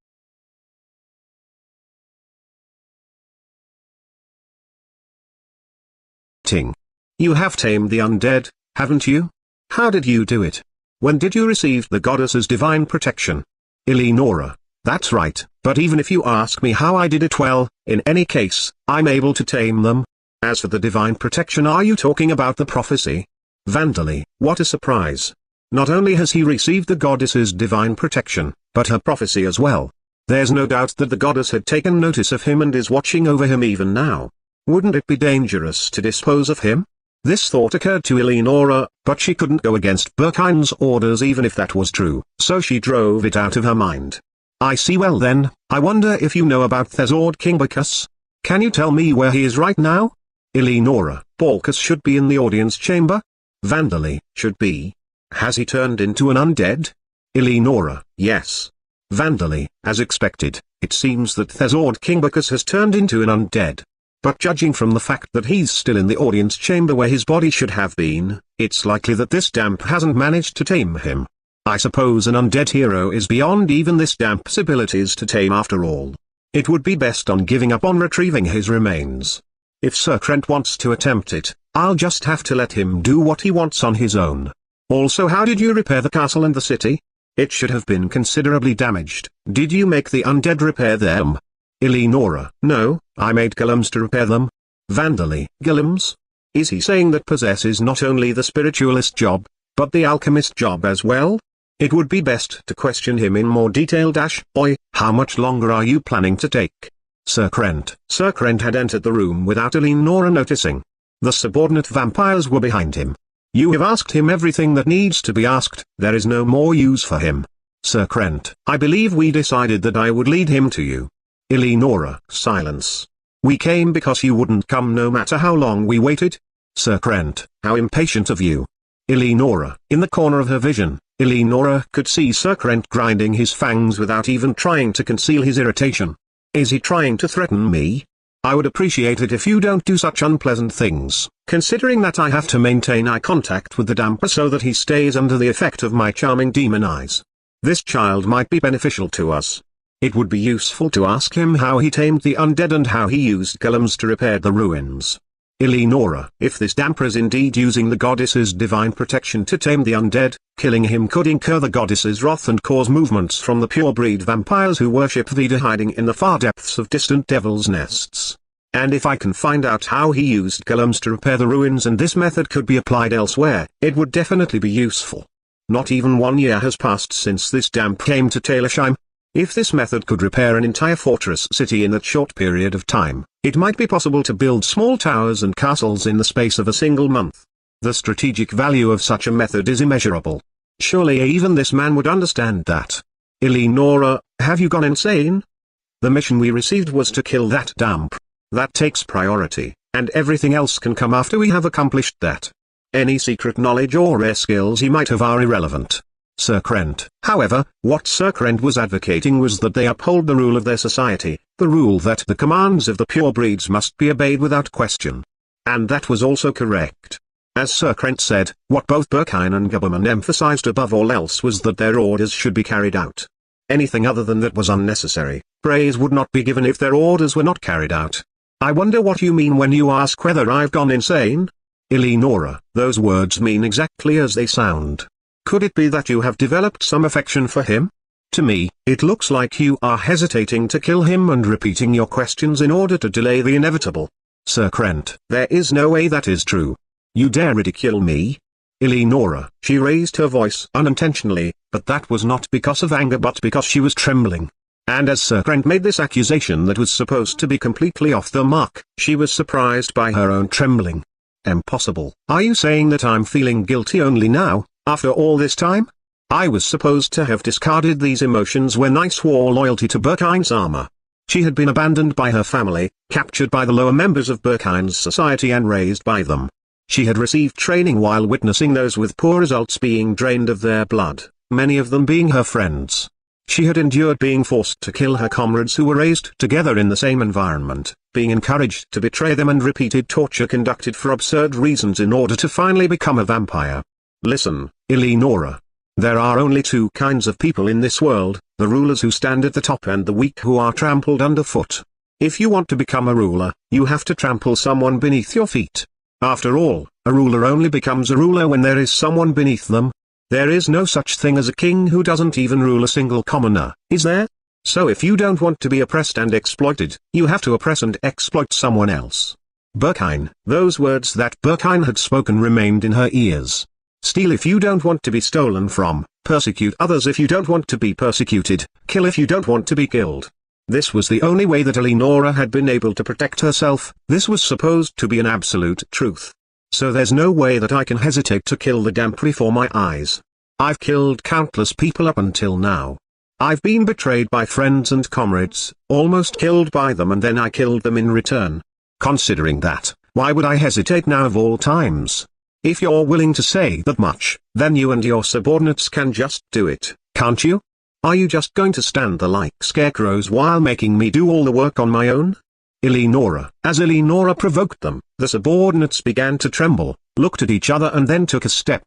You have tamed the undead, haven't you? How did you do it? When did you receive the goddess's divine protection? Eleonora, that's right, but even if you ask me how I did it, well, in any case, I'm able to tame them. As for the divine protection, are you talking about the prophecy? Vandali, what a surprise. Not only has he received the goddess's divine protection, but her prophecy as well. There's no doubt that the goddess had taken notice of him and is watching over him even now. Wouldn't it be dangerous to dispose of him? This thought occurred to Eleonora, but she couldn't go against Berkine's orders even if that was true, so she drove it out of her mind. I see. Well then, I wonder if you know about Thesord King Bacchus? Can you tell me where he is right now? Eleonora, Bacchus should be in the audience chamber. Vandali, should be. Has he turned into an undead? Eleonora, yes. Vandali, as expected, it seems that Thesord King Bacchus has turned into an undead. But judging from the fact that he's still in the audience chamber where his body should have been, it's likely that this damp hasn't managed to tame him. I suppose an undead hero is beyond even this damp's abilities to tame after all. It would be best on giving up on retrieving his remains. If Sir Krent wants to attempt it, I'll just have to let him do what he wants on his own. Also, how did you repair the castle and the city? It should have been considerably damaged. Did you make the undead repair them? Eleonora, no, I made golems to repair them. Vandali, golems? Is he saying that possess is not only the spiritualist job, but the alchemist job as well? It would be best to question him in more detail. Oi, how much longer are you planning to take? Sir Krent. Sir Krent had entered the room without Eleonora noticing. The subordinate vampires were behind him. You have asked him everything that needs to be asked, there is no more use for him. Sir Krent. I believe we decided that I would lead him to you. Eleonora. Silence. We came because you wouldn't come no matter how long we waited. Sir Krent. How impatient of you. Eleonora. In the corner of her vision, Eleonora could see Sir Krent grinding his fangs without even trying to conceal his irritation. Is he trying to threaten me? I would appreciate it if you don't do such unpleasant things, considering that I have to maintain eye contact with the damper so that he stays under the effect of my charming demon eyes. This child might be beneficial to us. It would be useful to ask him how he tamed the undead and how he used golems to repair the ruins. Eleonora. If this damper is indeed using the goddess's divine protection to tame the undead, killing him could incur the goddess's wrath and cause movements from the pure-breed vampires who worship Vida hiding in the far depths of distant devil's nests. And if I can find out how he used golems to repair the ruins and this method could be applied elsewhere, it would definitely be useful. Not even 1 year has passed since this damp came to Talersheim. If this method could repair an entire fortress city in that short period of time, it might be possible to build small towers and castles in the space of a single month. The strategic value of such a method is immeasurable. Surely even this man would understand that. Eleonora, have you gone insane? The mission we received was to kill that damp. That takes priority, and everything else can come after we have accomplished that. Any secret knowledge or rare skills he might have are irrelevant. Sir Krent. However, what Sir Krent was advocating was that they uphold the rule of their society, the rule that the commands of the pure breeds must be obeyed without question. And that was also correct. As Sir Krent said, what both Berkine and Guberman emphasized above all else was that their orders should be carried out. Anything other than that was unnecessary. Praise would not be given if their orders were not carried out. I wonder what you mean when you ask whether I've gone insane? Eleonora, those words mean exactly as they sound. Could it be that you have developed some affection for him? To me, it looks like you are hesitating to kill him and repeating your questions in order to delay the inevitable. Sir Krent. There is no way that is true. You dare ridicule me? Eleonora. She raised her voice unintentionally, but that was not because of anger but because she was trembling. And as Sir Krent made this accusation that was supposed to be completely off the mark, she was surprised by her own trembling. Impossible. Are you saying that I'm feeling guilty only now, after all this time? I was supposed to have discarded these emotions when I swore loyalty to Berkine's armor. She had been abandoned by her family, captured by the lower members of Berkine's society and raised by them. She had received training while witnessing those with poor results being drained of their blood, many of them being her friends. She had endured being forced to kill her comrades who were raised together in the same environment, being encouraged to betray them and repeated torture conducted for absurd reasons in order to finally become a vampire. Listen, Eleonora. There are only two kinds of people in this world, the rulers who stand at the top and the weak who are trampled underfoot. If you want to become a ruler, you have to trample someone beneath your feet. After all, a ruler only becomes a ruler when there is someone beneath them. There is no such thing as a king who doesn't even rule a single commoner, is there? So if you don't want to be oppressed and exploited, you have to oppress and exploit someone else. Berkine. Those words that Berkine had spoken remained in her ears. Steal if you don't want to be stolen from, persecute others if you don't want to be persecuted, kill if you don't want to be killed. This was the only way that Eleonora had been able to protect herself. This was supposed to be an absolute truth. So there's no way that I can hesitate to kill the damp before my eyes. I've killed countless people up until now. I've been betrayed by friends and comrades, almost killed by them, and then I killed them in return. Considering that, why would I hesitate now of all times? If you're willing to say that much, then you and your subordinates can just do it, can't you? Are you just going to stand there like scarecrows while making me do all the work on my own? Eleonora. As Eleonora provoked them, the subordinates began to tremble, looked at each other and then took a step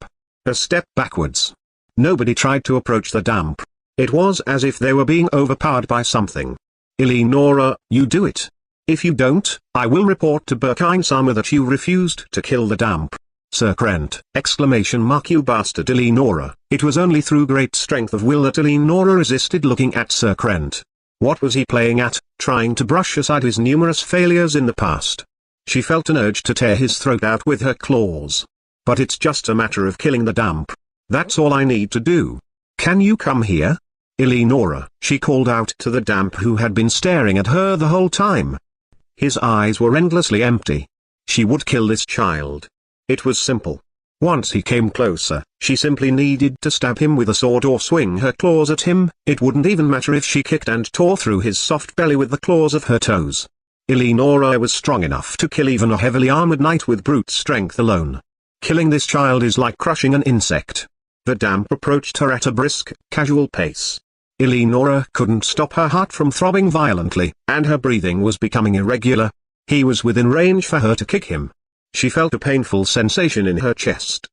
backwards. Nobody tried to approach the damp. It was as if they were being overpowered by something. Eleonora, you do it. If you don't, I will report to Berkine-sama that you refused to kill the damp. Sir Krent! You bastard Eleonora. It was only through great strength of will that Eleonora resisted looking at Sir Krent. What was he playing at, trying to brush aside his numerous failures in the past? She felt an urge to tear his throat out with her claws. But it's just a matter of killing the damp. That's all I need to do. Can you come here? Eleonora, she called out to the damp who had been staring at her the whole time. His eyes were endlessly empty. She would kill this child. It was simple. Once he came closer, she simply needed to stab him with a sword or swing her claws at him. It wouldn't even matter if she kicked and tore through his soft belly with the claws of her toes. Eleonora was strong enough to kill even a heavily armored knight with brute strength alone. Killing this child is like crushing an insect. The damp approached her at a brisk, casual pace. Eleonora couldn't stop her heart from throbbing violently, and her breathing was becoming irregular. He was within range for her to kick him. She felt a painful sensation in her chest.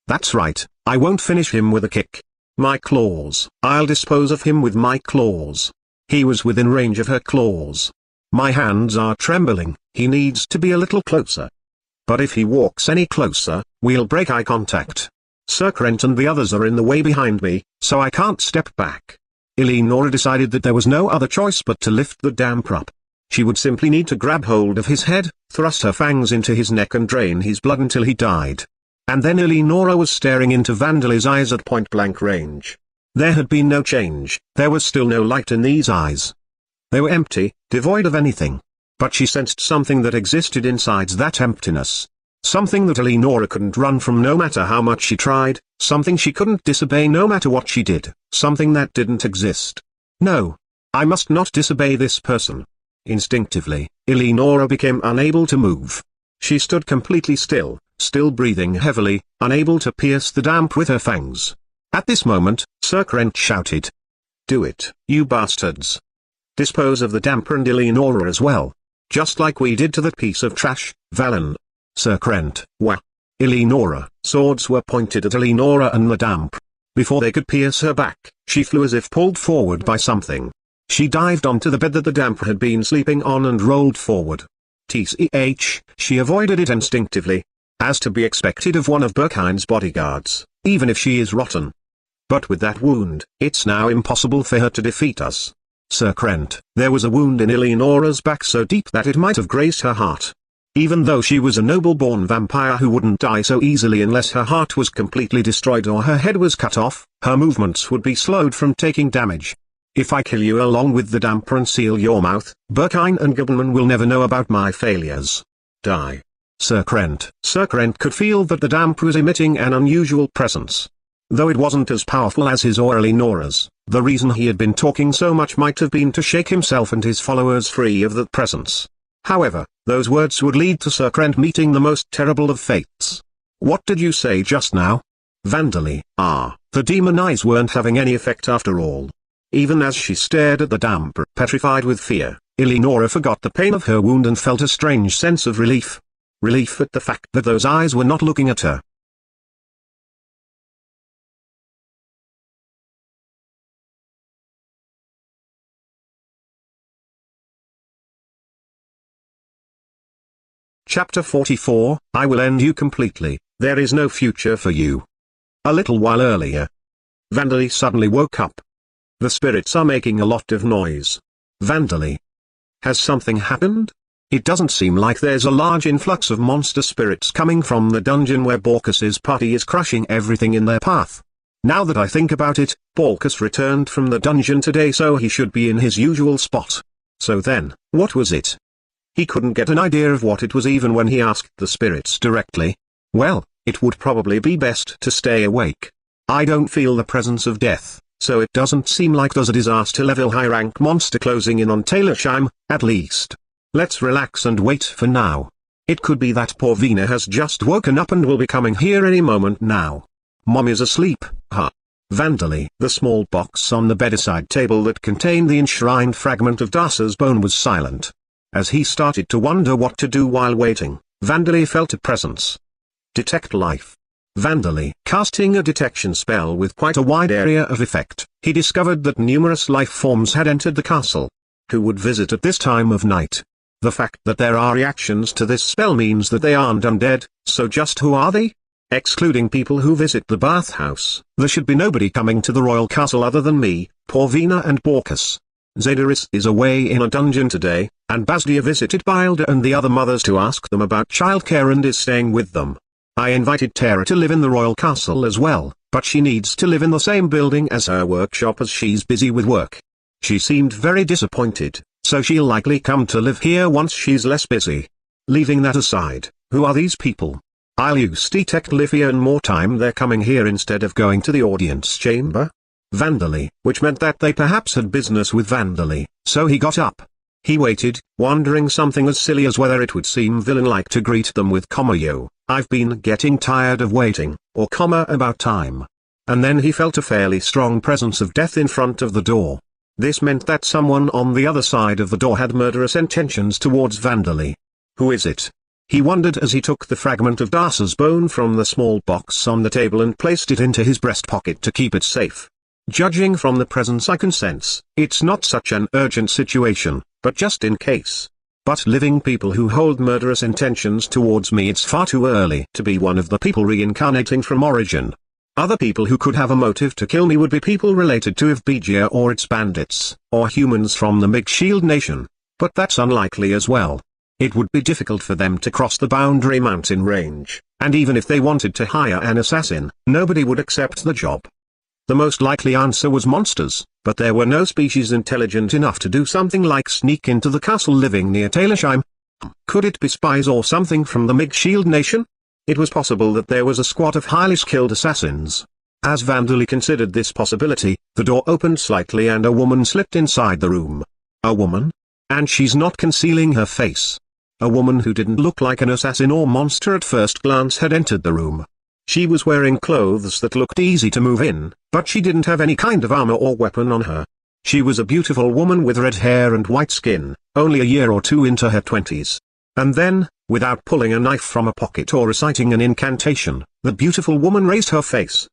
That's right, I won't finish him with a kick. My claws. I'll dispose of him with my claws. He was within range of her claws. My hands are trembling, he needs to be a little closer. But if he walks any closer, we'll break eye contact. Sir Krent and the others are in the way behind me, so I can't step back. Eleonora decided that there was no other choice but to lift the damp up. She would simply need to grab hold of his head, thrust her fangs into his neck and drain his blood until he died. And then Eleonora was staring into Vandali's eyes at point-blank range. There had been no change, there was still no light in these eyes. They were empty, devoid of anything. But she sensed something that existed inside that emptiness. Something that Eleonora couldn't run from no matter how much she tried, something she couldn't disobey no matter what she did, something that didn't exist. No. I must not disobey this person. Instinctively, Eleonora became unable to move. She stood completely still, still breathing heavily, unable to pierce the damp with her fangs. At this moment, Sir Krent shouted. Do it, you bastards. Dispose of the damper and Eleonora as well. Just like we did to that piece of trash, Valen. Sir Krent, wah. Eleonora. Swords were pointed at Eleonora and the damp. Before they could pierce her back, she flew as if pulled forward by something. She dived onto the bed that the damper had been sleeping on and rolled forward. She avoided it instinctively. As to be expected of one of Berkine's bodyguards, even if she is rotten. But with that wound, it's now impossible for her to defeat us. Sir Krent, there was a wound in Eleonora's back so deep that it might have grazed her heart. Even though she was a noble-born vampire who wouldn't die so easily unless her heart was completely destroyed or her head was cut off, her movements would be slowed from taking damage. If I kill you along with the damper and seal your mouth, Berkine and Gilman will never know about my failures. Die. Sir Krent. Sir Krent could feel that the damp was emitting an unusual presence. Though it wasn't as powerful as his or Eleonora's, the reason he had been talking so much might have been to shake himself and his followers free of that presence. However, those words would lead to Sir Krent meeting the most terrible of fates. What did you say just now? Vandally. The demon eyes weren't having any effect after all. Even as she stared at the damper, petrified with fear, Eleonora forgot the pain of her wound and felt a strange sense of relief. Relief at the fact that those eyes were not looking at her. Chapter 44, I will end you completely, there is no future for you. A little while earlier, Vandali suddenly woke up. The spirits are making a lot of noise. Vandali. Has something happened? It doesn't seem like there's a large influx of monster spirits coming from the dungeon where Borkus's party is crushing everything in their path. Now that I think about it, Borkus returned from the dungeon today, so he should be in his usual spot. So then, what was it? He couldn't get an idea of what it was even when he asked the spirits directly. Well, it would probably be best to stay awake. I don't feel the presence of death, so it doesn't seem like there's a disaster-level high-rank monster closing in on Taylorsheim, at least. Let's relax and wait for now. It could be that poor Vina has just woken up and will be coming here any moment now. Mom is asleep, huh? Vandally, the small box on the bedside table that contained the enshrined fragment of Dasa's bone was silent. As he started to wonder what to do while waiting, Vandally felt a presence. Detect life. Vandally, casting a detection spell with quite a wide area of effect, he discovered that numerous life forms had entered the castle. Who would visit at this time of night? The fact that there are reactions to this spell means that they aren't undead, so just who are they? Excluding people who visit the bathhouse, there should be nobody coming to the royal castle other than me, Porvina and Borkus. Zadaris is away in a dungeon today, and Bazdia visited Bilda and the other mothers to ask them about childcare and is staying with them. I invited Tara to live in the royal castle as well, but she needs to live in the same building as her workshop as she's busy with work. She seemed very disappointed, so she'll likely come to live here once she's less busy. Leaving that aside, who are these people? I'll use detect Lithia and more time they're coming here instead of going to the audience chamber. Vandally, which meant that they perhaps had business with Vandally, so he got up. He waited, wondering something as silly as whether it would seem villain-like to greet them with yo, I've been getting tired of waiting, or about time. And then he felt a fairly strong presence of death in front of the door. This meant that someone on the other side of the door had murderous intentions towards Vandally. Who is it? He wondered as he took the fragment of Dasa's bone from the small box on the table and placed it into his breast pocket to keep it safe. Judging from the presence I can sense, it's not such an urgent situation, but just in case. But living people who hold murderous intentions towards me, it's far too early to be one of the people reincarnating from origin. Other people who could have a motive to kill me would be people related to Ivbegia or its bandits, or humans from the Mage Shield Nation. But that's unlikely as well. It would be difficult for them to cross the boundary mountain range, and even if they wanted to hire an assassin, nobody would accept the job. The most likely answer was monsters, but there were no species intelligent enough to do something like sneak into the castle living near Taylorsheim. Could it be spies or something from the Mage Shield Nation? It was possible that there was a squad of highly skilled assassins. As Vandally considered this possibility, the door opened slightly and a woman slipped inside the room. A woman? And she's not concealing her face. A woman who didn't look like an assassin or monster at first glance had entered the room. She was wearing clothes that looked easy to move in, but she didn't have any kind of armor or weapon on her. She was a beautiful woman with red hair and white skin, only a year or two into her 20s. And then, without pulling a knife from a pocket or reciting an incantation, the beautiful woman raised her face.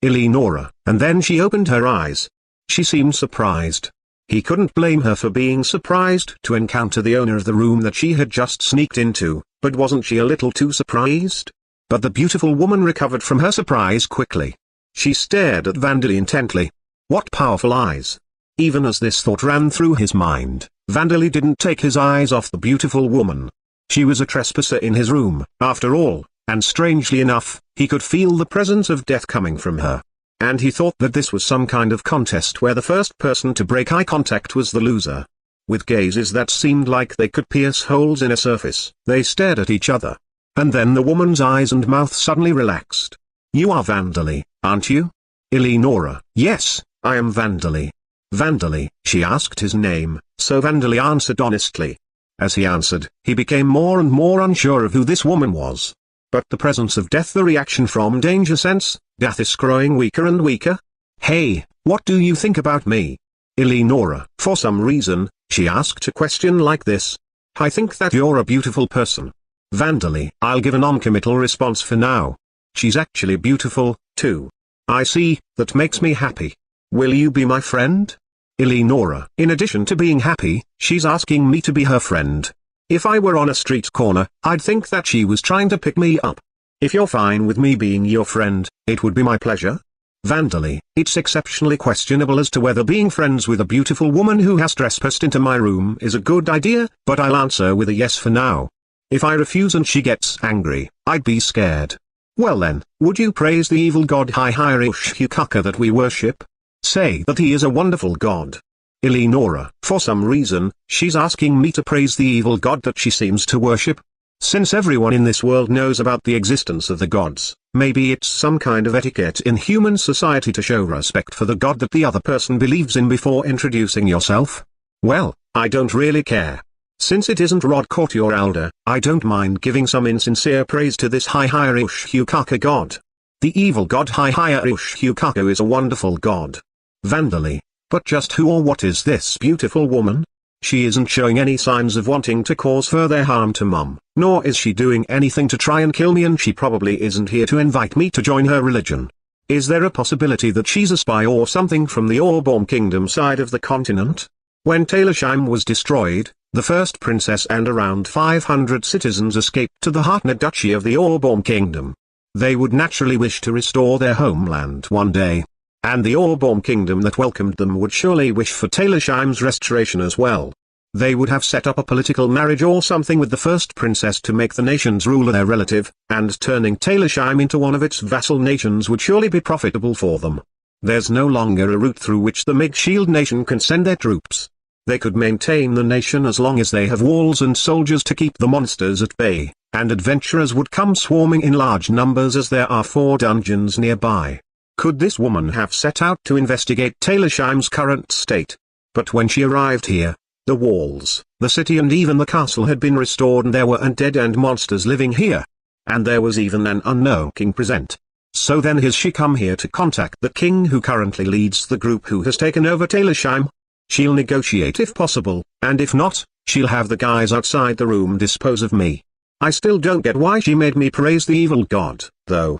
Eleonora, and then she opened her eyes. She seemed surprised. He couldn't blame her for being surprised to encounter the owner of the room that she had just sneaked into, but wasn't she a little too surprised? But the beautiful woman recovered from her surprise quickly. She stared at Vandally intently. What powerful eyes! Even as this thought ran through his mind, Vandally didn't take his eyes off the beautiful woman. She was a trespasser in his room, after all, and strangely enough, he could feel the presence of death coming from her. And he thought that this was some kind of contest where the first person to break eye contact was the loser. With gazes that seemed like they could pierce holes in a surface, they stared at each other. And then the woman's eyes and mouth suddenly relaxed. You are Vandally, aren't you? Eleonora. Yes, I am Vandally. Vandally, she asked his name, so Vandally answered honestly. As he answered, he became more and more unsure of who this woman was. But the presence of death, the reaction from danger sense, death is growing weaker and weaker. Hey, what do you think about me? Eleonora. For some reason, she asked a question like this. I think that you're a beautiful person. Vandally. I'll give a non-committal response for now. She's actually beautiful, too. I see, that makes me happy. Will you be my friend? Eleonora. In addition to being happy, she's asking me to be her friend. If I were on a street corner, I'd think that she was trying to pick me up. If you're fine with me being your friend, it would be my pleasure. Vandally. It's exceptionally questionable as to whether being friends with a beautiful woman who has trespassed into my room is a good idea, but I'll answer with a yes for now. If I refuse and she gets angry, I'd be scared. Well then, would you praise the evil god Hihireushukaka that we worship? Say that he is a wonderful god. Eleonora, for some reason, she's asking me to praise the evil god that she seems to worship. Since everyone in this world knows about the existence of the gods, maybe it's some kind of etiquette in human society to show respect for the god that the other person believes in before introducing yourself? Well, I don't really care. Since it isn't Rod Courty or Alda, I don't mind giving some insincere praise to this Hihira-Ushukaka god. The evil god Hihira-Ushukaka is a wonderful god. Vandally. But just who or what is this beautiful woman? She isn't showing any signs of wanting to cause further harm to Mum, nor is she doing anything to try and kill me, and she probably isn't here to invite me to join her religion. Is there a possibility that she's a spy or something from the Orborm Kingdom side of the continent? When Talersheim was destroyed, the first princess and around 500 citizens escaped to the Hartnett Duchy of the Orborm Kingdom. They would naturally wish to restore their homeland one day. And the Orborm Kingdom that welcomed them would surely wish for Talersheim's restoration as well. They would have set up a political marriage or something with the first princess to make the nation's ruler their relative, and turning Talersheim into one of its vassal nations would surely be profitable for them. There's no longer a route through which the Mage Shield nation can send their troops. They could maintain the nation as long as they have walls and soldiers to keep the monsters at bay, and adventurers would come swarming in large numbers as there are 4 dungeons nearby. Could this woman have set out to investigate Talersheim's current state? But when she arrived here, the walls, the city and even the castle had been restored and there were undead and monsters living here. And there was even an unknown king present. So then has she come here to contact the king who currently leads the group who has taken over Talersheim? She'll negotiate if possible, and if not, she'll have the guys outside the room dispose of me. I still don't get why she made me praise the evil god, though.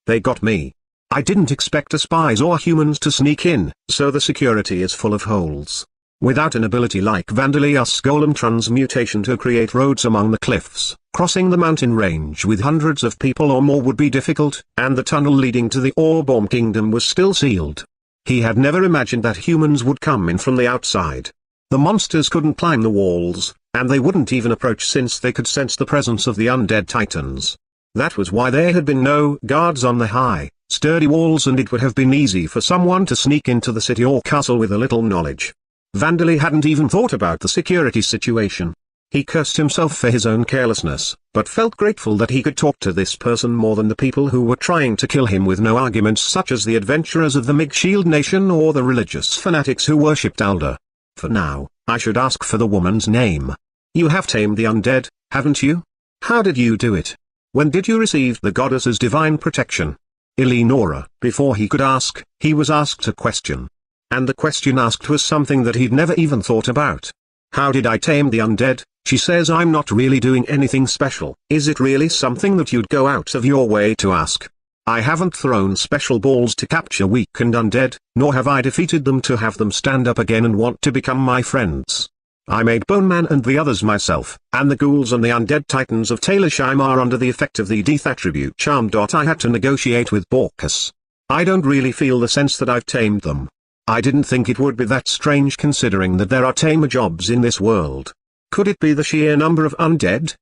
They got me. I didn't expect the spies or humans to sneak in, so the security is full of holes. Without an ability like Vandalia's golem transmutation to create roads among the cliffs, crossing the mountain range with hundreds of people or more would be difficult, and the tunnel leading to the Orborm Kingdom was still sealed. He had never imagined that humans would come in from the outside. The monsters couldn't climb the walls, and they wouldn't even approach since they could sense the presence of the undead titans. That was why there had been no guards on the high, sturdy walls, and it would have been easy for someone to sneak into the city or castle with a little knowledge. Vandali hadn't even thought about the security situation. He cursed himself for his own carelessness, but felt grateful that he could talk to this person more than the people who were trying to kill him with no arguments, such as the adventurers of the Mage Shield Nation or the religious fanatics who worshipped Alda. For now, I should ask for the woman's name. You have tamed the undead, haven't you? How did you do it? When did you receive the goddess's divine protection? Eleonora. Before he could ask, he was asked a question. And the question asked was something that he'd never even thought about. How did I tame the undead? She says I'm not really doing anything special. Is it really something that you'd go out of your way to ask? I haven't thrown special balls to capture weakened undead, nor have I defeated them to have them stand up again and want to become my friends. I made Bone Man and the others myself, and the ghouls and the undead titans of Talersheim are under the effect of the death attribute charm. I had to negotiate with Borkus. I don't really feel the sense that I've tamed them. I didn't think it would be that strange considering that there are tamer jobs in this world. Could it be the sheer number of undead?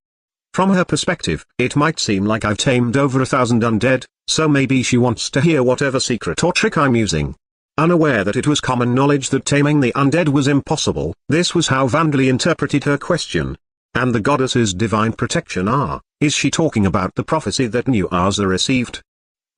From her perspective, it might seem like I've tamed over 1,000 undead, so maybe she wants to hear whatever secret or trick I'm using. Unaware that it was common knowledge that taming the undead was impossible, this was how Vandali interpreted her question. And the goddess's divine protection is she talking about the prophecy that New Arza received?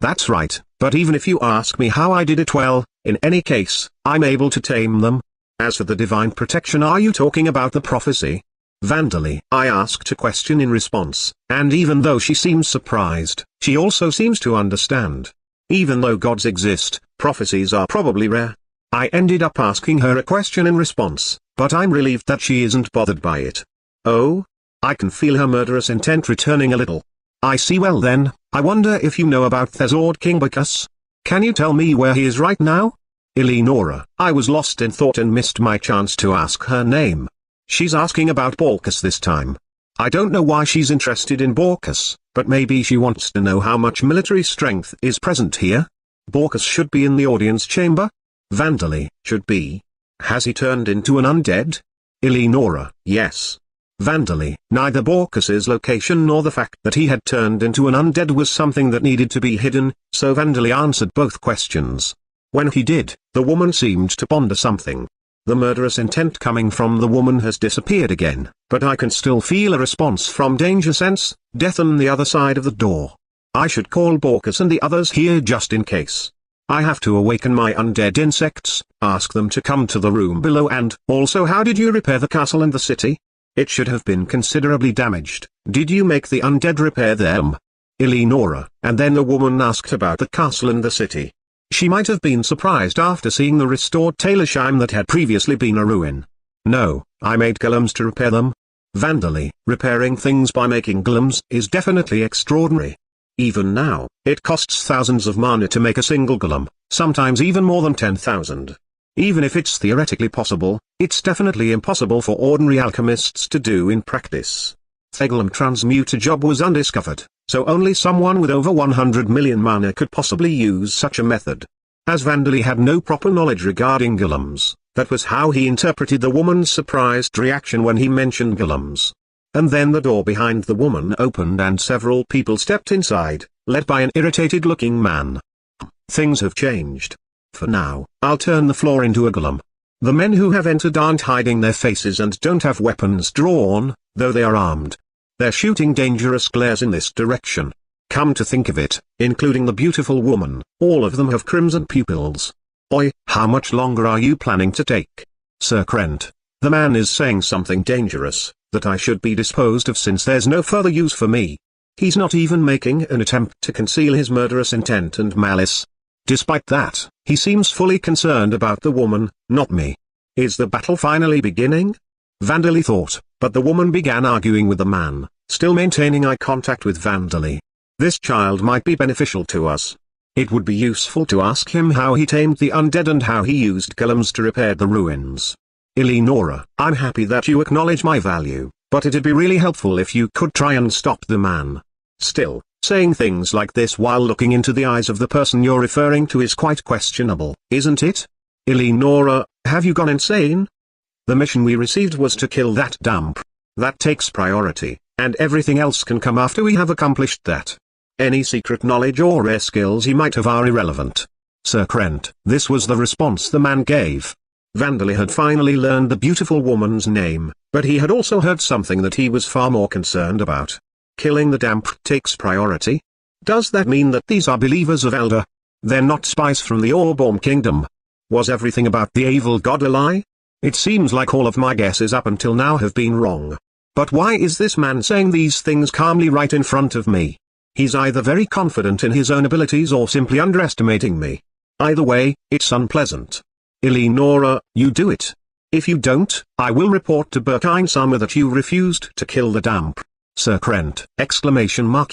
That's right, but even if you ask me how I did it, well, in any case, I'm able to tame them. As for the divine protection, are you talking about the prophecy? Vandali. I asked a question in response, and even though she seems surprised, she also seems to understand. Even though gods exist, prophecies are probably rare. I ended up asking her a question in response, but I'm relieved that she isn't bothered by it. Oh? I can feel her murderous intent returning a little. I see. Well then, I wonder if you know about Thezord King Borkus? Can you tell me where he is right now? Eleonora. I was lost in thought and missed my chance to ask her name. She's asking about Borkus this time. I don't know why she's interested in Borkus, but maybe she wants to know how much military strength is present here. Borkus should be in the audience chamber. Vandali. Should be. Has he turned into an undead? Eleonora. Yes. Vandali. Neither Borkus's location nor the fact that he had turned into an undead was something that needed to be hidden, so Vandali answered both questions. When he did, the woman seemed to ponder something. The murderous intent coming from the woman has disappeared again, but I can still feel a response from danger sense, death on the other side of the door. I should call Borkus and the others here just in case. I have to awaken my undead insects, ask them to come to the room below, and also, how did you repair the castle and the city? It should have been considerably damaged. Did you make the undead repair them? Eleonora. And then the woman asked about the castle and the city. She might have been surprised after seeing the restored Talersheim that had previously been a ruin. No, I made golems to repair them. Vandally, repairing things by making golems is definitely extraordinary. Even now, it costs thousands of mana to make a single golem, sometimes even more than 10,000. Even if it's theoretically possible, it's definitely impossible for ordinary alchemists to do in practice. The golem transmuter job was undiscovered, so only someone with over 100 million mana could possibly use such a method. As Vandally had no proper knowledge regarding golems, that was how he interpreted the woman's surprised reaction when he mentioned golems. And then the door behind the woman opened and several people stepped inside, led by an irritated-looking man. Things have changed. For now, I'll turn the floor into a golem. The men who have entered aren't hiding their faces and don't have weapons drawn, though they are armed. They're shooting dangerous glares in this direction. Come to think of it, including the beautiful woman, all of them have crimson pupils. Oi, how much longer are you planning to take? Sir Krent, the man is saying something dangerous, that I should be disposed of since there's no further use for me. He's not even making an attempt to conceal his murderous intent and malice. Despite that, he seems fully concerned about the woman, not me. Is the battle finally beginning? Vandally thought, but the woman began arguing with the man, still maintaining eye contact with Vandally. This child might be beneficial to us. It would be useful to ask him how he tamed the undead and how he used golems to repair the ruins. Eleonora, I'm happy that you acknowledge my value, but it'd be really helpful if you could try and stop the man. Still, saying things like this while looking into the eyes of the person you're referring to is quite questionable, isn't it? Eleonora, have you gone insane? The mission we received was to kill that damp. That takes priority, and everything else can come after we have accomplished that. Any secret knowledge or rare skills he might have are irrelevant. Sir Krent, this was the response the man gave. Vandally had finally learned the beautiful woman's name, but he had also heard something that he was far more concerned about. Killing the damp takes priority? Does that mean that these are believers of Elder? They're not spies from the Orborn Kingdom? Was everything about the evil god a lie? It seems like all of my guesses up until now have been wrong. But why is this man saying these things calmly right in front of me? He's either very confident in his own abilities or simply underestimating me. Either way, it's unpleasant. Eleonora, you do it. If you don't, I will report to Berkine-sama that you refused to kill the damp. Sir Krent!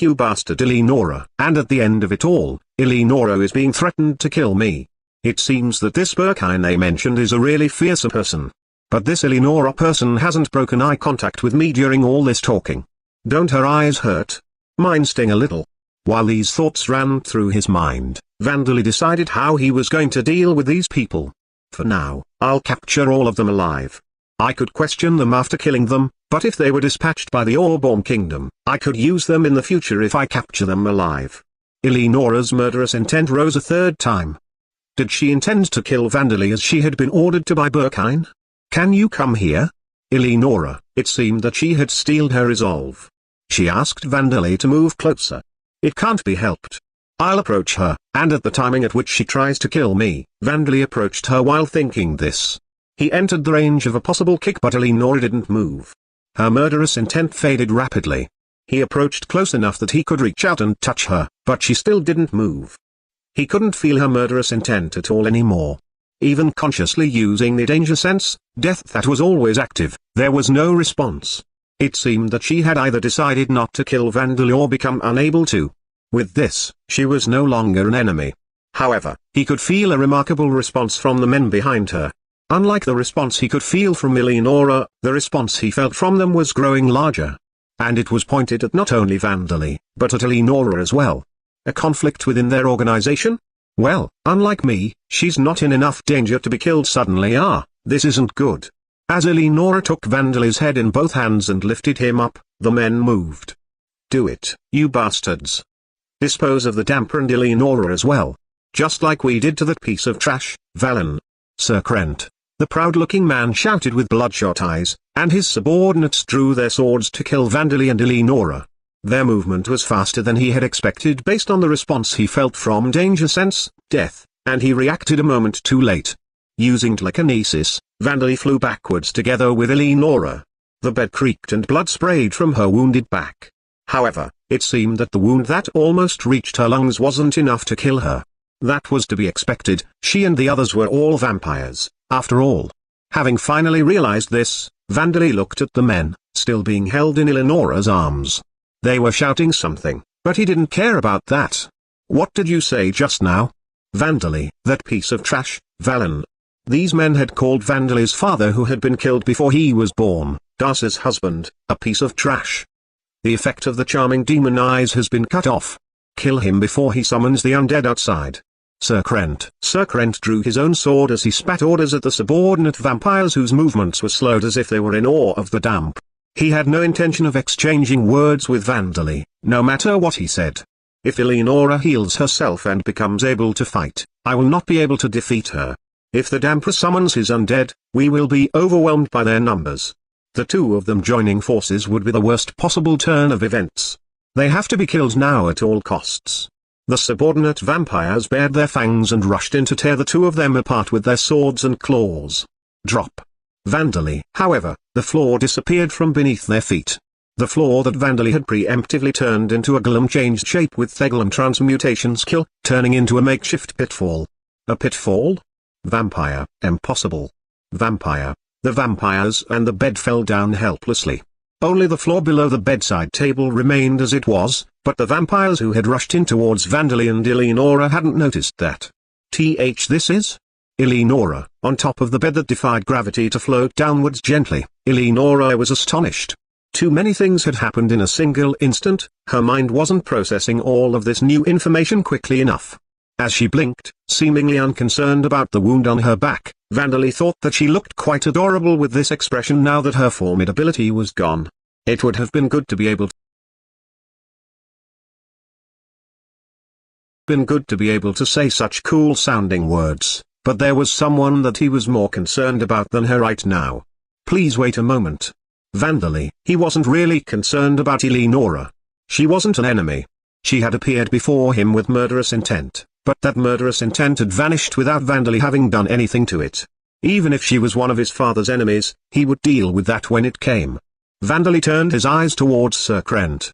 You bastard Eleonora. And at the end of it all, Eleonora is being threatened to kill me. It seems that this Berkine they mentioned is a really fearsome person. But this Eleonora person hasn't broken eye contact with me during all this talking. Don't her eyes hurt? Mine sting a little. While these thoughts ran through his mind, Vandally decided how he was going to deal with these people. For now, I'll capture all of them alive. I could question them after killing them, but if they were dispatched by the Orborn Kingdom, I could use them in the future if I capture them alive. Eleonora's murderous intent rose a third time. Did she intend to kill Vandally as she had been ordered to by Berkine? Can you come here? Eleonora, it seemed that she had steeled her resolve. She asked Vandally to move closer. It can't be helped. I'll approach her, and at the timing at which she tries to kill me, Vandally approached her while thinking this. He entered the range of a possible kick, but Eleonora didn't move. Her murderous intent faded rapidly. He approached close enough that he could reach out and touch her, but she still didn't move. He couldn't feel her murderous intent at all anymore. Even consciously using the danger sense, death that was always active, there was no response. It seemed that she had either decided not to kill Vandally or become unable to. With this, she was no longer an enemy. However, he could feel a remarkable response from the men behind her. Unlike the response he could feel from Eleonora, the response he felt from them was growing larger. And it was pointed at not only Vandally, but at Eleonora as well. A conflict within their organization? Well, unlike me, she's not in enough danger to be killed suddenly. This isn't good. As Eleonora took Vandally's head in both hands and lifted him up, the men moved. Do it, you bastards. Dispose of the damper and Eleonora as well. Just like we did to that piece of trash, Valen. Sir Krent. The proud-looking man shouted with bloodshot eyes, and his subordinates drew their swords to kill Vandali and Eleonora. Their movement was faster than he had expected based on the response he felt from danger sense, death, and he reacted a moment too late. Using telekinesis, Vandali flew backwards together with Eleonora. The bed creaked and blood sprayed from her wounded back. However, it seemed that the wound that almost reached her lungs wasn't enough to kill her. That was to be expected, she and the others were all vampires, after all. Having finally realized this, Vandali looked at the men, still being held in Eleonora's arms. They were shouting something, but he didn't care about that. What did you say just now? Vandali, that piece of trash, Valen. These men had called Vandali's father, who had been killed before he was born, Darce's husband, a piece of trash. The effect of the charming demon eyes has been cut off. Kill him before he summons the undead outside. Sir Krent drew his own sword as he spat orders at the subordinate vampires whose movements were slowed as if they were in awe of the damp. He had no intention of exchanging words with Vandali, no matter what he said. If Eleonora heals herself and becomes able to fight, I will not be able to defeat her. If the Damper summons his undead, we will be overwhelmed by their numbers. The two of them joining forces would be the worst possible turn of events. They have to be killed now at all costs. The subordinate vampires bared their fangs and rushed in to tear the two of them apart with their swords and claws. Drop. Vandali. However, the floor disappeared from beneath their feet. The floor that Vandali had preemptively turned into a golem changed shape with Thegelum transmutation skill, turning into a makeshift pitfall. A pitfall? Vampire. Impossible. Vampire. The vampires and the bed fell down helplessly. Only the floor below the bedside table remained as it was, but the vampires who had rushed in towards Vandali and Eleonora hadn't noticed that. This is? Eleonora, on top of the bed that defied gravity to float downwards gently. Eleonora was astonished. Too many things had happened in a single instant, her mind wasn't processing all of this new information quickly enough. As she blinked, seemingly unconcerned about the wound on her back, Vandali thought that she looked quite adorable with this expression now that her formidability was gone. It would have been good to be able to say such cool-sounding words, but there was someone that he was more concerned about than her right now. Please wait a moment. Vandali, he wasn't really concerned about Eleonora. She wasn't an enemy. She had appeared before him with murderous intent, but that murderous intent had vanished without Vandali having done anything to it. Even if she was one of his father's enemies, he would deal with that when it came. Vandali turned his eyes towards Sir Krent.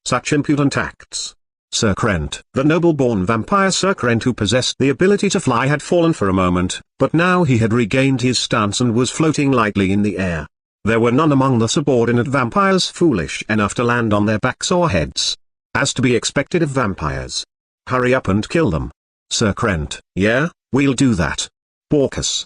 Such impudent acts. Sir Krent, the noble-born vampire Sir Krent who possessed the ability to fly, had fallen for a moment, but now he had regained his stance and was floating lightly in the air. There were none among the subordinate vampires foolish enough to land on their backs or heads. As to be expected of vampires. Hurry up and kill them. Sir Krent, yeah, we'll do that. Porcus, ?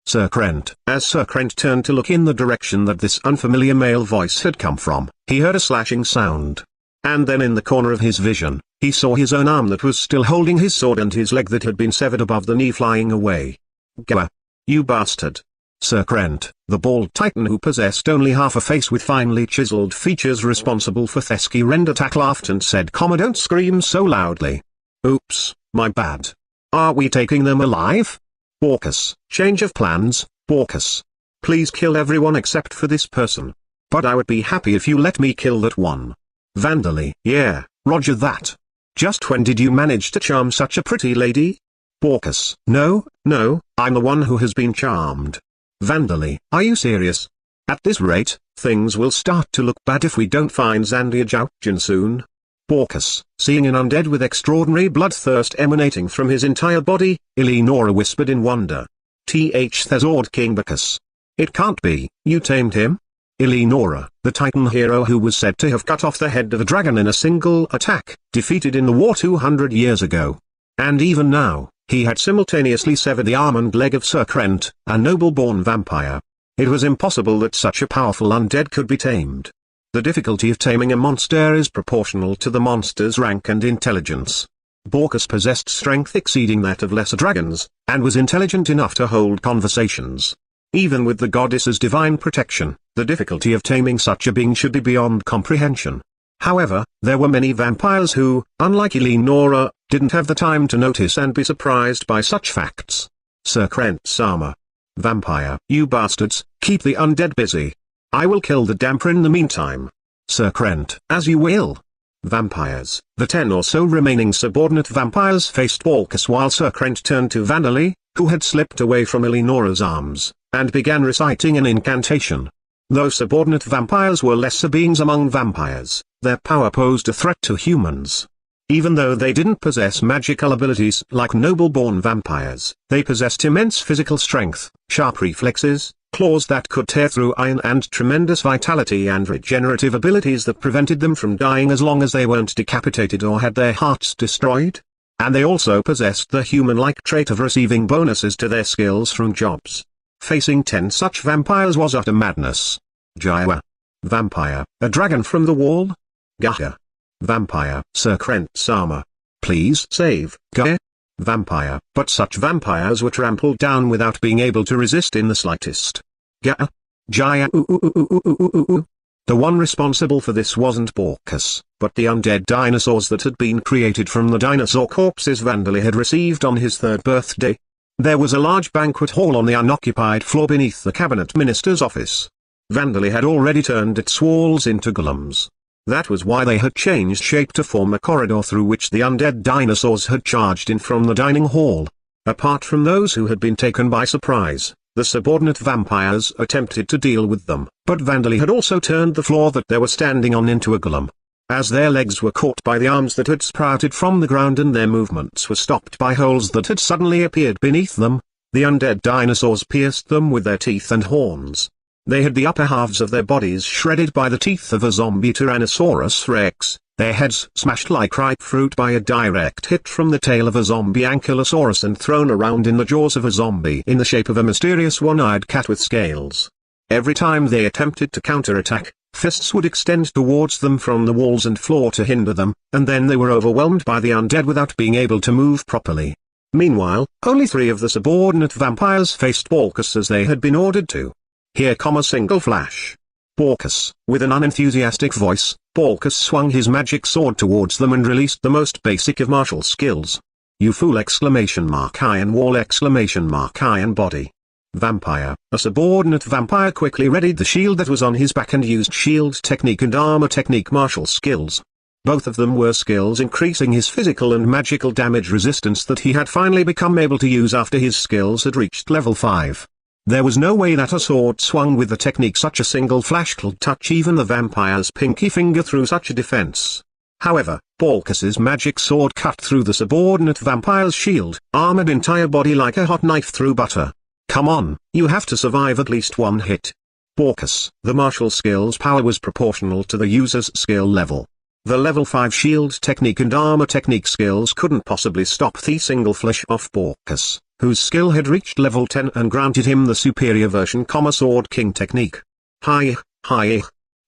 Sir Krent. As Sir Krent turned to look in the direction that this unfamiliar male voice had come from, he heard a slashing sound. And then in the corner of his vision, he saw his own arm that was still holding his sword and his leg that had been severed above the knee flying away. Gah! You bastard! Sir Krent, the bald titan who possessed only half a face with finely chiseled features responsible for Thesky rend attack, laughed and said, "Don't scream so loudly. Oops, my bad. Are we taking them alive? Porcus, change of plans, Porcus. Please kill everyone except for this person. But I would be happy if you let me kill that one. Vandali, yeah, roger that. Just when did you manage to charm such a pretty lady? Porcus, no, I'm the one who has been charmed. Vandali, are you serious? At this rate, things will start to look bad if we don't find Zandia Joujin soon. Porcus, seeing an undead with extraordinary bloodthirst emanating from his entire body, Eleonora whispered in wonder. There's Ord King Bacchus. It can't be, you tamed him? Eleonora, the Titan hero who was said to have cut off the head of a dragon in a single attack, defeated in the war 200 years ago. And even now, he had simultaneously severed the arm and leg of Sir Krent, a noble-born vampire. It was impossible that such a powerful undead could be tamed. The difficulty of taming a monster is proportional to the monster's rank and intelligence. Porcus possessed strength exceeding that of lesser dragons, and was intelligent enough to hold conversations. Even with the goddess's divine protection, the difficulty of taming such a being should be beyond comprehension. However, there were many vampires who, unlike Eleonora, didn't have the time to notice and be surprised by such facts. Sir Krent-sama. Vampire. You bastards, keep the undead busy. I will kill the damper in the meantime. Sir Krent. As you will. Vampires. The 10 or so remaining subordinate vampires faced Balkus while Sir Krent turned to Vandali, who had slipped away from Eleonora's arms, and began reciting an incantation. Though subordinate vampires were lesser beings among vampires, their power posed a threat to humans. Even though they didn't possess magical abilities like noble-born vampires, they possessed immense physical strength, sharp reflexes, claws that could tear through iron and tremendous vitality and regenerative abilities that prevented them from dying as long as they weren't decapitated or had their hearts destroyed. And they also possessed the human-like trait of receiving bonuses to their skills from jobs. Facing 10 such vampires was utter madness. Jaiwa. Vampire. A dragon from the wall? Gaia. Vampire. Sir Krent-sama. Please save Gaia. Vampire. But such vampires were trampled down without being able to resist in the slightest. Gaia. Jaya. The one responsible for this wasn't Balkus, but the undead dinosaurs that had been created from the dinosaur corpses Vandali had received on his 3rd birthday. There was a large banquet hall on the unoccupied floor beneath the cabinet minister's office. Vandali had already turned its walls into golems. That was why they had changed shape to form a corridor through which the undead dinosaurs had charged in from the dining hall. Apart from those who had been taken by surprise, the subordinate vampires attempted to deal with them, but Vandali had also turned the floor that they were standing on into a golem. As their legs were caught by the arms that had sprouted from the ground and their movements were stopped by holes that had suddenly appeared beneath them, the undead dinosaurs pierced them with their teeth and horns. They had the upper halves of their bodies shredded by the teeth of a zombie Tyrannosaurus Rex, their heads smashed like ripe fruit by a direct hit from the tail of a zombie Ankylosaurus and thrown around in the jaws of a zombie in the shape of a mysterious one-eyed cat with scales. Every time they attempted to counterattack, fists would extend towards them from the walls and floor to hinder them, and then they were overwhelmed by the undead without being able to move properly. Meanwhile, only 3 of the subordinate vampires faced Balkus as they had been ordered to. Here come a single flash. Balkus. With an unenthusiastic voice, Balkus swung his magic sword towards them and released the most basic of martial skills. You fool! Iron wall! Iron body. Vampire. A subordinate vampire quickly readied the shield that was on his back and used shield technique and armor technique martial skills. Both of them were skills increasing his physical and magical damage resistance that he had finally become able to use after his skills had reached level 5. There was no way that a sword swung with the technique such a single flash could touch even the vampire's pinky finger through such a defense. However, Balkus's magic sword cut through the subordinate vampire's shield, armored entire body like a hot knife through butter. Come on, you have to survive at least one hit. Balkus. The martial skill's power was proportional to the user's skill level. The level 5 shield technique and armor technique skills couldn't possibly stop the single flash of Balkus, whose skill had reached level 10 and granted him the superior version, Sword King technique. Hi.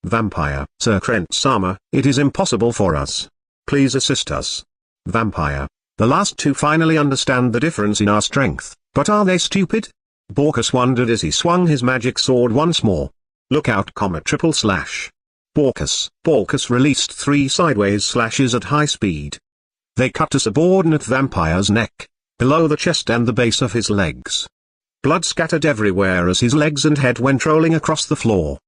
Vampire. Sir Krent-sama, it is impossible for us. Please assist us. Vampire. The last 2 finally understand the difference in our strength, but are they stupid? Balkus wondered as he swung his magic sword once more. Look out, ! Balkus. Balkus released 3 sideways slashes at high speed. They cut a subordinate vampire's neck, below the chest and the base of his legs. Blood scattered everywhere as his legs and head went rolling across the floor.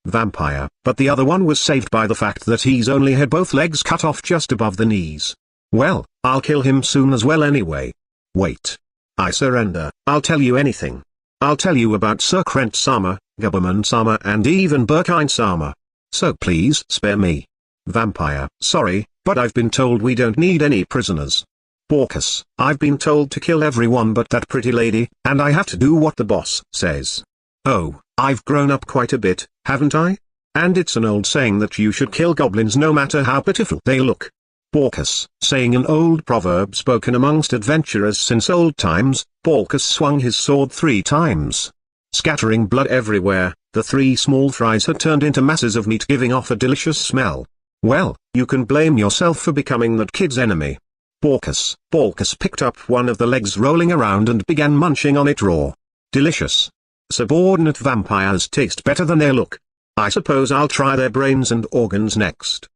Vampire. But the other one was saved by the fact that he's only had both legs cut off just above the knees. Well, I'll kill him soon as well anyway. Wait. I surrender. I'll tell you anything. I'll tell you about Sir Krent-sama, Guberman-sama and even Berkine-sama. So please spare me. Vampire. Sorry, but I've been told we don't need any prisoners. Balkus. I've been told to kill everyone but that pretty lady, and I have to do what the boss says. Oh, I've grown up quite a bit, haven't I? And it's an old saying that you should kill goblins no matter how pitiful they look. Balkus. Saying an old proverb spoken amongst adventurers since old times, Balkus swung his sword 3 times. Scattering blood everywhere, the 3 small fries had turned into masses of meat giving off a delicious smell. Well, you can blame yourself for becoming that kid's enemy. Balkus. Balkus picked up one of the legs rolling around and began munching on it raw. Delicious. Subordinate vampires taste better than they look. I suppose I'll try their brains and organs next.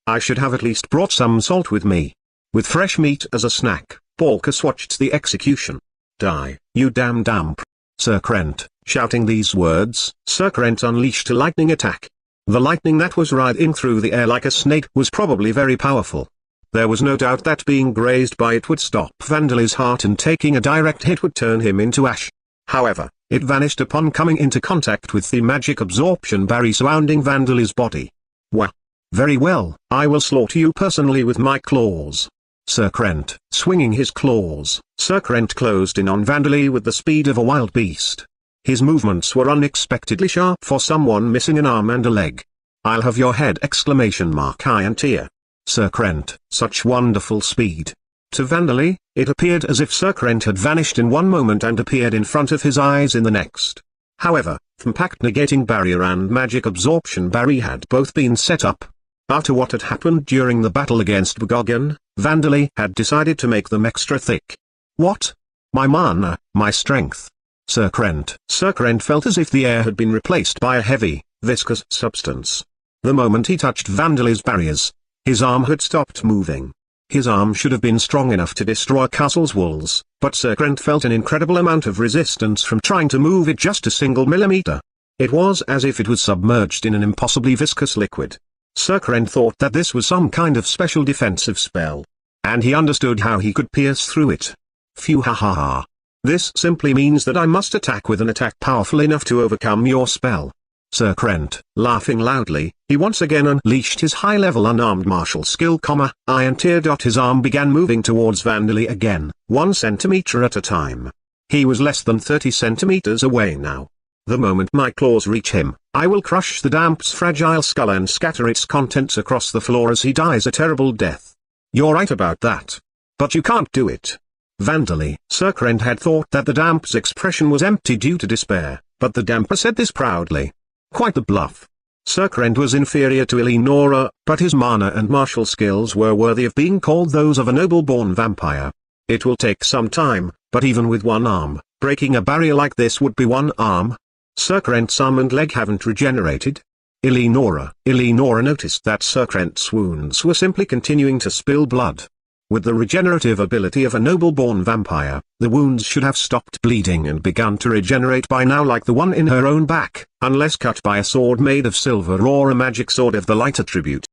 I should have at least brought some salt with me. With fresh meat as a snack, Balkus watched the execution. Die, you damn damp. Sir Krent, shouting these words, Sir Krent unleashed a lightning attack. The lightning that was writhing through the air like a snake was probably very powerful. There was no doubt that being grazed by it would stop Vandali's heart and taking a direct hit would turn him into ash. However, it vanished upon coming into contact with the magic absorption barrier surrounding Vandali's body. Well. Very well, I will slaughter you personally with my claws. Sir Krent, swinging his claws, Sir Krent closed in on Vandali with the speed of a wild beast. His movements were unexpectedly sharp for someone missing an arm and a leg. I'll have your head! I and tear. Sir Krent, such wonderful speed. To Vandali, it appeared as if Sir Krent had vanished in one moment and appeared in front of his eyes in the next. However, compact negating barrier and magic absorption barrier had both been set up. After what had happened during the battle against Bgogan, Vandali had decided to make them extra thick. What? My mana, my strength. Sir Krent felt as if the air had been replaced by a heavy, viscous substance. The moment he touched Vandali's barriers, his arm had stopped moving. His arm should have been strong enough to destroy castle's walls, but Sir Krent felt an incredible amount of resistance from trying to move it just a single millimeter. It was as if it was submerged in an impossibly viscous liquid. Sir Krent thought that this was some kind of special defensive spell. And he understood how he could pierce through it. Phew, ha ha ha. This simply means that I must attack with an attack powerful enough to overcome your spell. Sir Krent, laughing loudly, he once again unleashed his high-level unarmed martial skill, and tear. His arm began moving towards Vandali again, 1 centimeter at a time. He was less than 30 centimeters away now. The moment my claws reach him, I will crush the damp's fragile skull and scatter its contents across the floor as he dies a terrible death. You're right about that. But you can't do it. Vandali. Sir Krent had thought that the damp's expression was empty due to despair, but the damper said this proudly. Quite the bluff. Sir Krent was inferior to Eleonora, but his mana and martial skills were worthy of being called those of a noble-born vampire. It will take some time, but even with one arm, breaking a barrier like this would be one arm. Sir Krent's arm and leg haven't regenerated. Eleonora noticed that Sir Krent's wounds were simply continuing to spill blood. With the regenerative ability of a noble-born vampire, the wounds should have stopped bleeding and begun to regenerate by now, like the one in her own back, unless cut by a sword made of silver or a magic sword of the light attribute.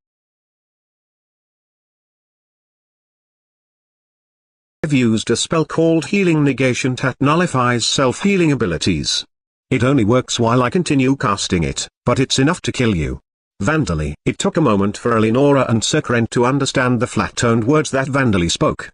I've used a spell called Healing Negation that nullifies self-healing abilities. It only works while I continue casting it, but it's enough to kill you. Vandali. It took a moment for Eleonora and Sir Krent to understand the flat-toned words that Vandali spoke.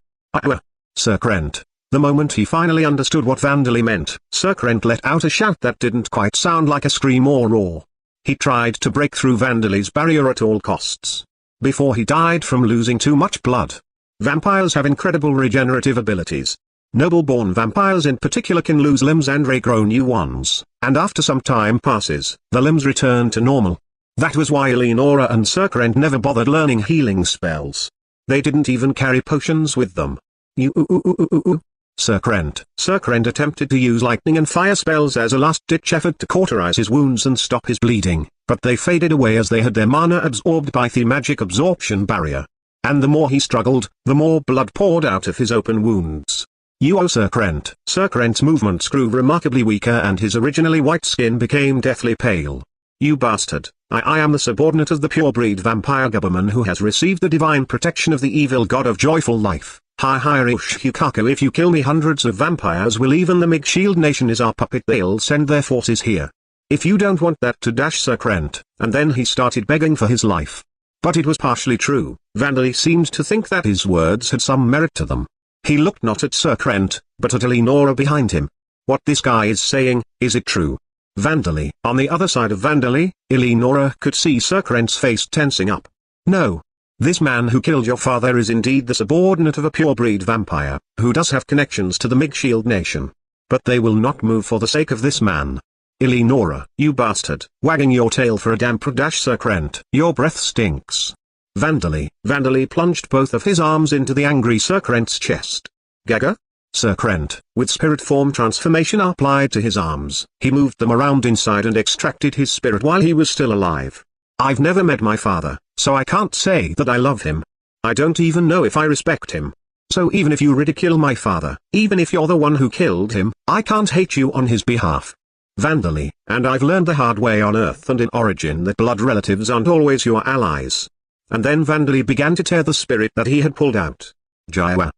Sir Krent. The moment he finally understood what Vandali meant, Sir Krent let out a shout that didn't quite sound like a scream or roar. He tried to break through Vandali's barrier at all costs. Before he died from losing too much blood. Vampires have incredible regenerative abilities. Noble-born vampires in particular can lose limbs and regrow new ones, and after some time passes, the limbs return to normal. That was why Eleonora and Sir Krent never bothered learning healing spells. They didn't even carry potions with them. Sir Krent attempted to use lightning and fire spells as a last-ditch effort to cauterize his wounds and stop his bleeding, but they faded away as they had their mana absorbed by the magic absorption barrier. And the more he struggled, the more blood poured out of his open wounds. Sir Krent. Sir Krent's movements grew remarkably weaker and his originally white skin became deathly pale. You bastard, I am the subordinate of the pure-breed vampire Guberman who has received the divine protection of the evil god of joyful life. Hikaku, if you kill me, hundreds of vampires will. Even the Mage Shield Nation is our puppet. They'll send their forces here. If you don't want that to dash Sir Krent, and then he started begging for his life. But it was partially true. Vandali seemed to think that his words had some merit to them. He looked not at Sir Krent, but at Eleonora behind him. What this guy is saying, is it true? Vandali. On the other side of Vandali, Eleonora could see Sir Krent's face tensing up. No. This man who killed your father is indeed the subordinate of a pure-breed vampire, who does have connections to the Mage Shield Nation. But they will not move for the sake of this man. Eleonora, you bastard, wagging your tail for a damn Sir Krent, your breath stinks. Vandali plunged both of his arms into the angry Sir Krent's chest. Gaga? Sir Krent, with spirit form transformation applied to his arms, he moved them around inside and extracted his spirit while he was still alive. I've never met my father, so I can't say that I love him. I don't even know if I respect him. So even if you ridicule my father, even if you're the one who killed him, I can't hate you on his behalf. Vandally, and I've learned the hard way on Earth and in Origin that blood relatives aren't always your allies. And then Vandally began to tear the spirit that he had pulled out. Jaiwa.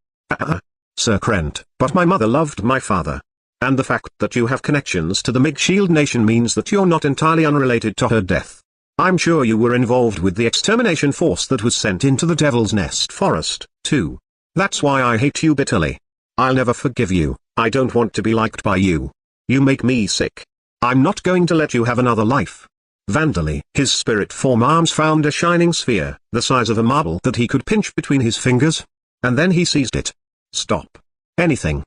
Sir Krent, but my mother loved my father. And the fact that you have connections to the Mage Shield Nation means that you're not entirely unrelated to her death. I'm sure you were involved with the extermination force that was sent into the Devil's Nest Forest, too. That's why I hate you bitterly. I'll never forgive you. I don't want to be liked by you. You make me sick. I'm not going to let you have another life. Vandally, his spirit form arms found a shining sphere, the size of a marble that he could pinch between his fingers. And then he seized it. Stop. Anything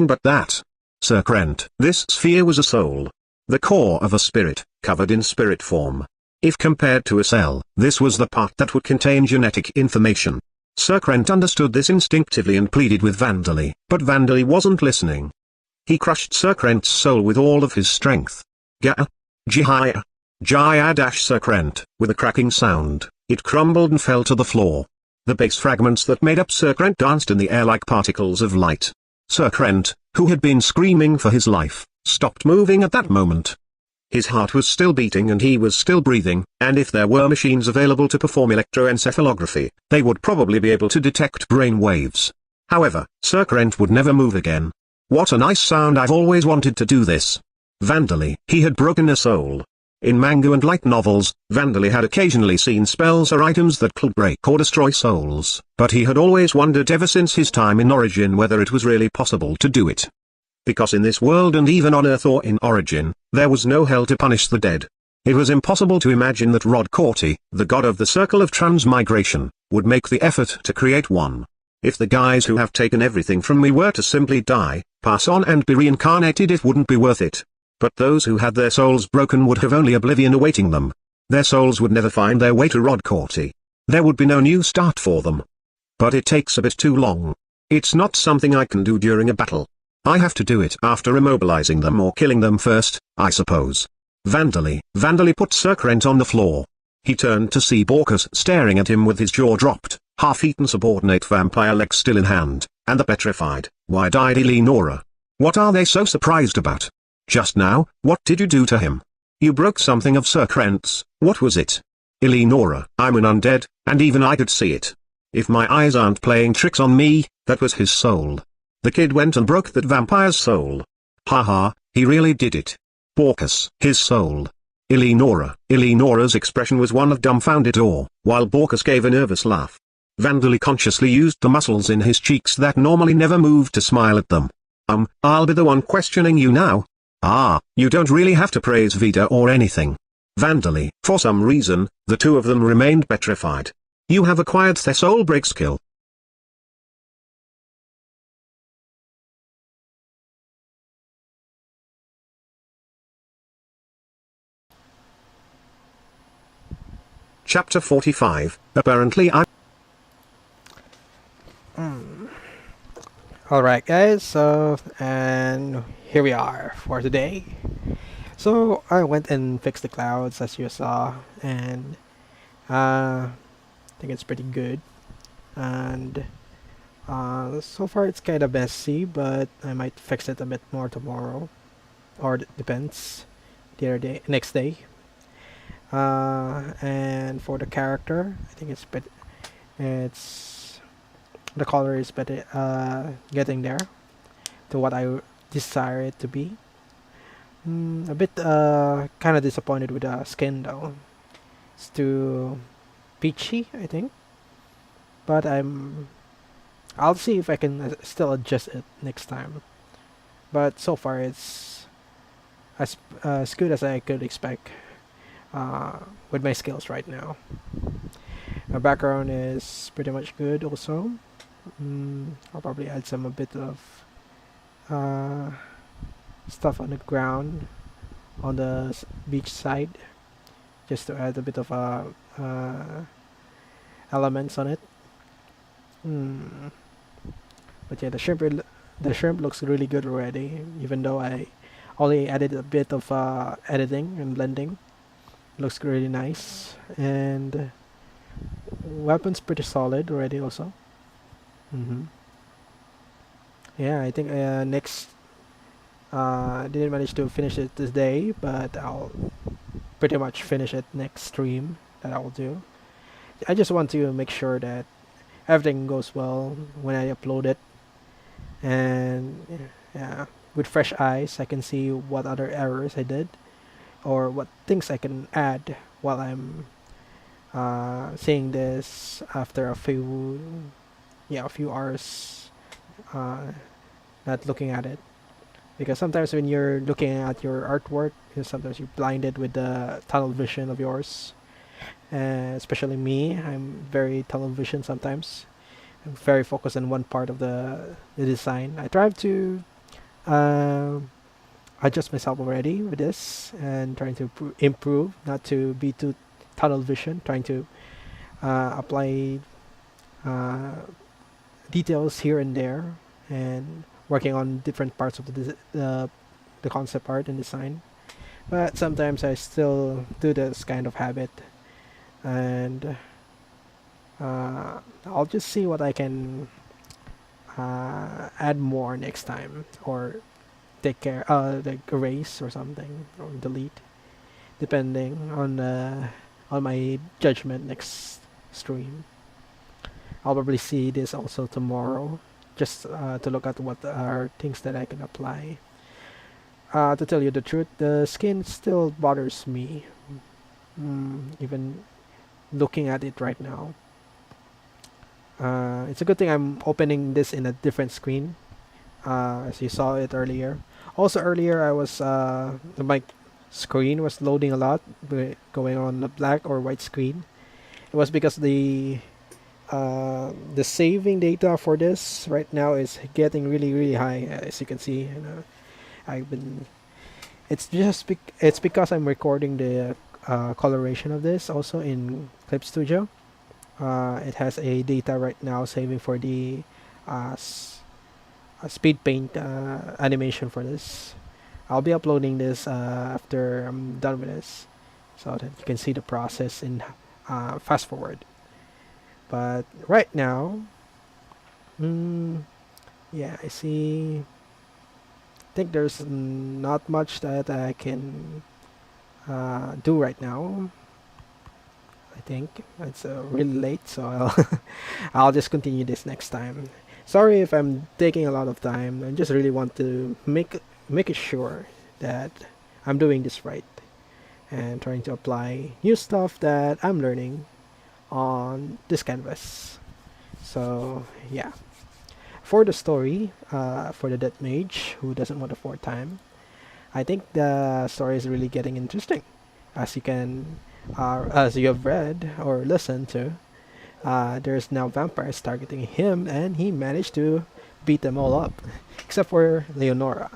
but that. Sir Krent, this sphere was a soul. The core of a spirit, covered in spirit form. If compared to a cell, this was the part that would contain genetic information. Sir Krent understood this instinctively and pleaded with Vandally, but Vandally wasn't listening. He crushed Sir Krent's soul with all of his strength. Jaya. Sir Krent, with a cracking sound, it crumbled and fell to the floor. The base fragments that made up Sir Krent danced in the air like particles of light. Sir Krent, who had been screaming for his life, stopped moving at that moment. His heart was still beating and he was still breathing, and if there were machines available to perform electroencephalography, they would probably be able to detect brain waves. However, Sir Krent would never move again. What a nice sound, I've always wanted to do this. Vandally, he had broken a soul. In manga and light novels, Vandally had occasionally seen spells or items that could break or destroy souls, but he had always wondered ever since his time in Origin whether it was really possible to do it. Because in this world and even on Earth or in Origin, there was no hell to punish the dead. It was impossible to imagine that Rod Corti, the god of the circle of transmigration, would make the effort to create one. If the guys who have taken everything from me were to simply die, pass on and be reincarnated, it wouldn't be worth it. But those who had their souls broken would have only oblivion awaiting them. Their souls would never find their way to Rod Corti. There would be no new start for them. But it takes a bit too long. It's not something I can do during a battle. I have to do it after immobilizing them or killing them first, I suppose. Vandally put Sir Krent on the floor. He turned to see Borkus staring at him with his jaw dropped, half-eaten subordinate vampire leg still in hand, and the petrified, wide-eyed Eleonora. What are they so surprised about? Just now, what did you do to him? You broke something of Sir Krent's, what was it? Eleonora, I'm an undead, and even I could see it. If my eyes aren't playing tricks on me, that was his soul. The kid went and broke that vampire's soul. Haha, he really did it. Borkus, his soul. Eleonora's expression was one of dumbfounded awe, while Borkus gave a nervous laugh. Vandally consciously used the muscles in his cheeks that normally never moved to smile at them. I'll be the one questioning you now. You don't really have to praise Vida or anything. Vandally, for some reason, the two of them remained petrified. You have acquired their soul break skill. Chapter 45, apparently Alright guys, and here we are for today. So I went and fixed the clouds as you saw, and I think it's pretty good. And so far it's kind of messy, but I might fix it a bit more tomorrow, or depends, the other day, next day. And for the character, I think it's the color is better, getting there to what I desire it to be. A bit kind of disappointed with the skin though. It's too peachy, I think. But I'll see if I can still adjust it next time. But so far it's as good as I could expect with my skills right now. My background is pretty much good also. I'll probably add a bit of stuff on the ground on the beach side, just to add a bit of elements on it. But yeah, the shrimp looks really good already, even though I only added a bit of editing and blending. Looks really nice, and weapon's pretty solid already also. Yeah, I think next. I didn't manage to finish it today, but I'll pretty much finish it next stream that I'll do. I just want to make sure that everything goes well when I upload it, and yeah, with fresh eyes, I can see what other errors I did or what things I can add while I'm seeing this after a few hours uh, not looking at it. Because sometimes when you're looking at your artwork, sometimes you're blinded with the tunnel vision of yours. Especially me, I'm very tunnel vision sometimes. I'm very focused on one part of the design. I try to uh, adjust myself already with this and trying to improve, not to be too tunnel vision, trying to apply uh, details here and there and working on different parts of the concept art and design. But sometimes I still do this kind of habit, and I'll just see what I can add more next time, or take care, like erase or something, or delete, depending on my judgment next stream. I'll probably see this also tomorrow, just to look at what are things that I can apply. To tell you the truth, the skin still bothers me, even looking at it right now. It's a good thing I'm opening this in a different screen, as you saw it earlier. Also earlier, my screen was loading a lot, going on a black or white screen. It was because the saving data for this right now is getting really high, as you can see. I've been it's because I'm recording the coloration of this also in Clip Studio. It has a data right now saving for the speed paint animation for this. I'll be uploading this after I'm done with this, so that you can see the process in fast forward. But right now, mm, yeah, I see. I think there's not much that I can do right now. I think it's really late, so I'll just continue this next time. Sorry if I'm taking a lot of time. I just really want to make it sure that I'm doing this right and trying to apply new stuff that I'm learning on this canvas. So yeah, for the story, for the Dead Mage who doesn't want a fourth time, I think the story is really getting interesting, as as you have read or listened to. There's now vampires targeting him, and he managed to beat them all up, except for Leonora.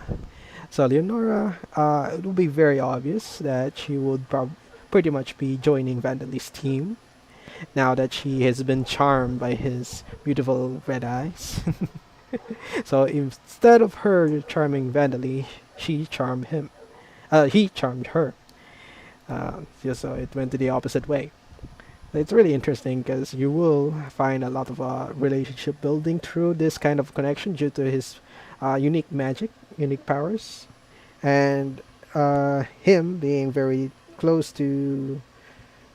So Leonora, it will be very obvious that she would pretty much be joining Vandal's team now that she has been charmed by his beautiful red eyes. So instead of her charming Vandally, she charmed him. He charmed her. So it went to the opposite way. It's really interesting because you will find a lot of relationship building through this kind of connection due to his unique magic, unique powers, and him being very close to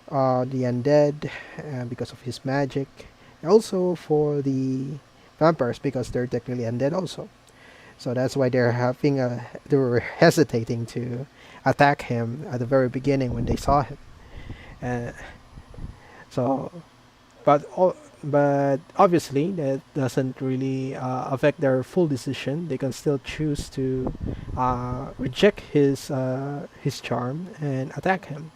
the undead because of his magic. Also for the vampires because they're technically undead also. So that's why they were hesitating to attack him at the very beginning when they saw him. Uh, so, but obviously that doesn't really affect their full decision. They can still choose to reject his charm and attack him,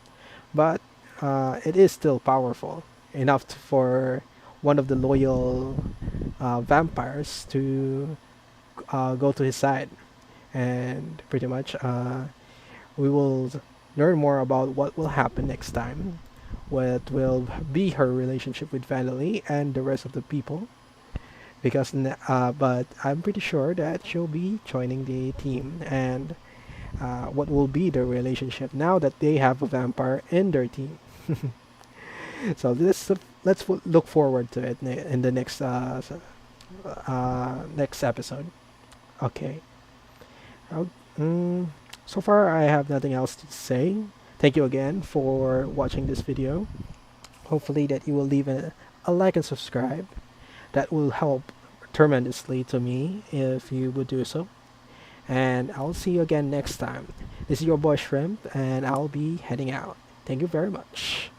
but it is still powerful enough for one of the loyal vampires to go to his side, and pretty much we will learn more about what will happen next time, what will be her relationship with Valerie and the rest of the people. But I'm pretty sure that she'll be joining the team, and what will be their relationship now that they have a vampire in their team. So let's look forward to it in the next next episode. Okay. Oh, mm, so far, I have nothing else to say. Thank you again for watching this video. Hopefully that you will leave a like and subscribe. That will help tremendously to me if you would do so. And I'll see you again next time. This is your boy Shrimp, and I'll be heading out. Thank you very much.